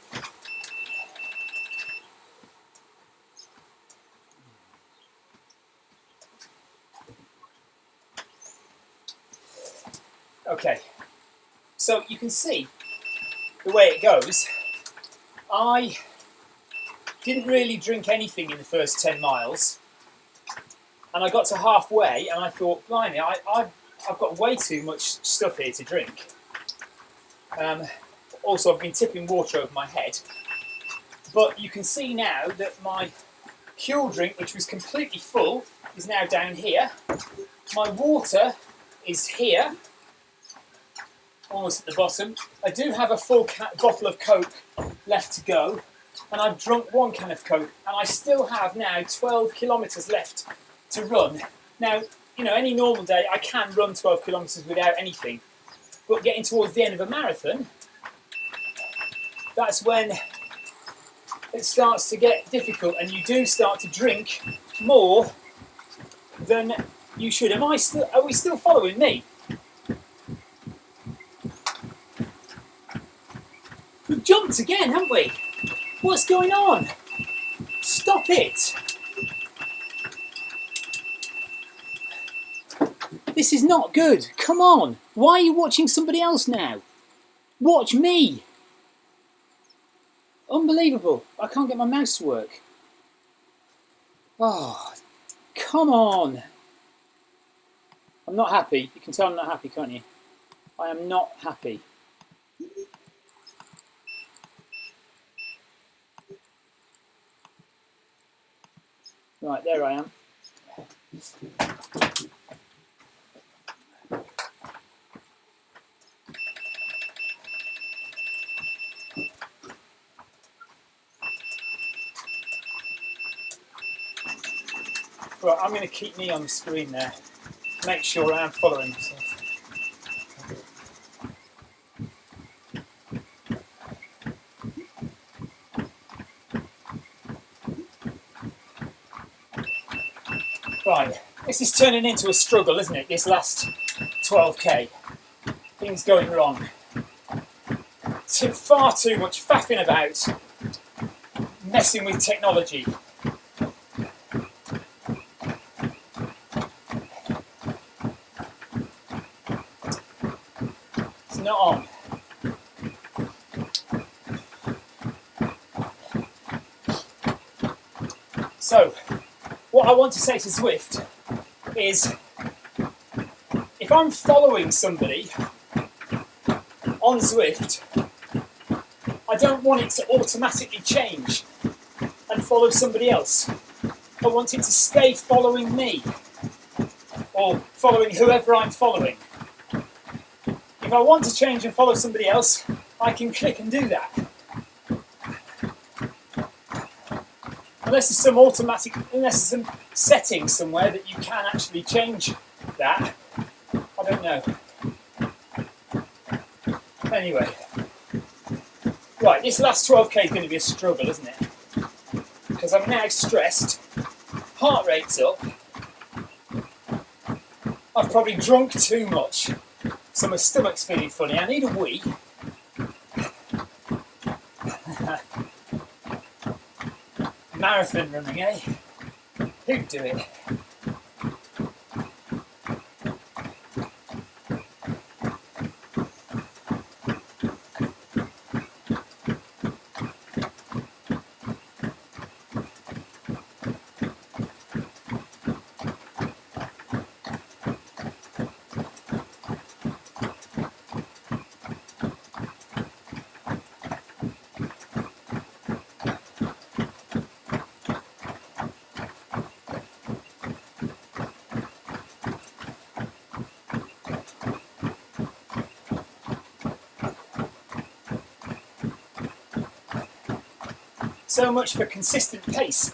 Okay, so you can see the way it goes. I didn't really drink anything in the first 10 miles, and I got to halfway and I thought, blimey, I've got way too much stuff here to drink. Also, I've been tipping water over my head, but you can see now that my fuel drink, which was completely full, is now down here. My water is here, almost at the bottom. I do have a full bottle of Coke left to go, and I've drunk 1 can of Coke, and I still have now 12 kilometres left to run. Now, you know, any normal day I can run 12 kilometres without anything, but getting towards the end of a marathon, that's when it starts to get difficult, and you do start to drink more than you should. Are we still following me? We've jumped again, haven't we? What's going on? Stop it! This is not good. Come on. Why are you watching somebody else now? Watch me. Unbelievable. I can't get my mouse to work. Oh, come on. I'm not happy. You can tell I'm not happy, can't you? I am not happy. Right, there I am. Right, I'm going to keep me on the screen there. Make sure I am following myself. Right, this is turning into a struggle, isn't it? This last 12k. Things going wrong. Far too much faffing about, messing with technology. It's not on. So, what I want to say to Zwift is, if I'm following somebody on Zwift, I don't want it to automatically change and follow somebody else. I want it to stay following me, or following whoever I'm following. If I want to change and follow somebody else, I can click and do that. Unless there's some setting somewhere that you can actually change that, I don't know. Anyway, Right, this last 12k is going to be a struggle, isn't it? Because I'm now stressed, heart rate's up, I've probably drunk too much, so my stomach's feeling funny, I need a wee. Marathon running, eh? Who'd do it? So much for consistent pace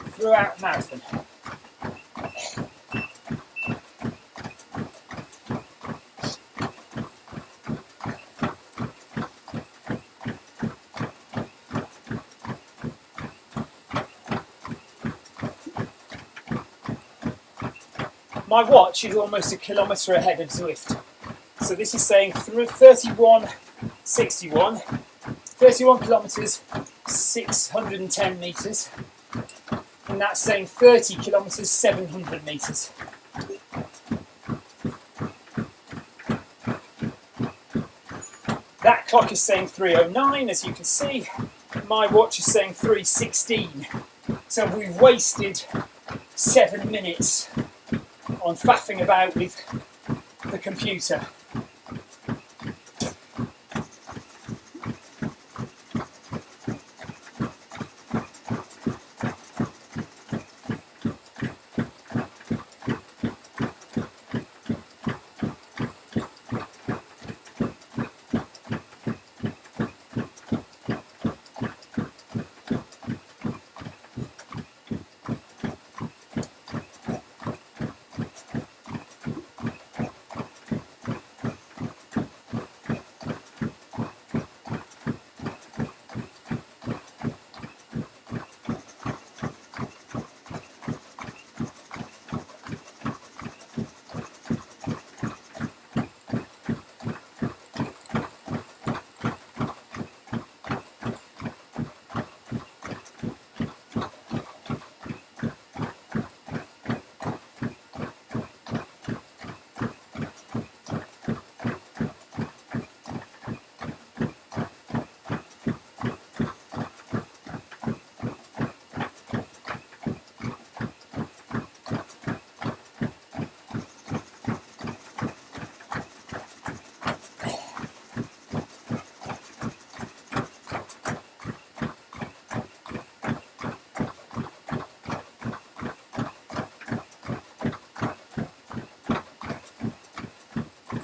throughout a marathon. My watch is almost a kilometre ahead of Zwift. So this is saying 31:61, 31 kilometres, 610 metres, and that's saying 30 kilometres, 700 metres. That clock is saying 3:09, as you can see. My watch is saying 3:16. So we've wasted 7 minutes on faffing about with the computer.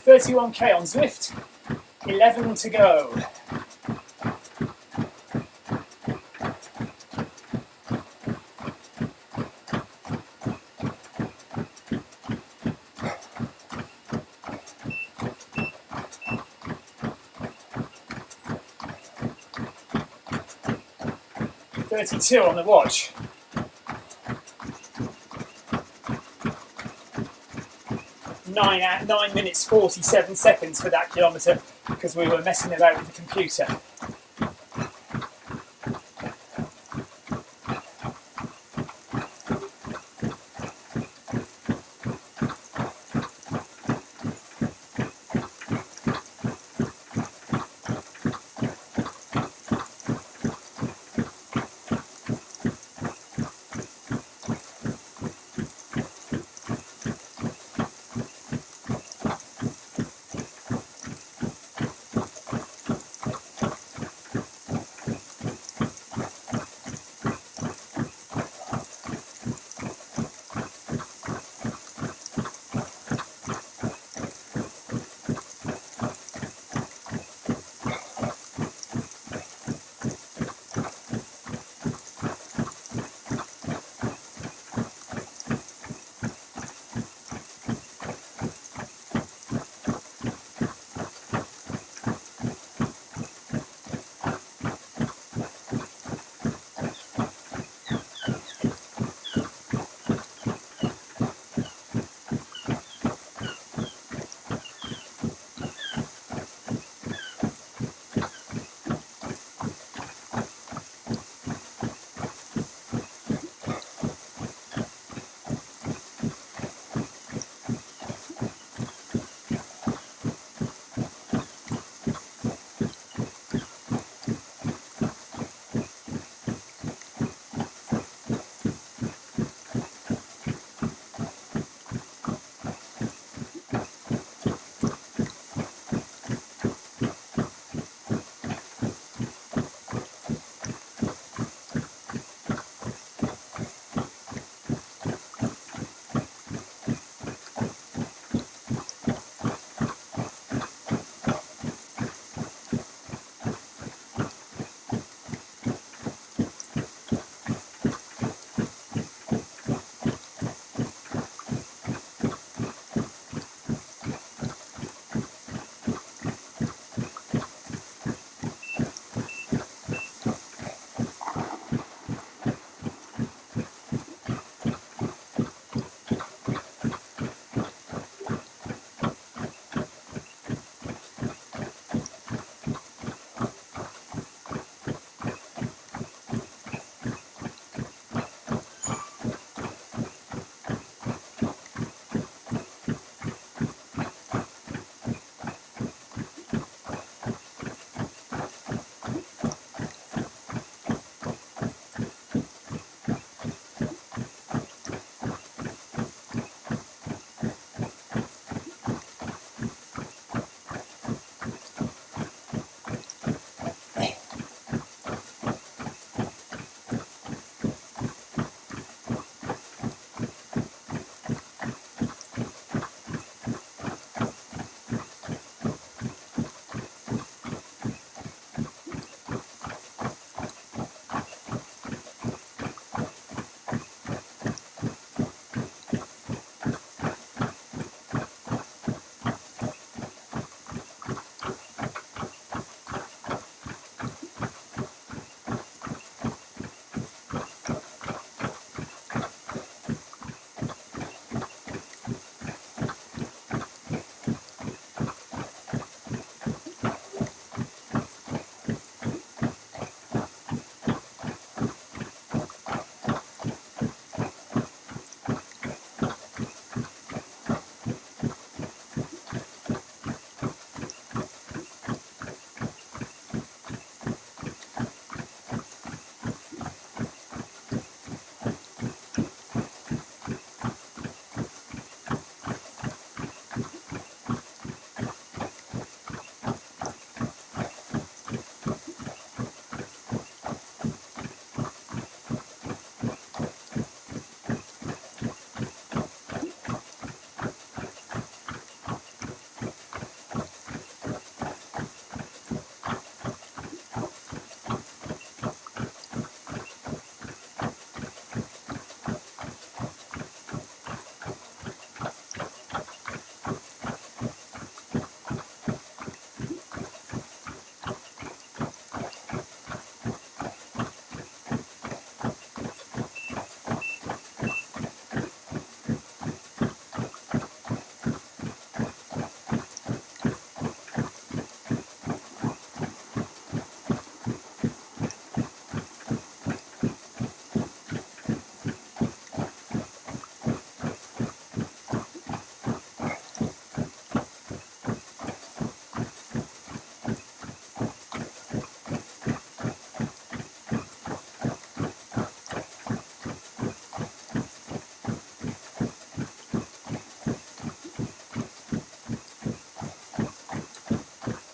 $31k on Zwift, 11 to go. $32 on the watch. Nine minutes 47 seconds for that kilometre because we were messing about with the computer.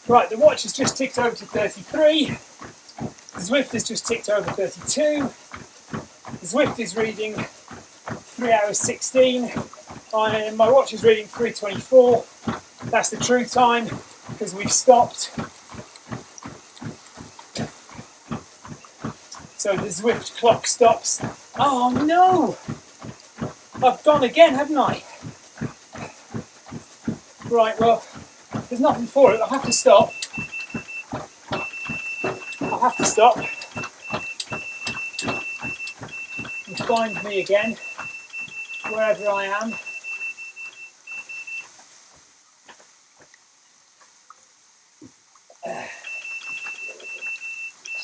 Right, the watch has just ticked over to 33. The Zwift has just ticked over 32. The Zwift is reading 3 hours 16. My watch is reading 3:24. That's the true time because we've stopped. So the Zwift clock stops. Oh no! I've gone again, haven't I? Right, well, there's nothing for it. I'll have to stop. I'll have to stop and find me again, wherever I am.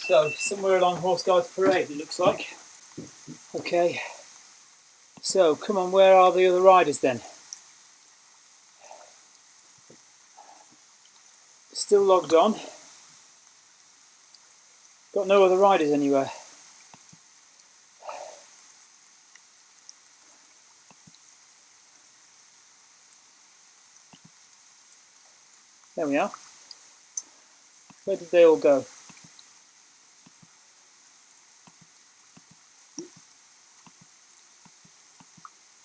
So, somewhere along Horse Guards Parade, it looks like. Okay. So, come on, where are the other riders then? Still logged on. Got no other riders anywhere. There we are. Where did they all go?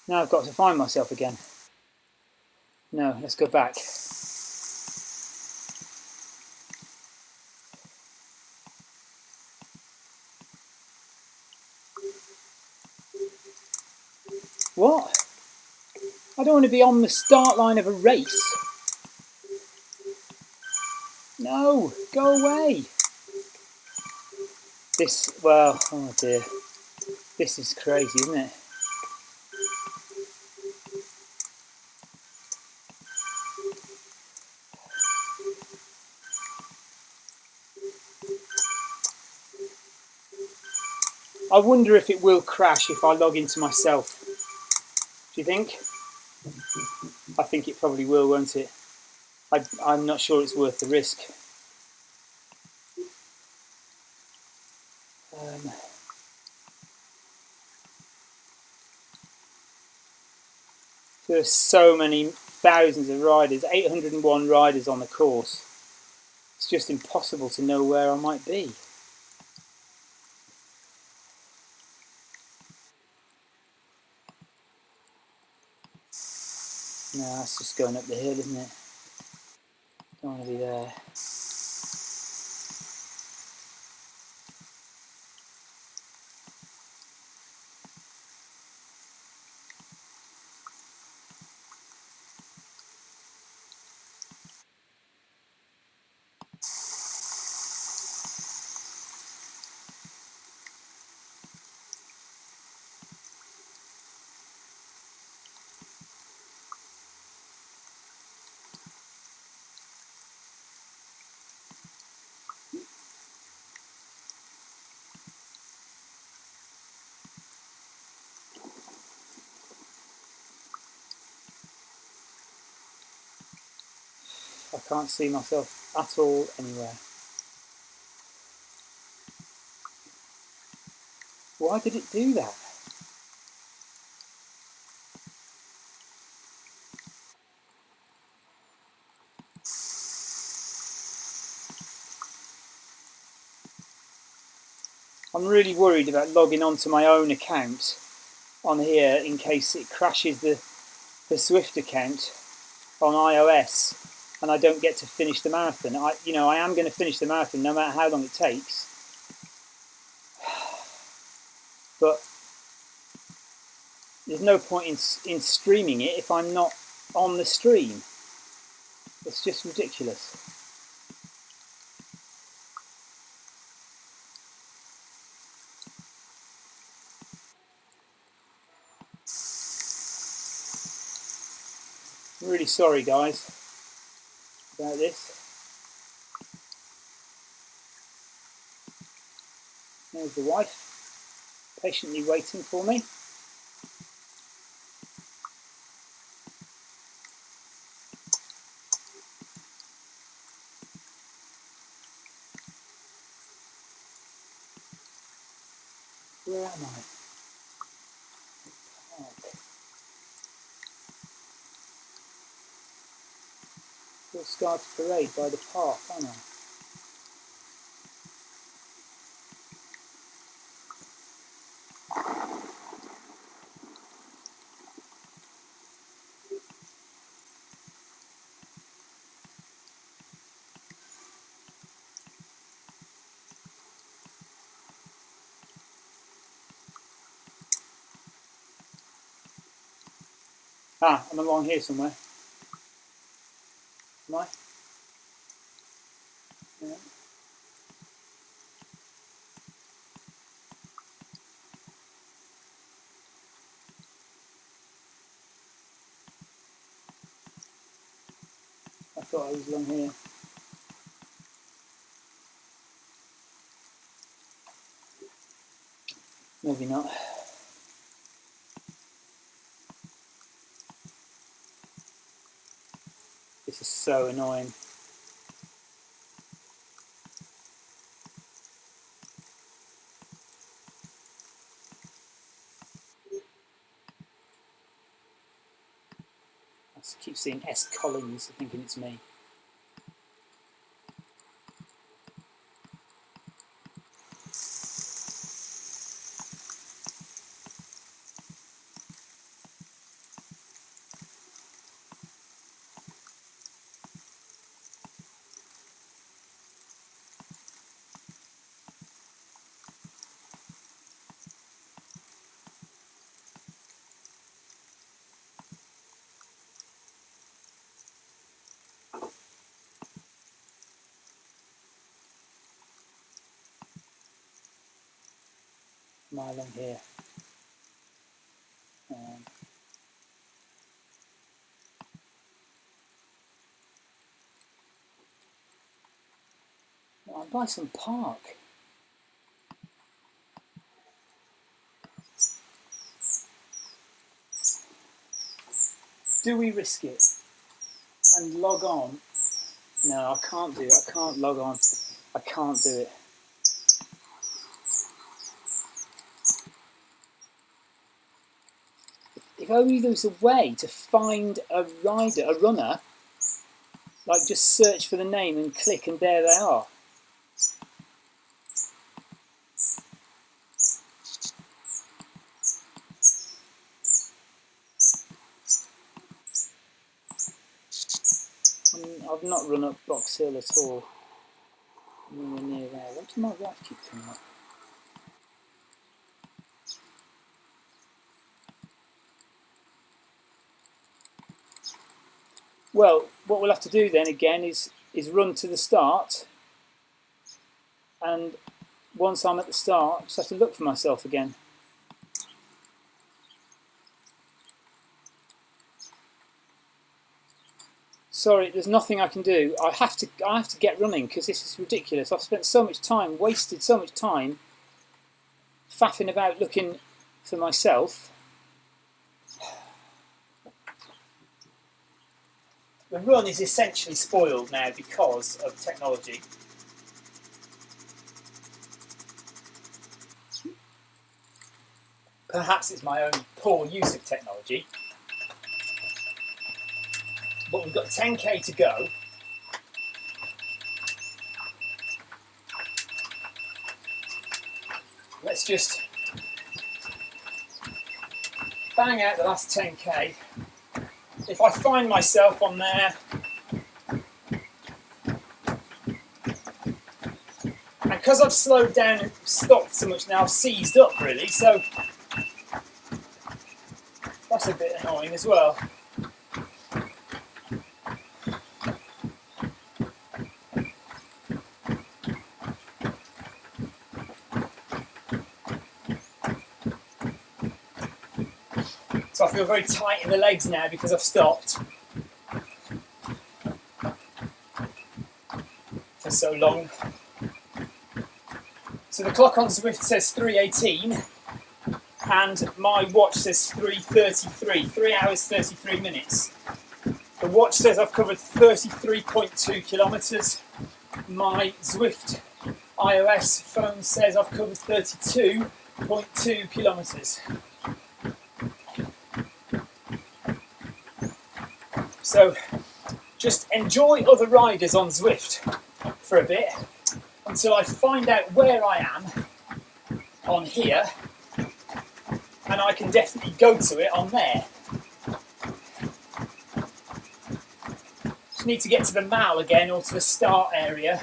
Now I've got to find myself again. No, let's go back. What? I don't want to be on the start line of a race. No, go away. Well, oh dear. This is crazy, isn't it? I wonder if it will crash if I log into myself. Do you think? I think it probably will, won't it? I'm not sure it's worth the risk. There's so many thousands of riders, 801 riders on the course. It's just impossible to know where I might be. No, that's just going up the hill, isn't it? Don't want to be there. I can't see myself at all anywhere. Why did it do that? I'm really worried about logging onto my own account on here in case it crashes the Zwift account on iOS and I don't get to finish the marathon. I am going to finish the marathon no matter how long it takes. But there's no point in streaming it if I'm not on the stream. It's just ridiculous. I'm really sorry, guys, about this. There's the wife, patiently waiting for me. Where am I? Park. Little Scarlet Parade by the park, aren't I? Ah, I'm along here somewhere. Am I? Yeah. I thought I was along here. Maybe not. This is so annoying. I keep seeing S. Collins, thinking it's me. Am I along here? I'm by some park. Do we risk it and log on? No, I can't do it. I can't log on. I can't do it. If only there was a way to find a rider, a runner, like just search for the name and click and there they are. I've not run up Box Hill at all. Nowhere near there. Why does my wife keep coming up? Well, what we'll have to do then again is run to the start, and once I'm at the start, I just have to look for myself again. Sorry, there's nothing I can do. I have to get running because this is ridiculous. I've spent so much time, wasted so much time faffing about looking for myself. The run is essentially spoiled now because of technology. Perhaps it's my own poor use of technology. But we've got 10k to go. Let's just bang out the last 10k. If I find myself on there, and because I've slowed down and stopped so much now, I've seized up really, so that's a bit annoying as well. So I feel very tight in the legs now because I've stopped for so long. So the clock on Zwift says 3:18 and my watch says 3:33, 3 hours 33 minutes. The watch says I've covered 33.2 kilometres. My Zwift iOS phone says I've covered 32.2 kilometres. So just enjoy other riders on Zwift for a bit until I find out where I am on here, and I can definitely go to it on there. Just need to get to the mall again, or to the start area.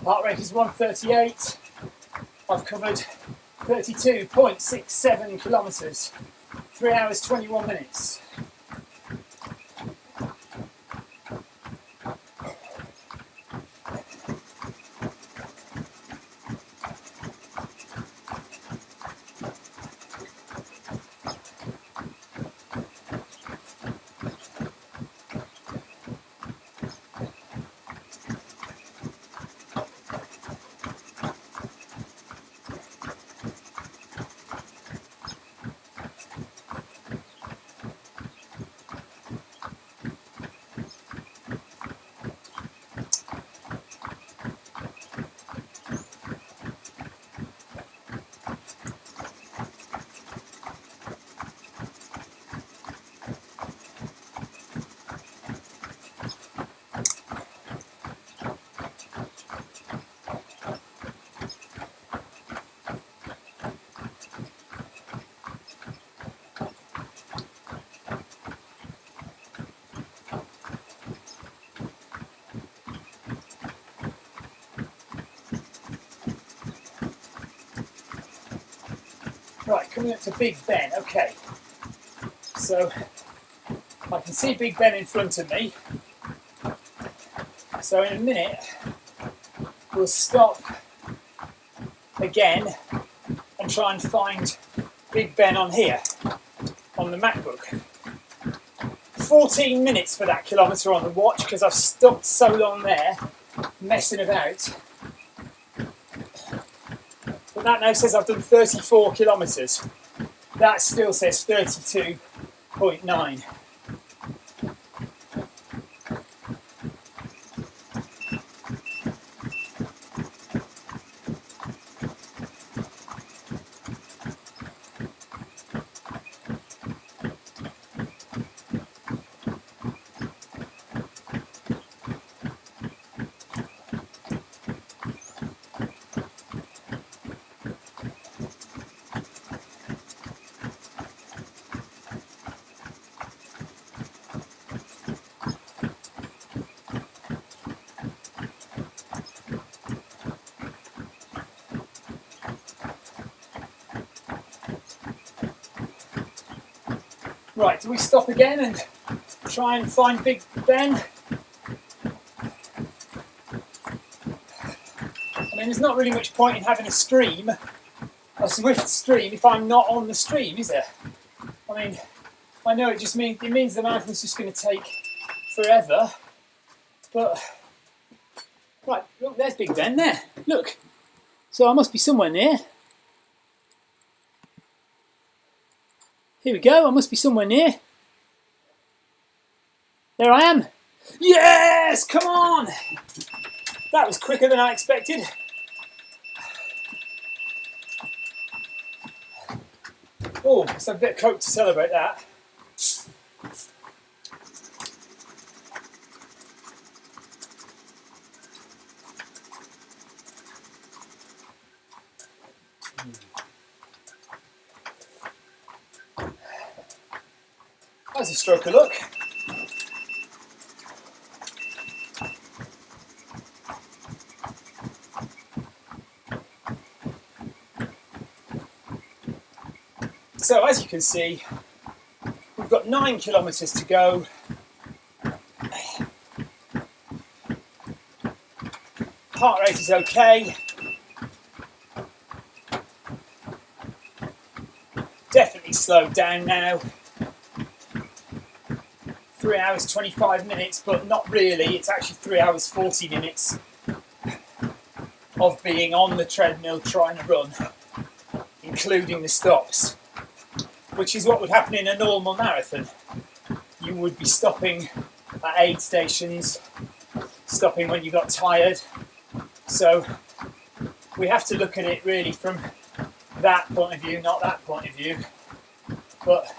Heart rate is 138. I've covered 32.67 kilometres, 3 hours 21 minutes. Right, coming up to Big Ben. Okay, so I can see Big Ben in front of me. So in a minute, we'll stop again and try and find Big Ben on here, on the MacBook. 14 minutes for that kilometre on the watch because I've stopped so long there, messing about. But that now says I've done 34 kilometres. That still says 32.9. Right, do we stop again and try and find Big Ben? I mean, there's not really much point in having a stream, a Zwift stream, if I'm not on the stream, is there? I mean, I know it means the marathon's just going to take forever, but right, look, there's Big Ben there. Look, so I must be somewhere near. Here we go. I must be somewhere near. There I am. Yes, come on. That was quicker than I expected. Oh, it's a bit of Coke to celebrate that. That's a stroke of luck. So as you can see, we've got 9 kilometres to go. Heart rate is okay. Definitely slowed down now. 3 hours 25 minutes, but not really. It's actually 3 hours 40 minutes of being on the treadmill trying to run, including the stops, which is what would happen in a normal marathon. You would be stopping at aid stations, stopping when you got tired. So we have to look at it really from that point of view, not that point of view. But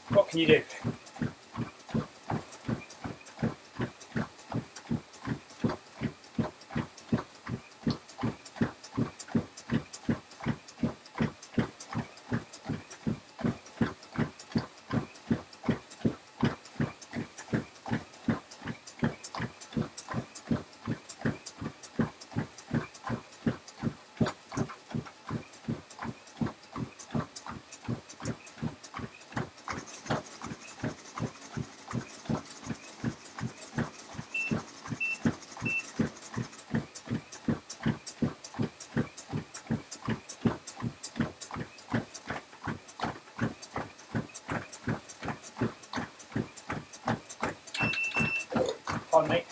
what can you do? Pardon me.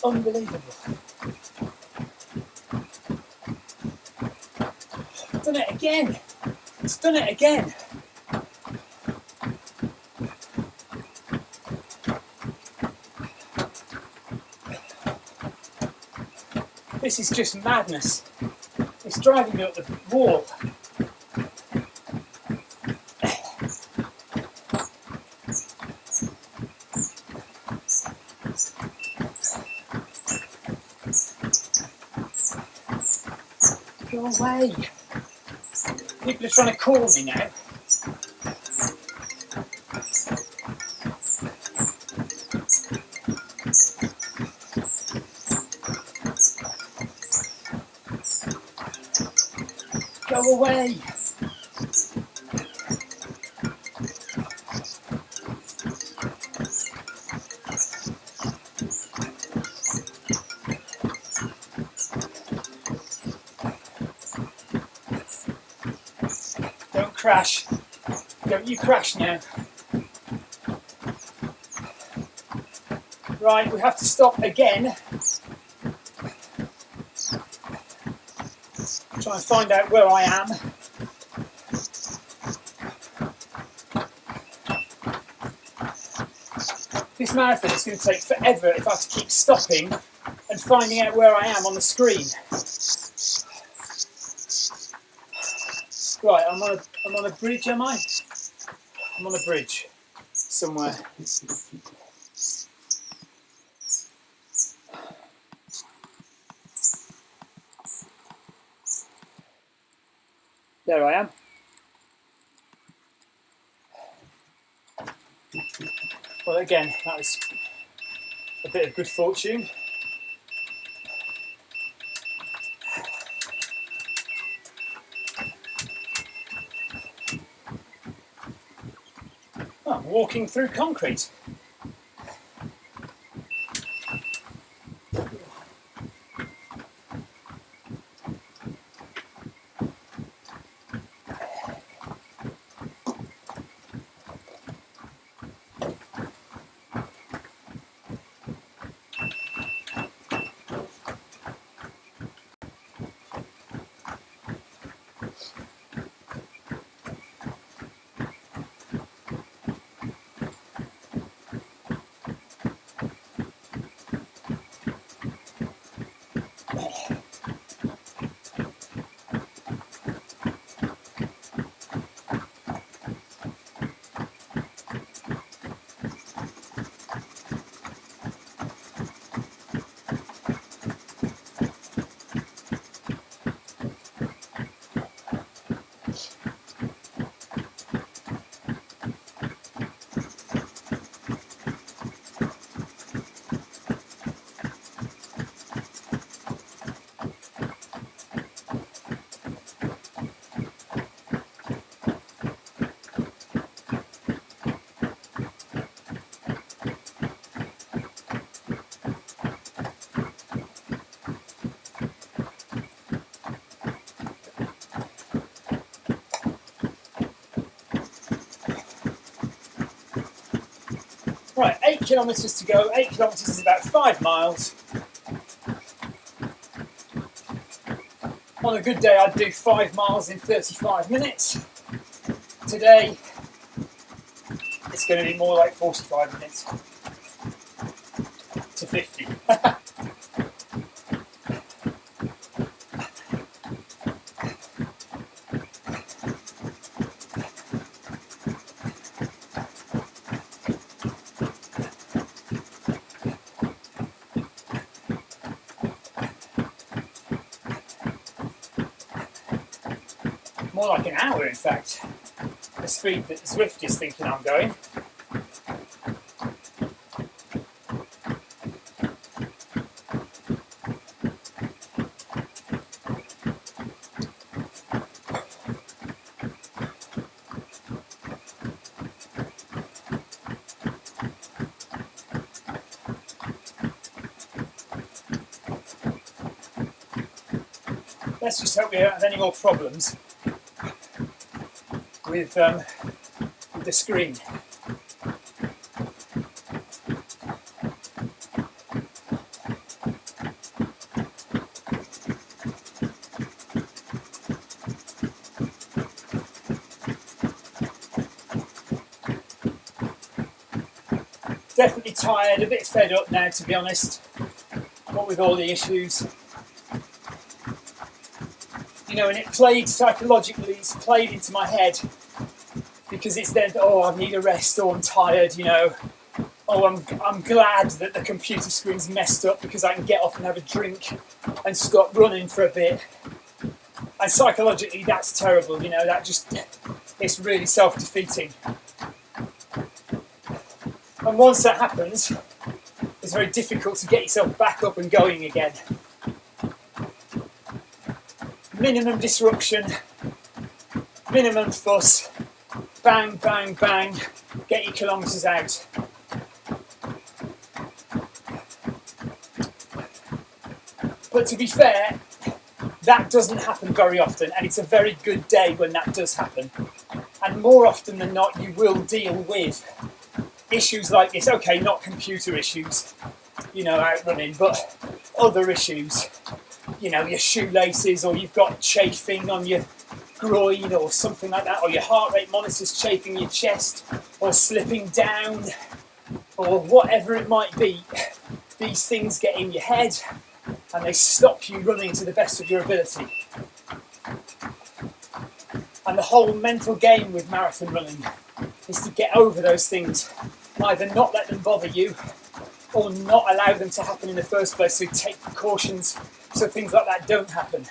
Unbelievable. Done it again. It's done it again. This is just madness. It's driving me up the wall. Go away. People are trying to call me now. Go away. Don't crash. Don't you crash now. Right, we have to stop again. Try and find out where I am. This marathon is going to take forever if I have to keep stopping and finding out where I am on the screen. Right, I'm on a bridge, am I? I'm on a bridge somewhere. There I am. Well, again, that was a bit of good fortune. Oh, I'm walking through concrete. Right, 8 kilometres to go. 8 kilometres is about 5 miles. On a good day, I'd do 5 miles in 35 minutes. Today, it's going to be more like 45 minutes to 50. More like an hour, in fact, the speed that Zwift is thinking I'm going. Let's just hope we don't have any more problems with the screen. Definitely tired, a bit fed up now, to be honest, what with all the issues. You know, and it played psychologically, it's played into my head, because it's then, oh, I need a rest, or I'm tired, you know. Oh, I'm glad that the computer screen's messed up because I can get off and have a drink and stop running for a bit. And psychologically, that's terrible, you know, it's really self-defeating. And once that happens, it's very difficult to get yourself back up and going again. Minimum disruption, minimum fuss, bang, bang, bang, get your kilometres out. But to be fair, that doesn't happen very often, and it's a very good day when that does happen. And more often than not, you will deal with issues like this. Okay, not computer issues, you know, outrunning, but other issues. You know, your shoelaces, or you've got chafing on your groin or something like that, or your heart rate monitor's chafing your chest, or slipping down, or whatever it might be. These things get in your head and they stop you running to the best of your ability. And the whole mental game with marathon running is to get over those things, either not let them bother you or not allow them to happen in the first place, so take precautions so things like that don't happen.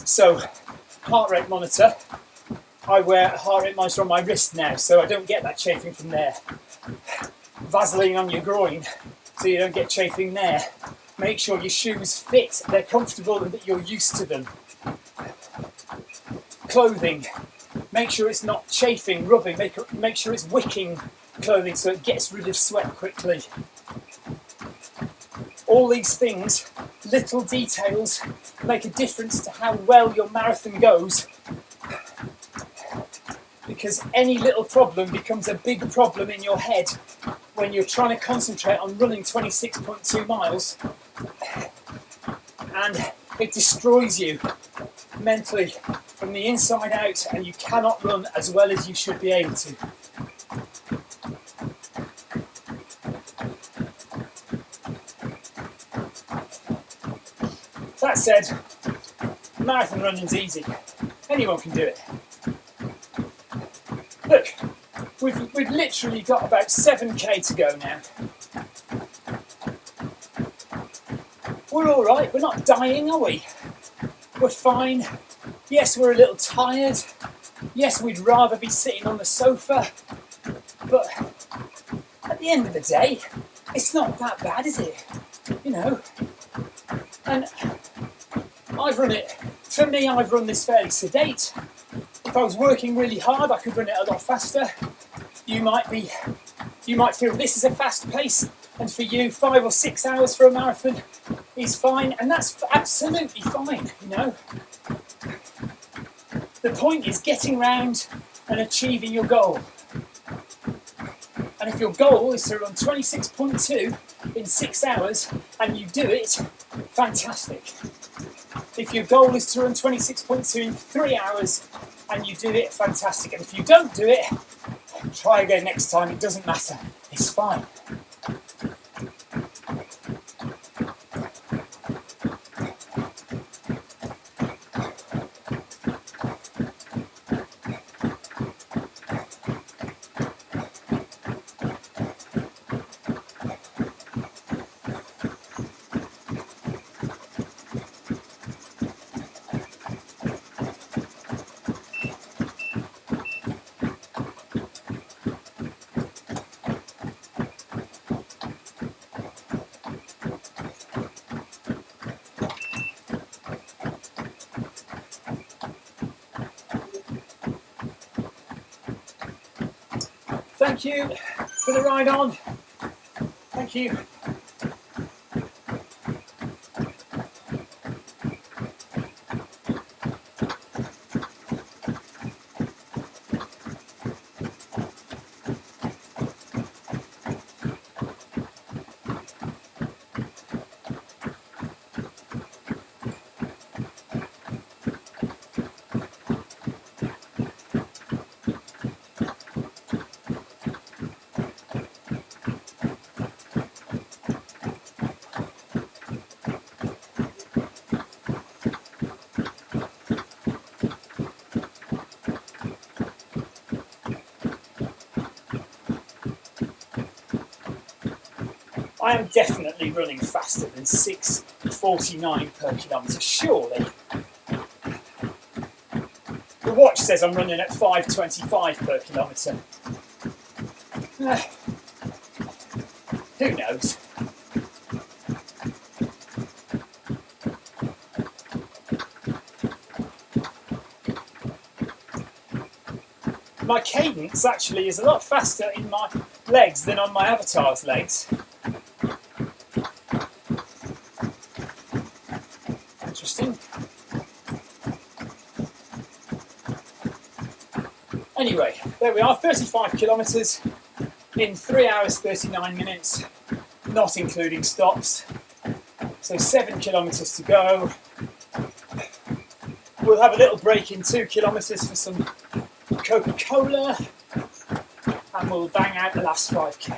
So, heart rate monitor, I wear a heart rate monitor on my wrist now, so I don't get that chafing from there. Vaseline on your groin, so you don't get chafing there. Make sure your shoes fit, they're comfortable and that you're used to them. Clothing, make sure it's not chafing, rubbing, make sure it's wicking clothing so it gets rid of sweat quickly. All these things, little details, make a difference to how well your marathon goes, because any little problem becomes a big problem in your head when you're trying to concentrate on running 26.2 miles, and it destroys you mentally from the inside out, and you cannot run as well as you should be able to. That said, marathon running's easy. Anyone can do it. Look, we've literally got about 7k to go now. We're all right, we're not dying, are we? We're fine. Yes, we're a little tired. Yes, we'd rather be sitting on the sofa. But at the end of the day, it's not that bad, is it? You know? And I've run it, for me, I've run this fairly sedate. If I was working really hard, I could run it a lot faster. You might feel this is a fast pace, and for you, 5 or 6 hours for a marathon is fine, and that's absolutely fine, you know. The point is getting round and achieving your goal. And if your goal is to run 26.2 in 6 hours, and you do it, fantastic. If your goal is to run 26.2 in 3 hours, and you do it, fantastic. And if you don't do it, try again next time, it doesn't matter, it's fine. Thank you for the ride on. Thank you. I am definitely running faster than 6:49 per kilometre, surely. The watch says I'm running at 5:25 per kilometre. Who knows? My cadence actually is a lot faster in my legs than on my avatar's legs. Interesting. Anyway, there we are, 35 kilometres in 3 hours 39 minutes, not including stops. So 7 kilometres to go. We'll have a little break in 2 kilometres for some Coca-Cola, and we'll bang out the last 5k.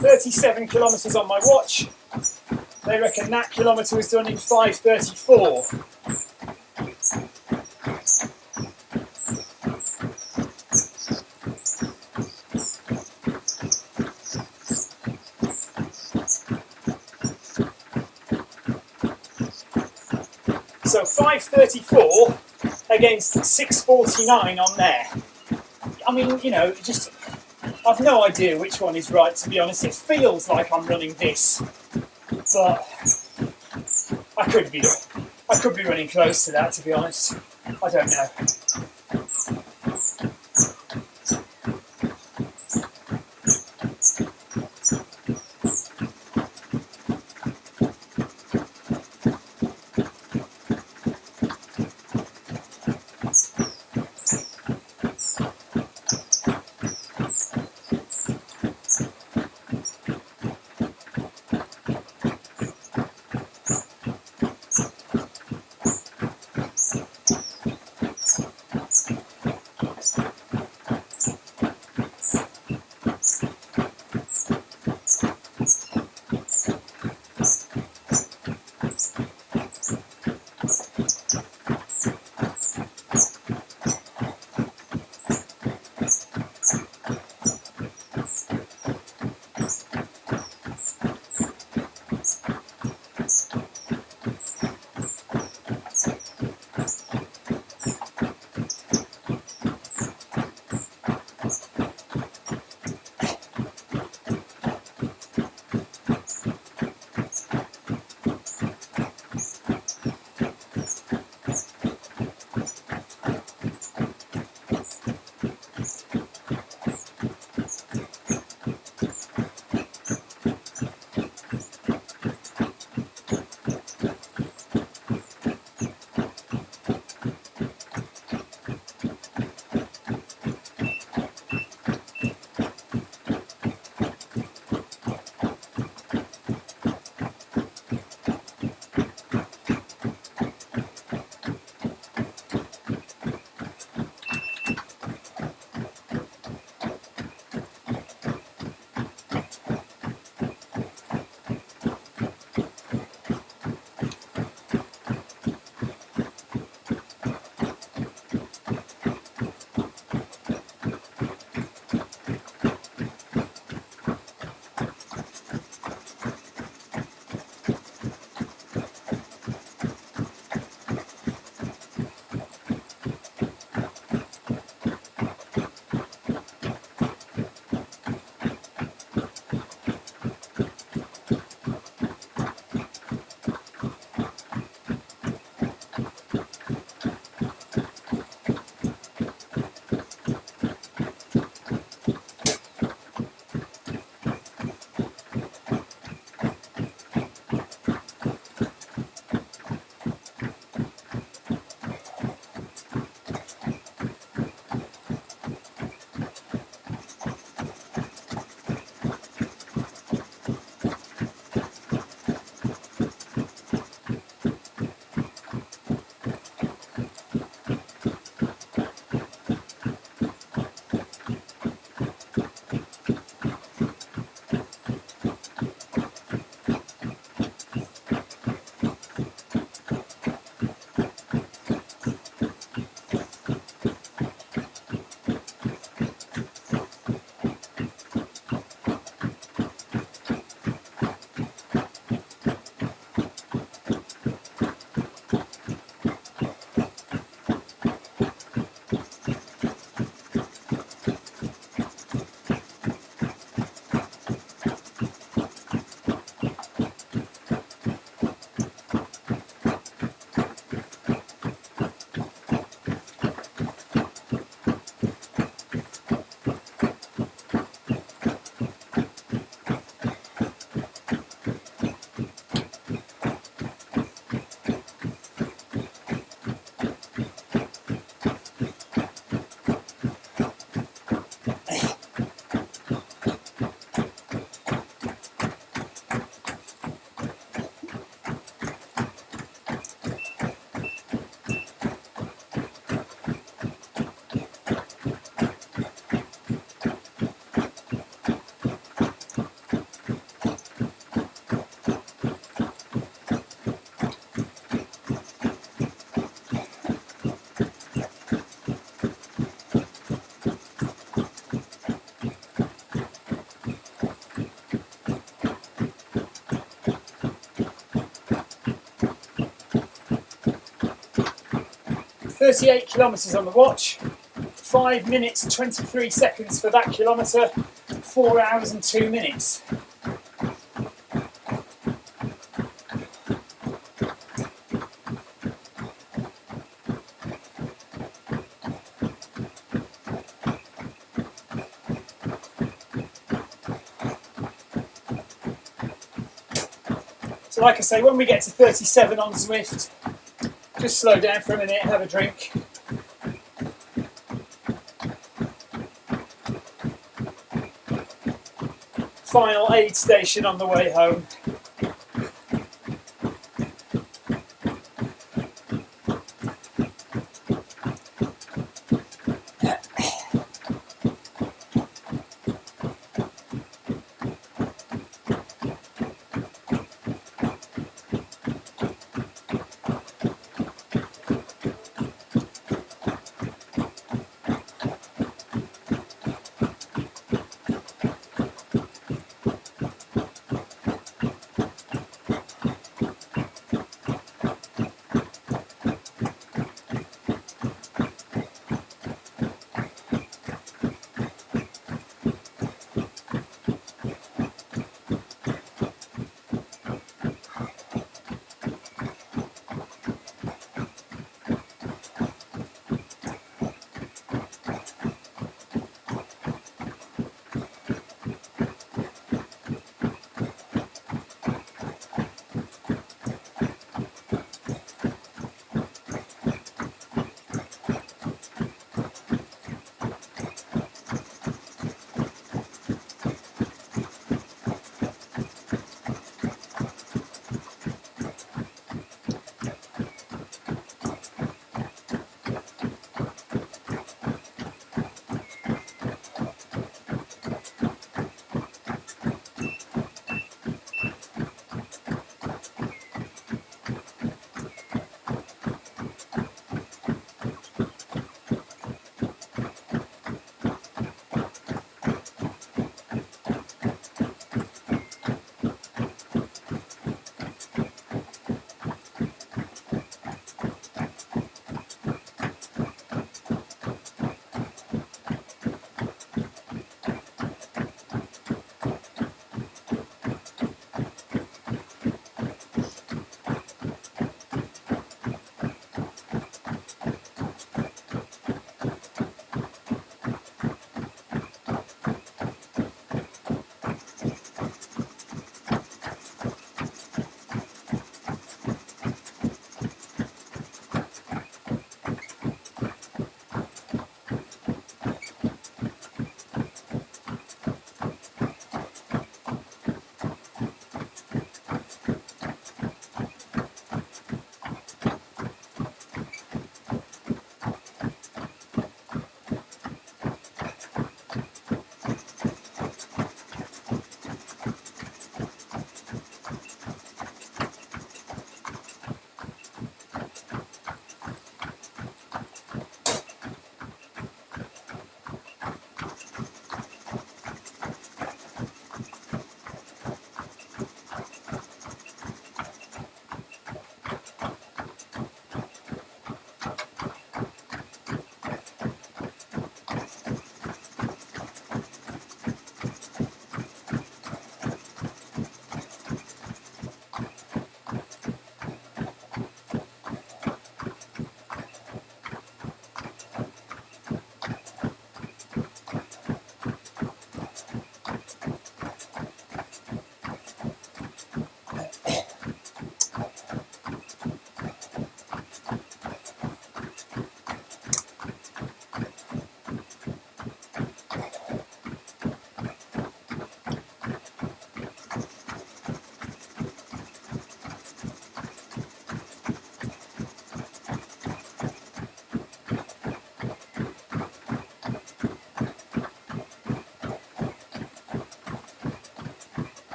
37 kilometres on my watch. They reckon that kilometre was done in 5:34. So 5:34 against 6:49 on there. I mean, you know, just I've no idea which one is right, to be honest. It feels like I'm running this, but I could be running close to that, to be honest. I don't know. 38 kilometres on the watch, 5 minutes 23 seconds for that kilometre, 4 hours and 2 minutes. So like I say, when we get to 37 on Zwift, just slow down for a minute, have a drink. Final aid station on the way home.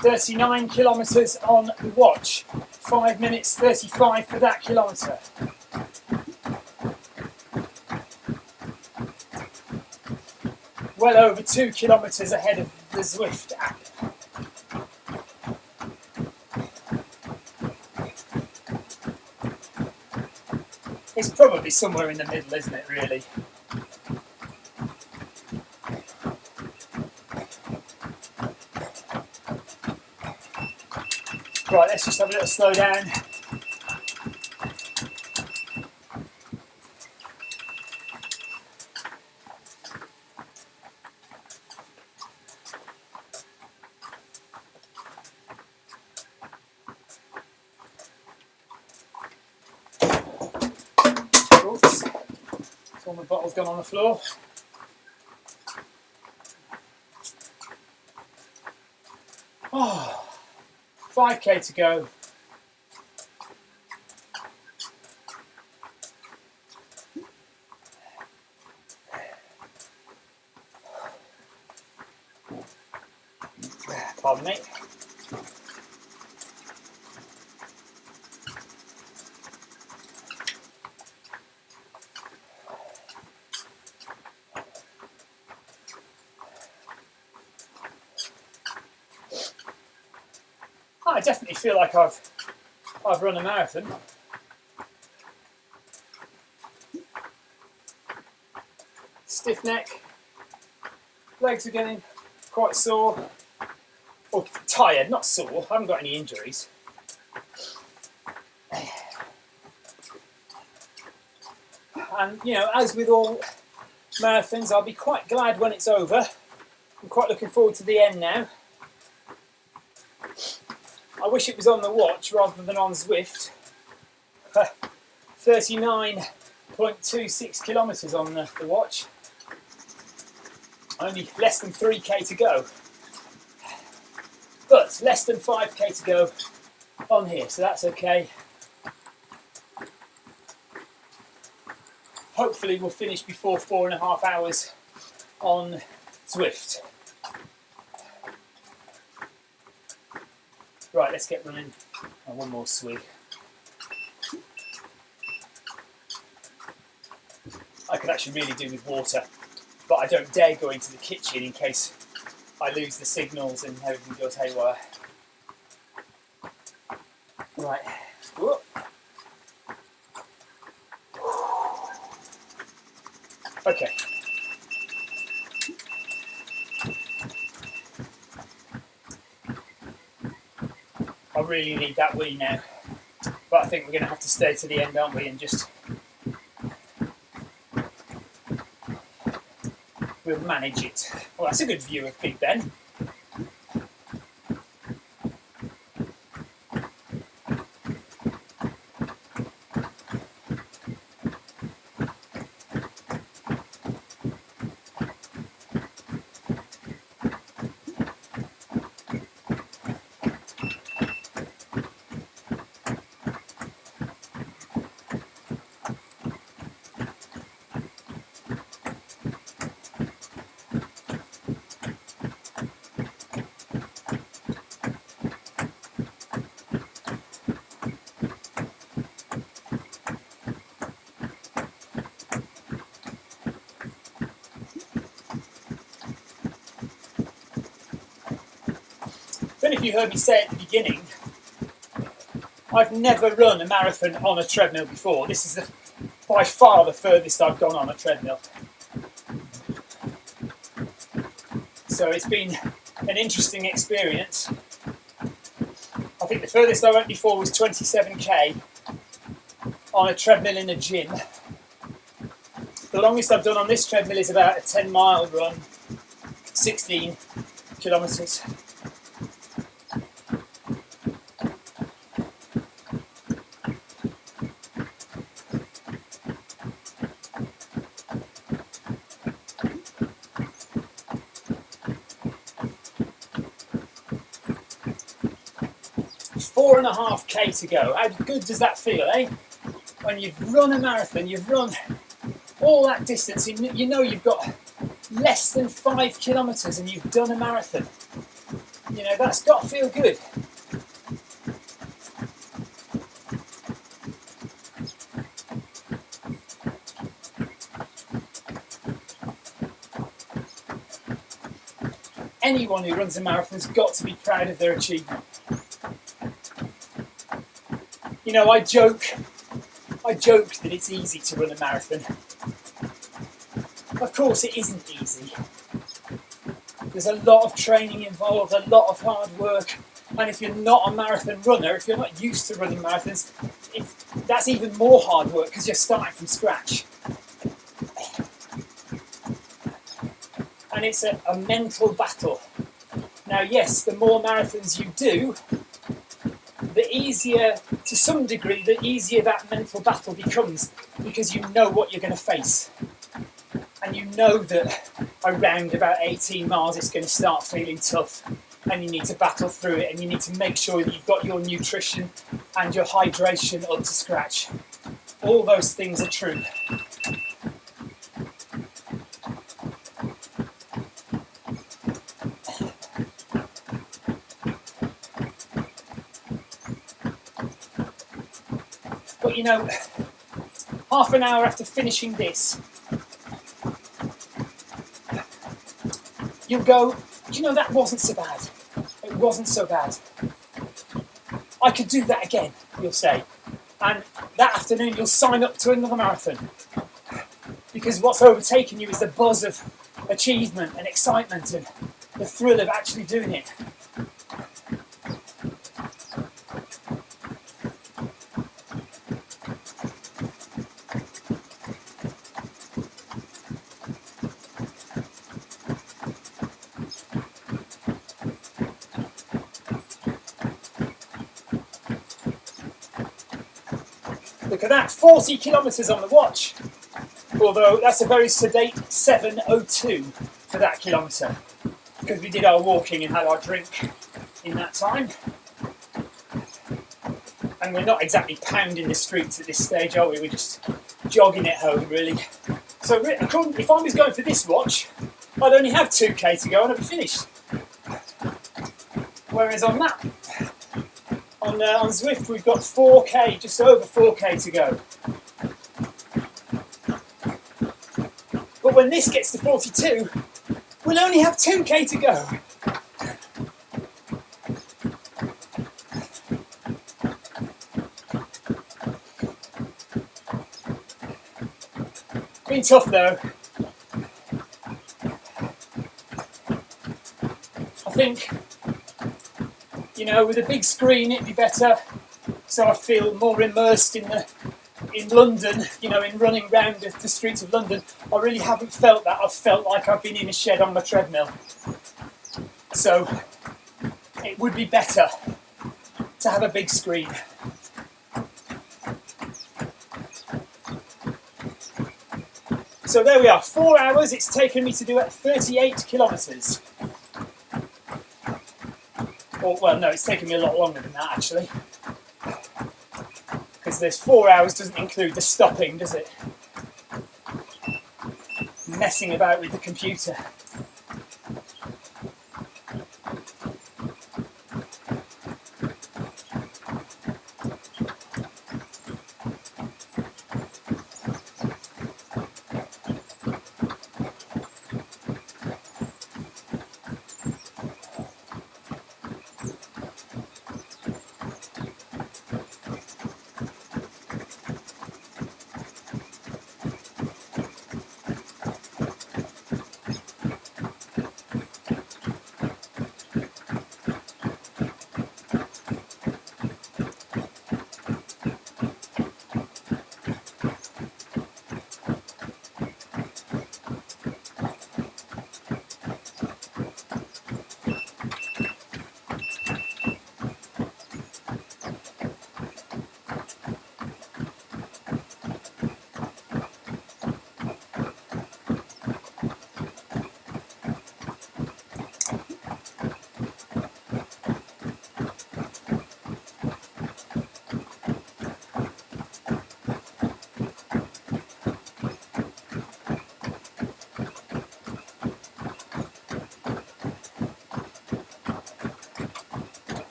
39 kilometres on the watch. 5 minutes 35 for that kilometre. Well over 2 kilometres ahead of the Zwift app. It's probably somewhere in the middle, isn't it, really? Right, let's just have a little slow down. Oops, all my bottle's gone on the floor. Oh, 5k to go. Pardon me. I definitely feel like I've run a marathon. Stiff neck, legs are getting quite sore, or tired, not sore. I haven't got any injuries. And you know, as with all marathons, I'll be quite glad when it's over. I'm quite looking forward to the end now. I wish it was on the watch rather than on Zwift. 39.26 kilometres on the watch. Only less than 3k to go. But less than 5k to go on here, so that's okay. Hopefully we'll finish before 4.5 hours on Zwift. Right, let's get running. Oh, one more swig. I could actually really do with water, but I don't dare go into the kitchen in case I lose the signals and everything goes haywire. Right. Whoop. Okay. I really need that wee now, but I think we're going to have to stay to the end, aren't we, and just we'll manage it. Well, that's a good view of Big Ben. I don't know if you heard me say at the beginning, I've never run a marathon on a treadmill before. This is by far the furthest I've gone on a treadmill. So it's been an interesting experience. I think the furthest I went before was 27k on a treadmill in a gym. The longest I've done on this treadmill is about a 10-mile run, 16 kilometres. Four and a half k to go. How good does that feel, eh? When you've run a marathon, you've run all that distance, you know you've got less than 5 kilometres and you've done a marathon. You know, that's got to feel good. Anyone who runs a marathon's got to be proud of their achievement. You know, I joke that it's easy to run a marathon. Of course it isn't easy. There's a lot of training involved, a lot of hard work, and if you're not a marathon runner, if you're not used to running marathons, that's even more hard work because you're starting from scratch. And it's a mental battle. Now yes, the more marathons you do, the easier, to some degree, the easier that mental battle becomes, because you know what you're going to face. And you know that around about 18 miles it's going to start feeling tough, and you need to battle through it, and you need to make sure that you've got your nutrition and your hydration up to scratch. All those things are true. But you know, half an hour after finishing this, you'll go, you know, that wasn't so bad. It wasn't so bad. I could do that again, you'll say. And that afternoon you'll sign up to another marathon. Because what's overtaken you is the buzz of achievement and excitement and the thrill of actually doing it. Look at that, 40 kilometres on the watch. Although that's a very sedate 7:02 for that kilometre, because we did our walking and had our drink in that time. And we're not exactly pounding the streets at this stage, are we? We're just jogging it home, really. So if I was going for this watch, I'd only have 2k to go and I'd be finished. Whereas on that, on Zwift, we've got 4k, just over 4k to go. But when this gets to 42, we'll only have 2k to go. Been tough though. I think, you know, with a big screen it'd be better, so I feel more immersed in London, you know, in running round the streets of London. I really haven't felt that. I've felt like I've been in a shed on my treadmill. So it would be better to have a big screen. So there we are, 4 hours it's taken me to do it, 38 kilometres. Or, well, no, it's taken me a lot longer than that, actually. Because this 4 hours doesn't include the stopping, does it? Messing about with the computer.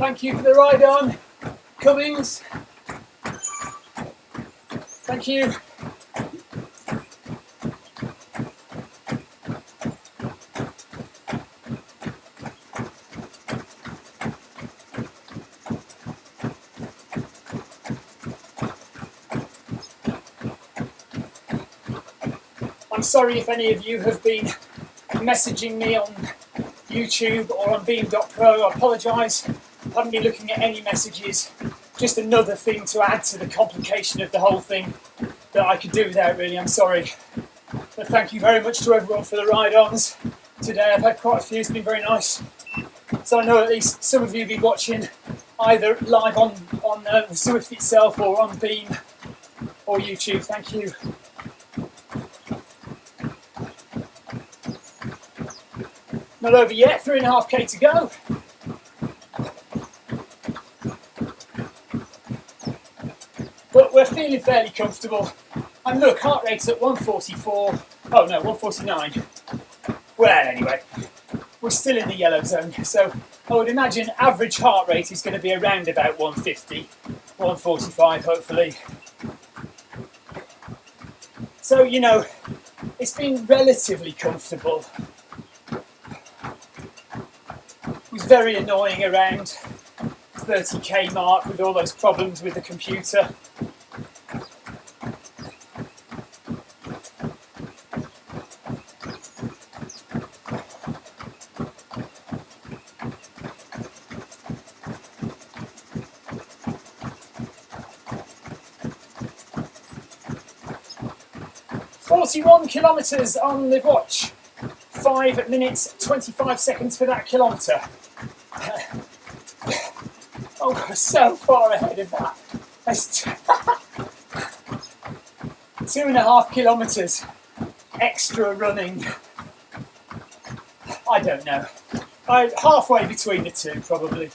Thank you for the ride on, Cummings. Thank you. I'm sorry if any of you have been messaging me on YouTube or on beam.pro. I apologise. I haven't been looking at any messages. Just another thing to add to the complication of the whole thing that I could do without, really. I'm sorry. But thank you very much to everyone for the ride-ons today. I've had quite a few. It's been very nice. So I know at least some of you will be watching either live on Zwift itself or on Beam or YouTube. Thank you. Not over yet, 3.5k to go. But we're feeling fairly comfortable. And look, heart rate's at 144. Oh no, 149. Well, anyway, we're still in the yellow zone. So I would imagine average heart rate is going to be around about 150, 145, hopefully. So, you know, it's been relatively comfortable. It was very annoying around 30k mark with all those problems with the computer. .41 kilometres on the watch. 5 minutes 25 seconds for that kilometre. Oh, we're so far ahead of that. That's 2.5 kilometres extra running. I don't know. Halfway between the two, probably.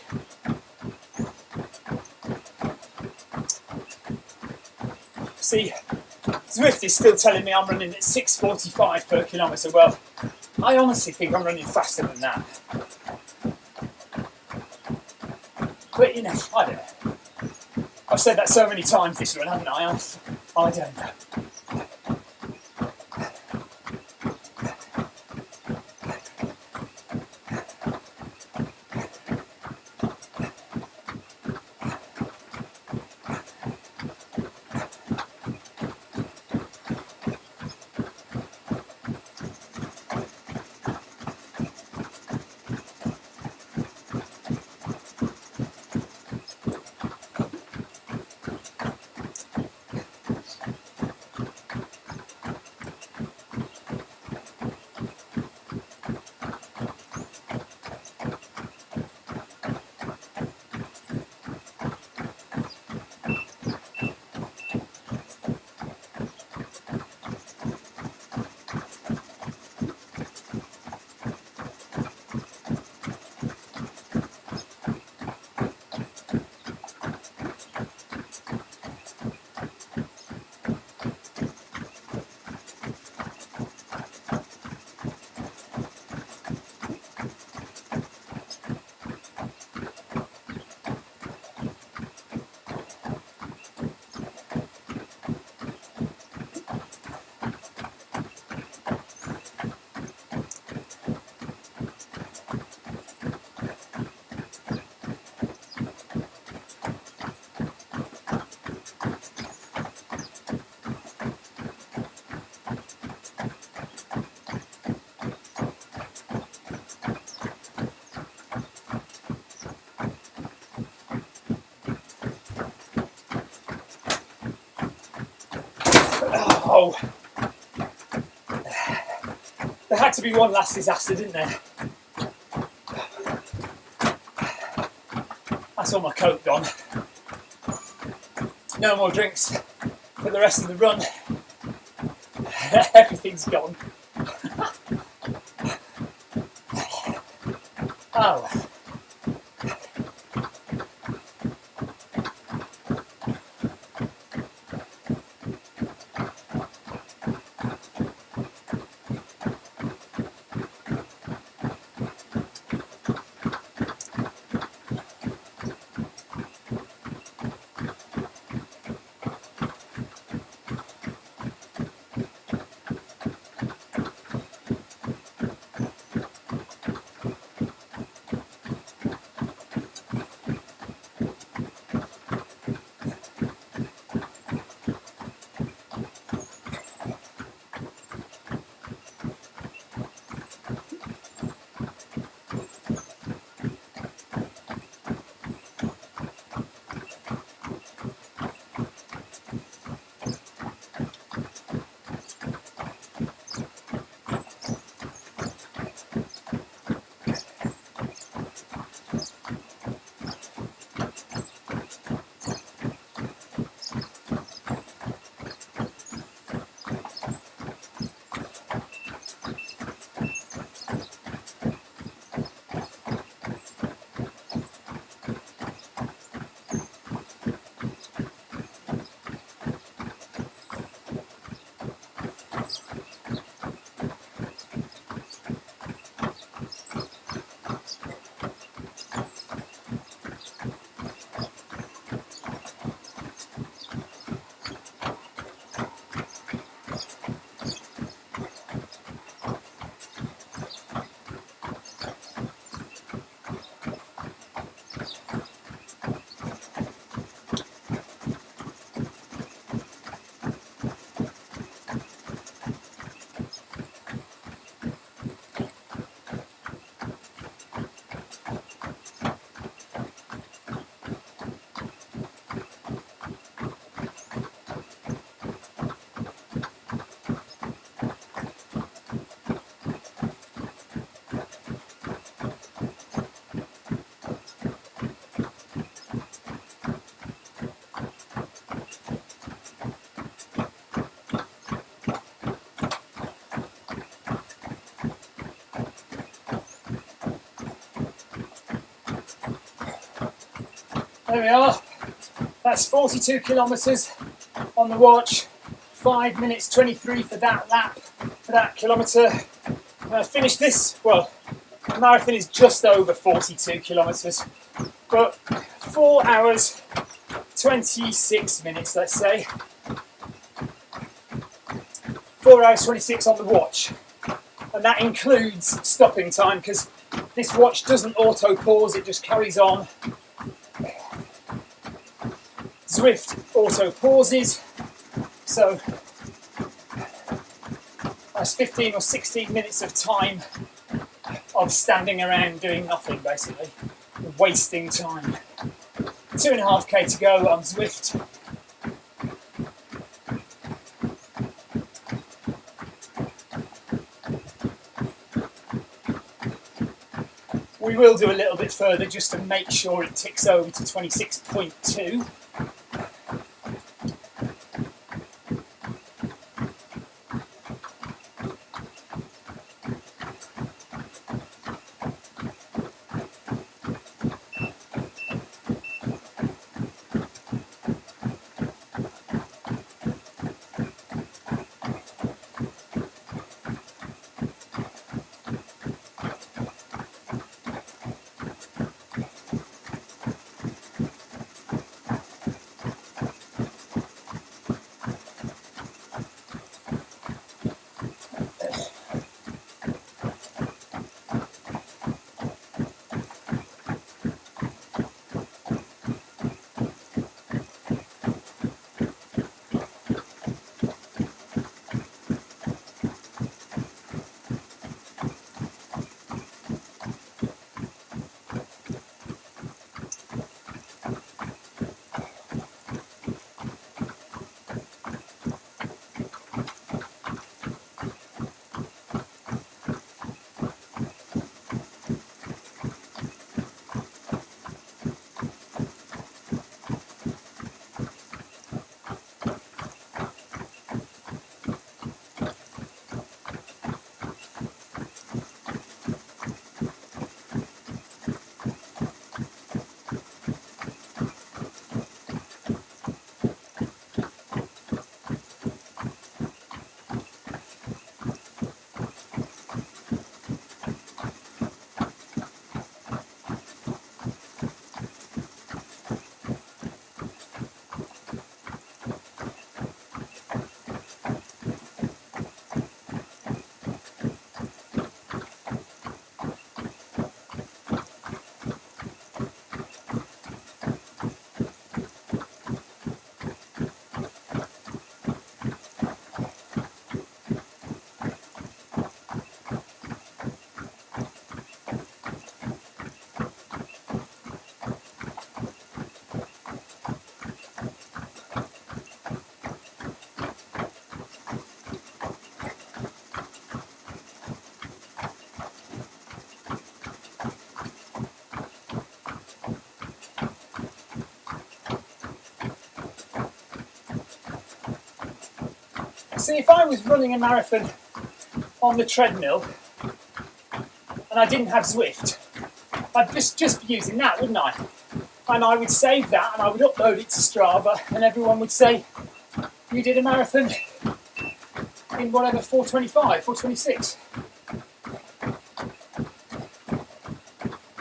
See, Zwift is still telling me I'm running at 6:45 per kilometre. Well, I honestly think I'm running faster than that. But, you know, I don't know. I've said that so many times this run, haven't I? I don't know. Oh, there had to be one last disaster, didn't there? That's all my coke gone. No more drinks for the rest of the run. Everything's gone. Oh. There we are. That's 42 kilometres on the watch. 5 minutes 23 for that lap, for that kilometre. Finished this, well, the marathon is just over 42 kilometres, but 4 hours 26 minutes, let's say. 4 hours 26 on the watch, and that includes stopping time because this watch doesn't auto pause, it just carries on. Zwift auto pauses, so that's 15 or 16 minutes of time of standing around doing nothing, basically, wasting time. 2.5k to go on Zwift. We will do a little bit further just to make sure it ticks over to 26.2. See, if I was running a marathon on the treadmill and I didn't have Zwift, I'd just be using that, wouldn't I? And I would save that and I would upload it to Strava and everyone would say, you did a marathon in whatever, 4:25, 4:26.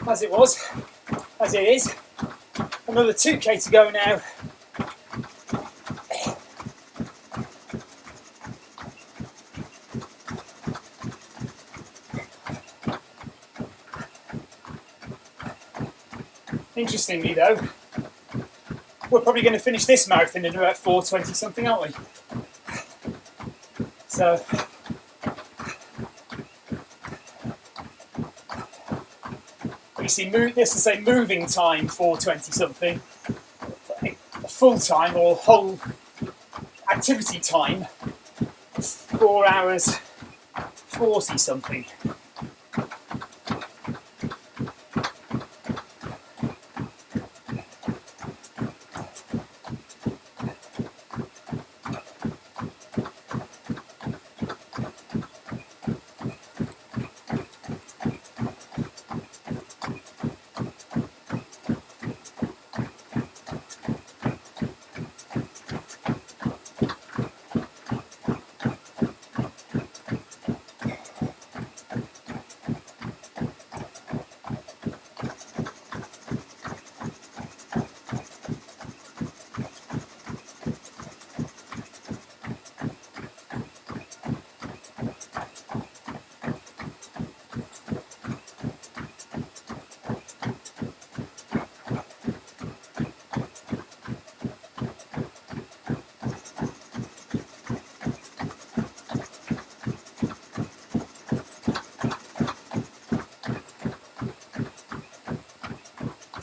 As it was, as it is. Another 2k to go now. Interestingly though, we're probably going to finish this marathon in about 4:20 something, aren't we? So, you see, this is a moving time 4:20 something, a full time or whole activity time 4 hours 40 something.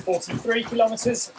43 kilometres.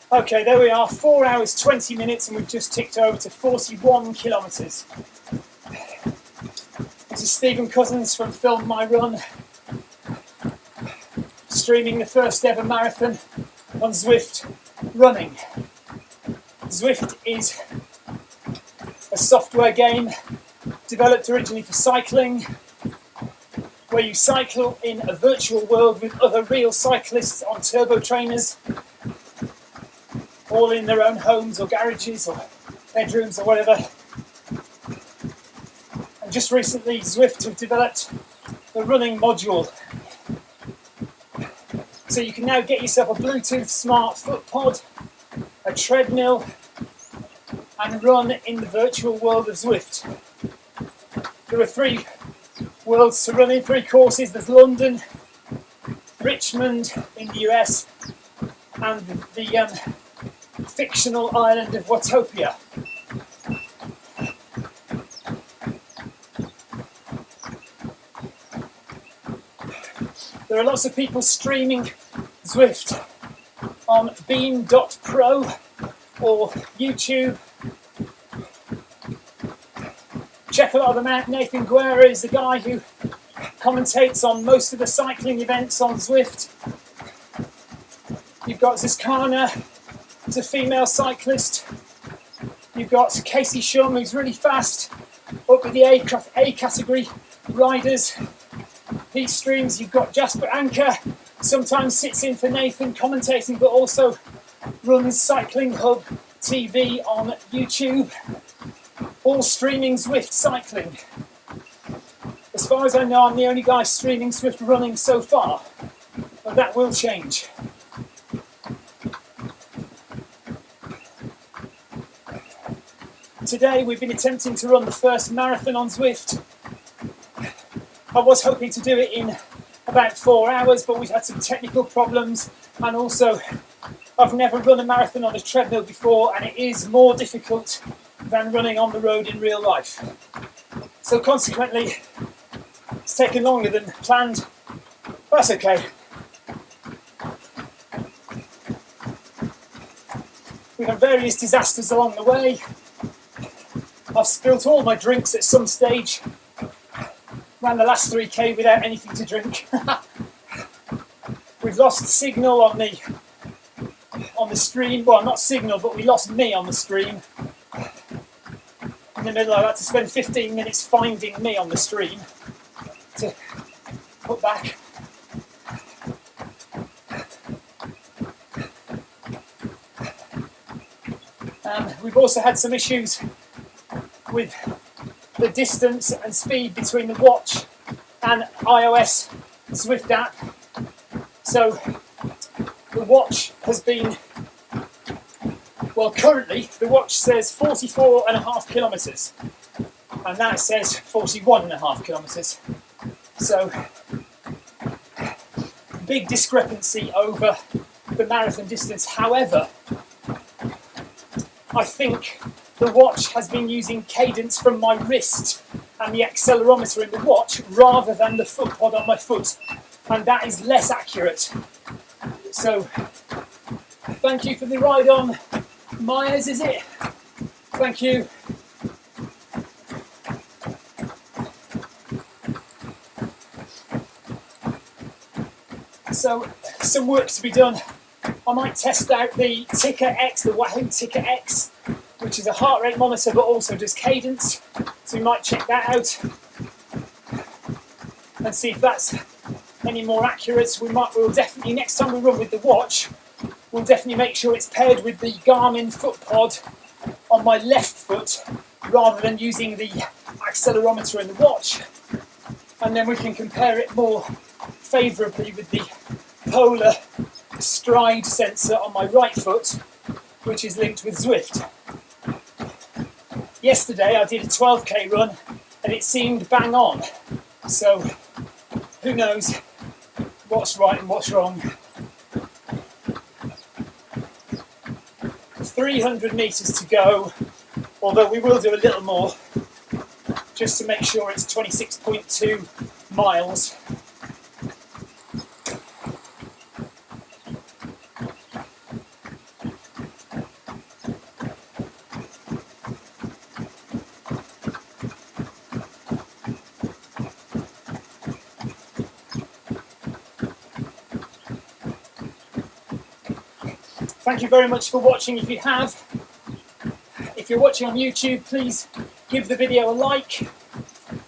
Okay, there we are, 4 hours, 20 minutes, and we've just ticked over to 41 kilometres. This is Stephen Cousins from Film My Run. streaming the first ever marathon on Zwift running. Zwift is a software game developed originally for cycling, where you cycle in a virtual world with other real cyclists on turbo trainers, all in their own homes or garages or bedrooms or whatever. And just recently, Zwift have developed the running module. So you can now get yourself a Bluetooth smart foot pod, a treadmill, and run in the virtual world of Zwift. There are 3 worlds to run in, 3 courses. There's London, Richmond in the US, and the fictional island of Watopia. There are lots of people streaming Zwift on beam.pro or YouTube. Check a lot of them out. Nathan Guerra is the guy who commentates on most of the cycling events on Zwift. You've got Ziskana, who's a female cyclist. You've got Casey Shum, who's really fast, up with the A category riders. He streams. You've got Jasper Anker, sometimes sits in for Nathan commentating, but also runs Cycling Hub TV on YouTube. All streaming Zwift cycling. As far as I know, I'm the only guy streaming Zwift running so far, but that will change. Today we've been attempting to run the first marathon on Zwift. I was hoping to do it in about 4 hours, but we've had some technical problems, and also I've never run a marathon on a treadmill before, and it is more difficult than running on the road in real life. So consequently, it's taken longer than planned. That's okay. We've had various disasters along the way. I've spilt all my drinks at some stage. Ran the last 3k without anything to drink. We've lost signal on the stream. Well, not signal, but we lost me on the stream. In the middle, I had to spend 15 minutes finding me on the stream to put back. We've also had some issues with the distance and speed between the watch and iOS Zwift app. So the watch has been, well, currently the watch says 44.5 kilometres and that says 41.5 kilometres. So big discrepancy over the marathon distance. However, I think the watch has been using cadence from my wrist and the accelerometer in the watch rather than the foot pod on my foot, and that is less accurate. So thank you for the ride on Myers, is it? Thank you. So some work to be done. I might test out the Ticker X, the Wahoo Ticker X, which is a heart rate monitor but also does cadence. So we might check that out and see if that's any more accurate. We'll definitely, next time we run with the watch, we'll definitely make sure it's paired with the Garmin foot pod on my left foot rather than using the accelerometer in the watch. And then we can compare it more favourably with the Polar stride sensor on my right foot, which is linked with Zwift. Yesterday I did a 12k run and it seemed bang on, so who knows what's right and what's wrong. 300 metres to go, although we will do a little more just to make sure it's 26.2 miles. Thank you very much for watching. If you're watching on YouTube, please give the video a like,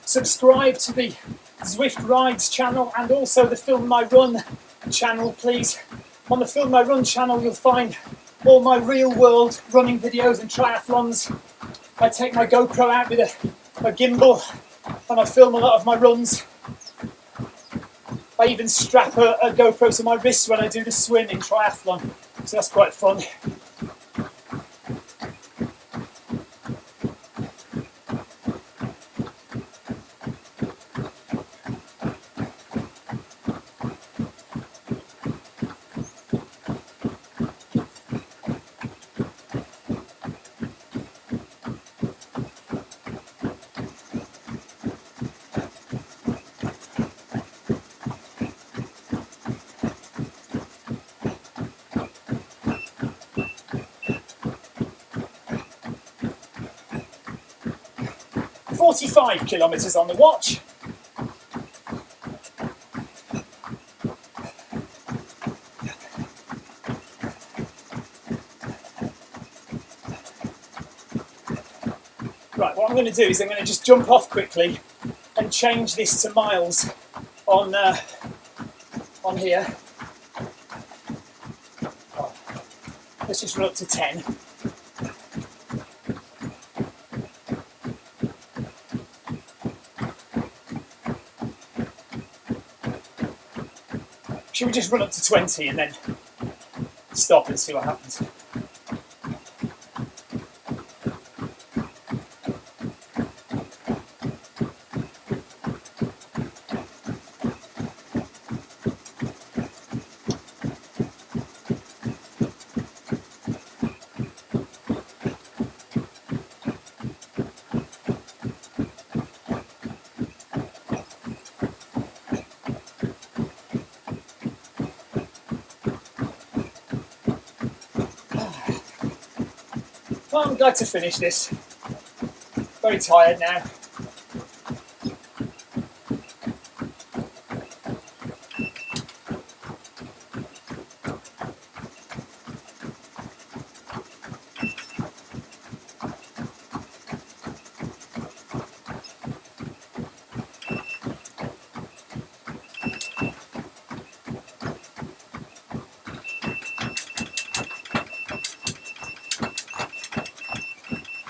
subscribe to the Zwift Rides channel and also the Film My Run channel, please. On the Film My Run channel, you'll find all my real world running videos and triathlons. I take my GoPro out with a gimbal and I film a lot of my runs. I even strap a GoPro to my wrist when I do the swim in triathlon, so that's quite fun. 45 kilometres on the watch. Right, what I'm going to do is I'm going to just jump off quickly and change this to miles on here. Oh, let's just run up to 10. Should we just run up to 20 and then stop and see what happens? Well, I'm glad to finish this. Very tired now.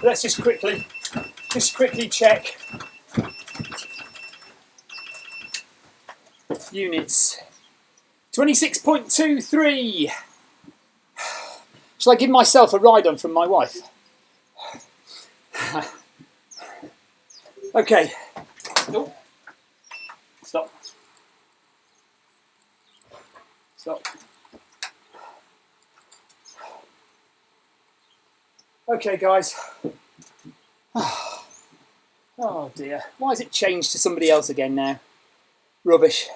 Let's just quickly check units. 26.23. Shall I give myself a ride on from my wife? Okay. Oh. Stop. Stop. Okay, guys. Oh dear. Why has it changed to somebody else again now? Rubbish.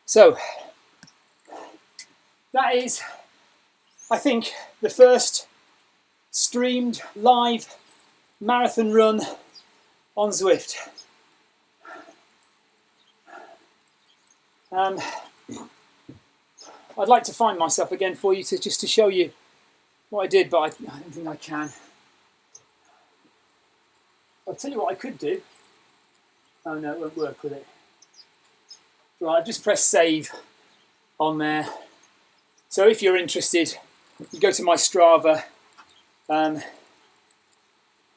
So, that is, I think, the first streamed live marathon run on Zwift. I'd like to find myself again for you just to show you what I did, but I don't think I can. I'll tell you what I could do. Oh no, it won't work with it. Right, I've just pressed save on there. So if you're interested, you go to my Strava and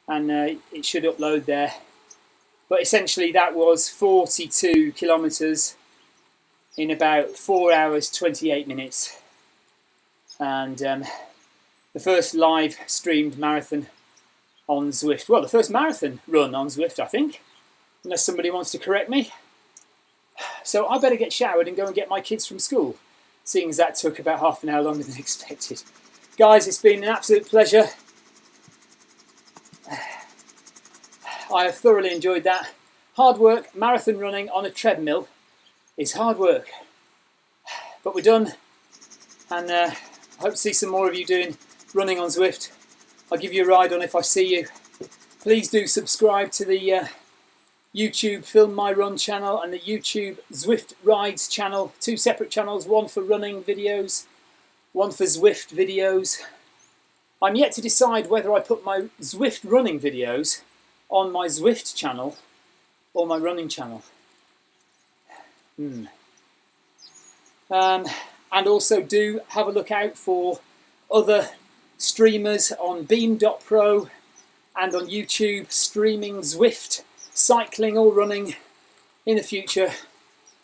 it should upload there. But essentially that was 42 kilometres in about 4 hours 28 minutes, and the first live streamed marathon on Zwift. Well, the first marathon run on Zwift, I think, unless somebody wants to correct me. So I better get showered and go and get my kids from school, seeing as that took about half an hour longer than expected. Guys, it's been an absolute pleasure. I have thoroughly enjoyed that. Hard work, marathon running on a treadmill is hard work, but we're done, and I hope to see some more of you doing running on Zwift. I'll give you a ride on if I see you. Please do subscribe to the YouTube Film My Run channel and the YouTube Zwift Rides channel. 2 separate channels, one for running videos, one for Zwift videos. I'm yet to decide whether I put my Zwift running videos on my Zwift channel or my running channel. And also do have a look out for other streamers on beam.pro and on YouTube streaming Zwift, cycling or running in the future.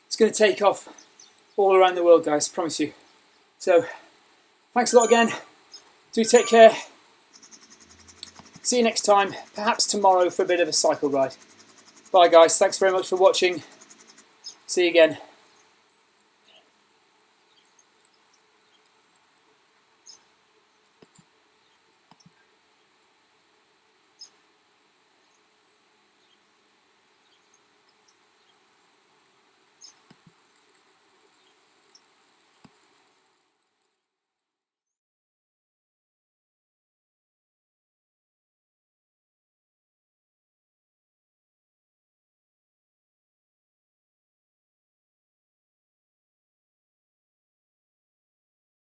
It's going to take off all around the world, guys, promise you. So thanks a lot again. Do take care. See you next time, perhaps tomorrow for a bit of a cycle ride. Bye guys, thanks very much for watching. See you again.